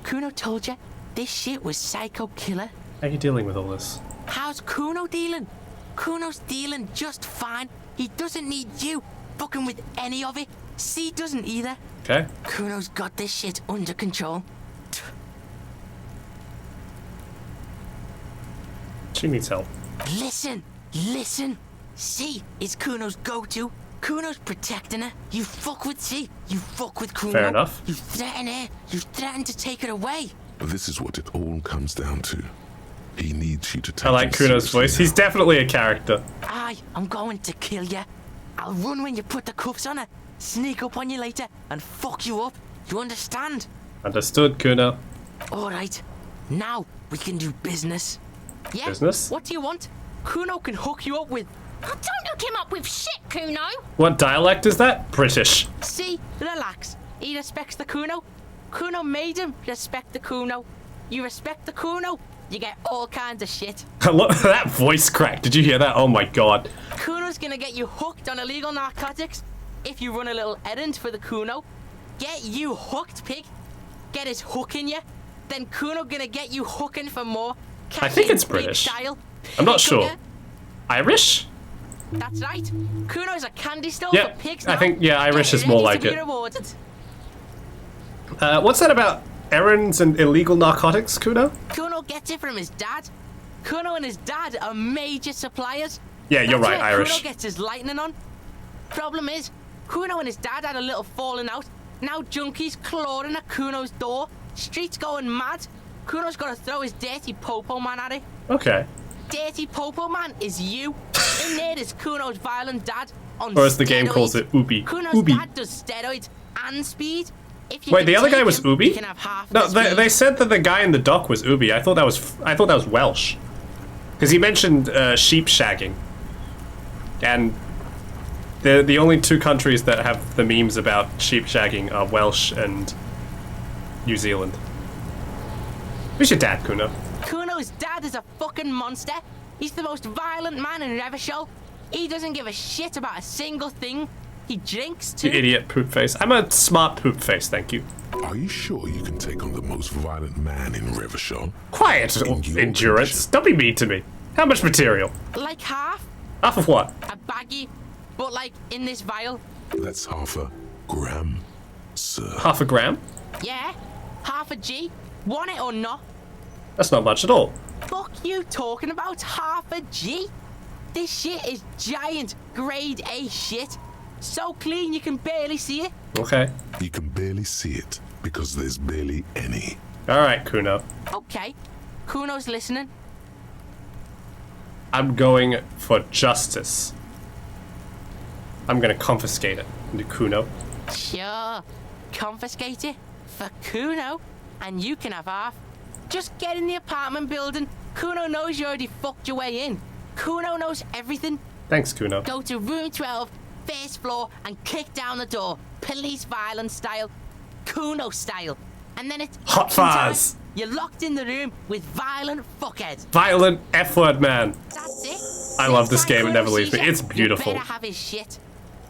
Kuno told you. This shit was psycho killer.
How are you dealing with all this?
How's Kuno dealing? Kuno's dealing just fine. He doesn't need you fucking with any of it. C doesn't either.
Okay.
Kuno's got this shit under control.
She needs help.
Listen. C is Kuno's go-to. Kuno's protecting her. You fuck with C, you fuck with Kuno.
Fair enough.
You threaten her. You threaten to take her away.
This is what it all comes down to. He needs you to take
I like Kuno's voice. He's definitely a character.
I'm going to kill you. I'll run when you put the cuffs on her, sneak up on you later, and fuck you up. You understand?
Understood, Kuno.
Alright, now we can do business. Yeah?
Business?
What do you want? Kuno can hook you up with...
Don't hook him up with shit, Kuno!
What dialect is that? British.
See, relax. He respects the Kuno. Kuno made him respect the Kuno. You respect the Kuno, you get all kinds of shit.
Look, that voice crack. Did you hear that? Oh my god.
Kuno's gonna get you hooked on illegal narcotics if you run a little errand for the Kuno. Get you hooked, pig. Get his hook in you. Then Kuno gonna get you hooking for more.
I think it's British. I'm not sure. Irish?
That's right. Kuno's a candy store
Yep,
for pigs
I
now.
think, yeah, Irish is more like it. What's that about errands and illegal narcotics, Kuno?
Kuno gets it from his dad. Kuno and his dad are major suppliers.
Yeah, you're
That's
right,
where
Irish.
Kuno gets his lightning on. Problem is, Kuno and his dad had a little falling out. Now junkies clawing at Kuno's door. Streets going mad. Kuno's got to throw his dirty popo man at it.
Okay.
Dirty popo man is you. In there is Kuno's violent dad on
Or as the game
steroids.
calls it, Ubi.
Kuno's
Ubi.
dad does steroids and speed. If you
Wait,
can
the other
take
guy was
him,
Ubi?
you can have half
No,
the speed.
they said that the guy in the dock was Ubi. I thought that was Welsh. Because he mentioned sheep shagging. And the only two countries that have the memes about sheep shagging are Welsh and New Zealand. Who's your dad, Kuno?
Kuno's dad is a fucking monster. He's the most violent man in Revachol. He doesn't give a shit about a single thing. He drinks too.
You idiot poop face. I'm a smart poop face, thank you.
Are you sure you can take on the most violent man in Revachol?
Quiet, endurance. Don't be mean to me. How much material?
Like half.
Half of what?
A baggie, but like in this vial.
That's half a gram, sir.
Half a gram?
Yeah, half a G. Want it or not?
That's not much at all.
Fuck you talking about half a G? This shit is giant grade A shit. So clean you can barely see it.
Okay.
You can barely see it because there's barely any.
Alright, Kuno.
Okay, Kuno's listening.
I'm going for justice. I'm gonna confiscate it into Kuno.
Sure, confiscate it for Kuno, and you can have half. Just get in the apartment building. Kuno knows you already fucked your way in. Kuno knows everything.
Thanks, Kuno.
Go to room 12, first floor, and kick down the door. Police violence style. Kuno style. And then it's
Hot
action time.
fuzz.
You're locked in the room with violent fuckheads.
Violent F-word man.
That's it.
I love this
Next time
game, it
Kuno
never leaves
sees
me.
you,
It's beautiful.
You better have his shit.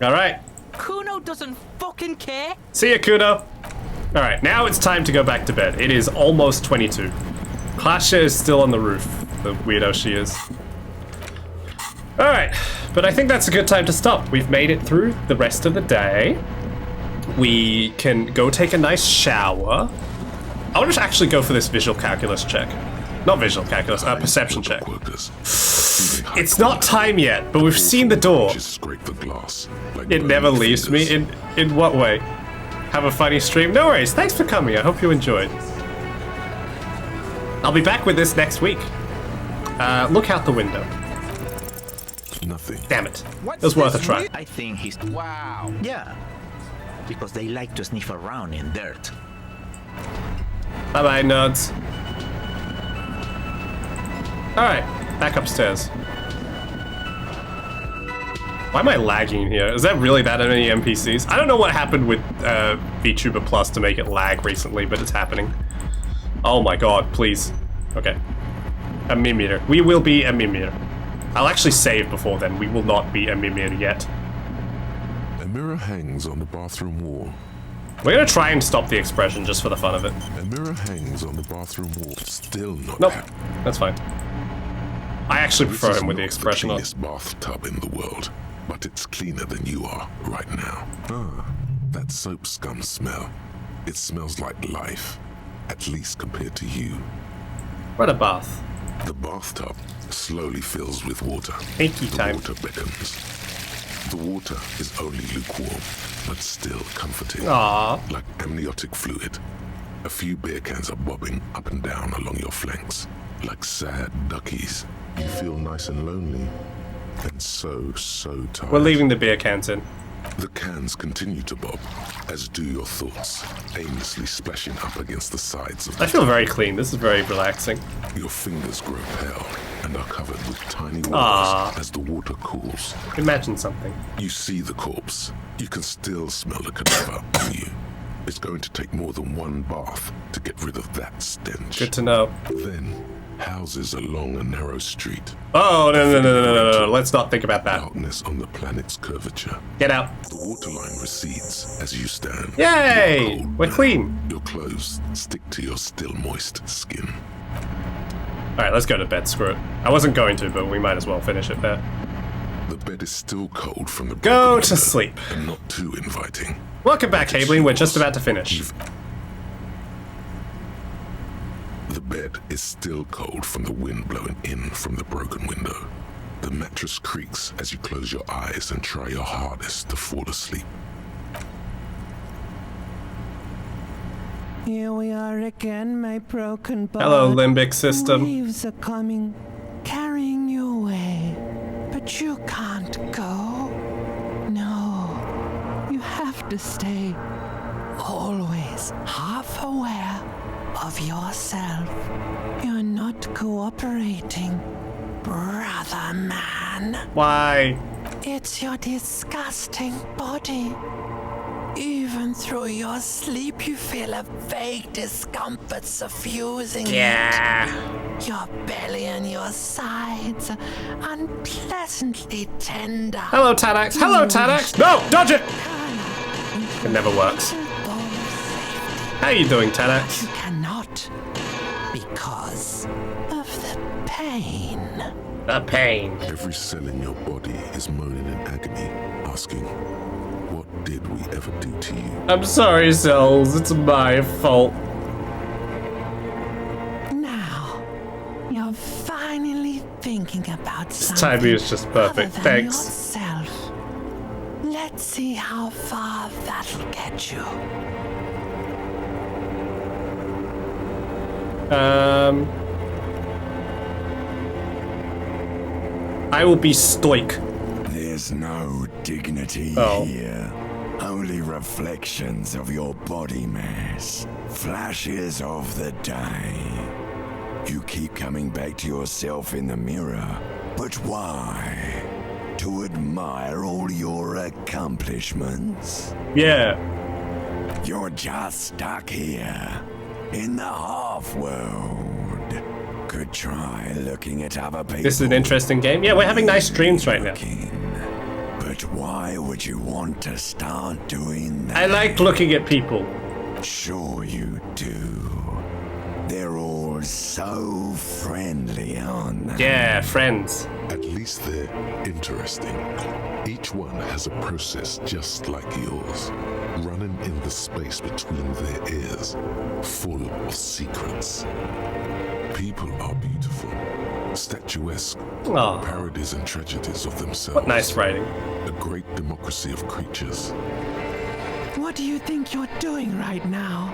Alright.
Kuno doesn't fucking care.
See ya, Kuno. Alright, now it's time to go back to bed. It is almost 22. Klasha is still on the roof. The weirdo she is. Alright, but I think that's a good time to stop. We've made it through the rest of the day. We can go take a nice shower. I want to actually go for this visual calculus check. Not visual calculus, perception check. It's not time yet, but we've seen the door. It never leaves me. In what way? Have a funny stream? No worries, thanks for coming. I hope you enjoyed. I'll be back with this next week. Look out the window.
Nothing.
Damn it. It was worth a try.
I think he's... Wow. Yeah. Because they like to sniff around in dirt.
Bye-bye, nerds. Alright, back upstairs. Why am I lagging here? Is that really that many NPCs? I don't know what happened with Vtuber Plus to make it lag recently, but it's happening. Oh my god, please. Okay. A Mimir. We will be a Mimir. I'll actually save before then. We will not be a Mimir yet.
A mirror hangs on the bathroom wall.
We're gonna try and stop the expression just for the fun of it.
A mirror hangs on the bathroom wall, still not
Nope,
happy.
that's fine. I actually prefer him with the expression on.
This is not the cleanest bathtub in the world, but it's cleaner than you are right now. Ah, that soap scum smell. It smells like life, at least compared to you.
What a bath.
The bathtub slowly fills with water.
Hanky time.
The water beckons. The water is only lukewarm, but still comforting.
Aww.
Like amniotic fluid. A few beer cans are bobbing up and down along your flanks, like sad duckies. You feel nice and lonely, and so tired.
We're leaving the beer cans in.
The cans continue to bob, as do your thoughts, aimlessly splashing up against the sides of the
I feel very clean. This is very relaxing.
Your fingers grow pale and are covered with tiny
Aww.
wars as the water cools.
Imagine something.
You see the corpse. You can still smell the cadaver on you. It's going to take more than one bath to get rid of that stench.
Good to know.
Then, houses along a narrow street.
Oh, no. Let's not think about that.
Darkness on the planet's curvature.
Get out.
The waterline recedes as you stand.
Yay! We're clean.
Your clothes stick to your still moist skin.
Alright, let's go to bed. Screw it. I wasn't going to, but we might as well finish it there.
The bed is still cold from the
Go
broken
to
window
sleep.
and not too inviting.
Welcome back, Hablin. We're just about to finish.
The bed is still cold from the wind blowing in from the broken window. The mattress creaks as you close your eyes and try your hardest to fall asleep.
Here we are again, my broken body.
Hello, limbic system.
Waves are coming, carrying you away. But you can't go. No, you have to stay. Always half aware of yourself. You're not cooperating, brother man.
Why?
It's your disgusting body. Even through your sleep, you feel a vague discomfort suffusing it. Your belly and your sides are unpleasantly tender.
Hello, Tadax. Hello, Tadax. No, dodge it. It never works. How you doing, Tadax?
You cannot, because of the pain.
The pain.
Every cell in your body is moaning in agony, asking, what did we ever do to you?
I'm sorry, cells. It's my fault.
Now, you're finally thinking about
This
something
timing is just perfect.
other than
Thanks.
yourself. Let's see how far that'll get you.
I will be stoic.
There's no dignity here. Only reflections of your body mass. Flashes of the day. You keep coming back to yourself in the mirror. But why? To admire all your accomplishments?
Yeah.
You're just stuck here. In the half-world. Could try looking at other people.
This is an interesting game. Yeah, we're having nice streams right now.
But why would you want to start doing that?
I like looking at people.
Sure you do. They're all so friendly, aren't they?
Yeah, friends.
At least they're interesting. Each one has a process just like yours, running in the space between their ears, full of secrets. People are beautiful, statuesque, parodies and tragedies of themselves.
What nice writing.
A great democracy of creatures.
What do you think you're doing right now?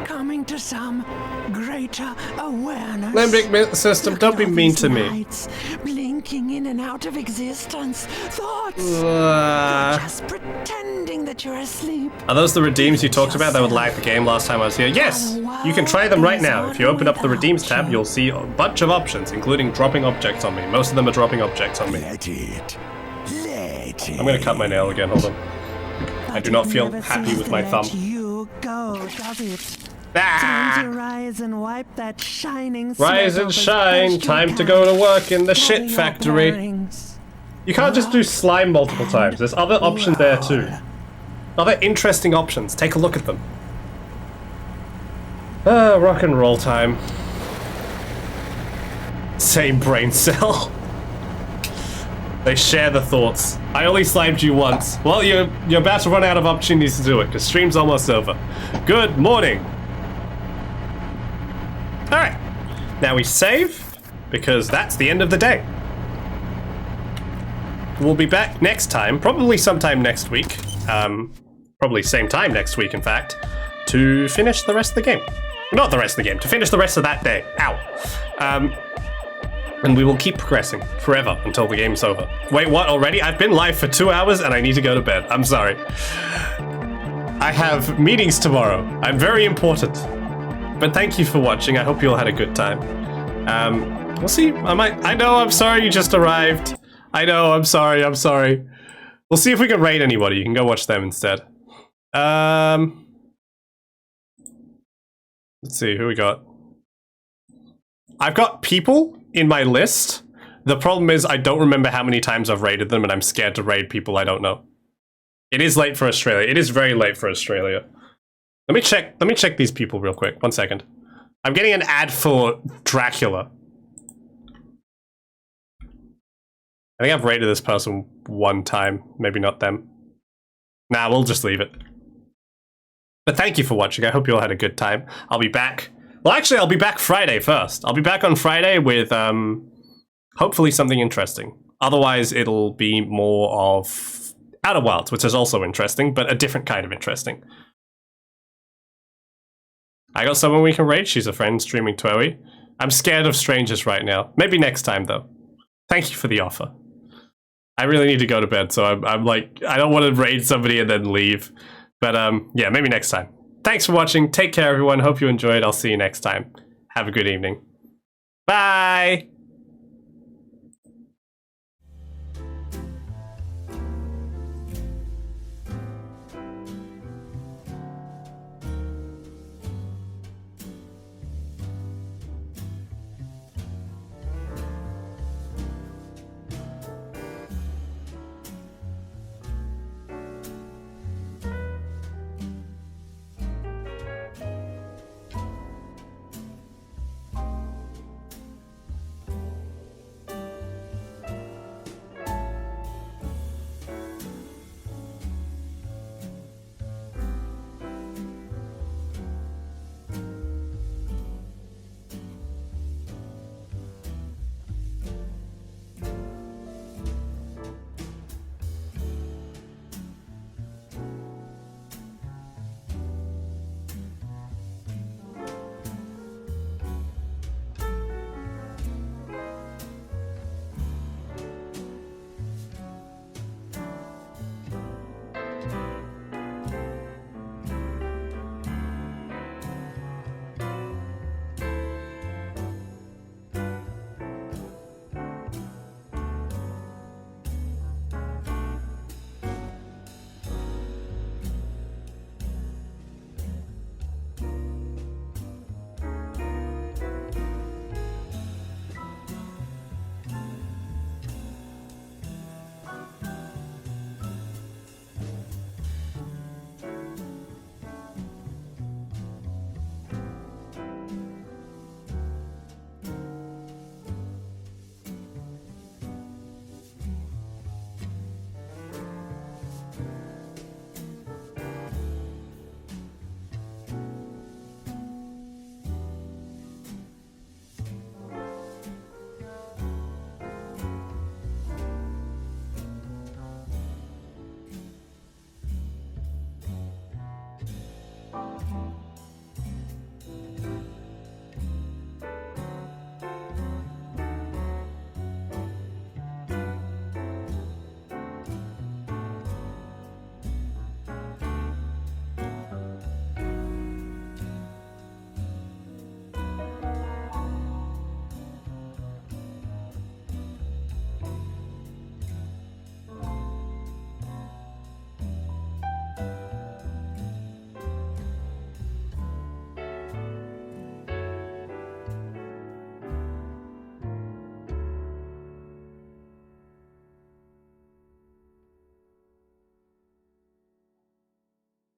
Coming to some greater awareness?
Limbic system, don't be mean to me.
Lights blinking in and out of existence. Thoughts. You're just pretending that you're asleep.
Are those the redeems you talked about that would lag the game last time I was here? Yes! You can try them right now. If you open up the redeems tab, you'll see a bunch of options, including dropping objects on me. Most of them are dropping objects on me. I'm gonna cut my nail again, hold on. I do not feel happy with my thumb.
You go, does it?
Ah!
Time to rise and wipe that shining
Rise and shine, time to go to work in the shit factory. You can't just do slime multiple times, there's other options there too. Other interesting options. Take a look at them. Rock and roll time. Same brain cell. They share the thoughts. I only slimed you once. Well, you're about to run out of opportunities to do it, because stream's almost over. Good morning. Alright. Now we save, because that's the end of the day. We'll be back next time, probably sometime next week. Probably same time next week, in fact, to finish the rest of the game. Not the rest of the game, to finish the rest of that day. Ow. And we will keep progressing forever until the game's over. Wait, what, already? I've been live for 2 hours and I need to go to bed. I'm sorry. I have meetings tomorrow. I'm very important. But thank you for watching. I hope you all had a good time. We'll see. I know, I'm sorry you just arrived. I know, I'm sorry. We'll see if we can raid anybody. You can go watch them instead. Let's see, who we got? I've got people in my list. The problem is I don't remember how many times I've raided them, and I'm scared to raid people I don't know. It is late for Australia. It is very late for Australia. Let me check these people real quick. 1 second. I'm getting an ad for Dracula. I think I've raided this person 1 time. Maybe not them. Nah, we'll just leave it. But thank you for watching. I hope you all had a good time. I'll be back. Well, actually, I'll be back Friday first. I'll be back on Friday with, hopefully something interesting. Otherwise, it'll be more of Outer Wilds, which is also interesting, but a different kind of interesting. I got someone we can raid. She's a friend streaming Twoey. I'm scared of strangers right now. Maybe next time, though. Thank you for the offer. I really need to go to bed, so I'm like, I don't want to raid somebody and then leave. But, yeah, maybe next time. Thanks for watching. Take care, everyone. Hope you enjoyed. I'll see you next time. Have a good evening. Bye!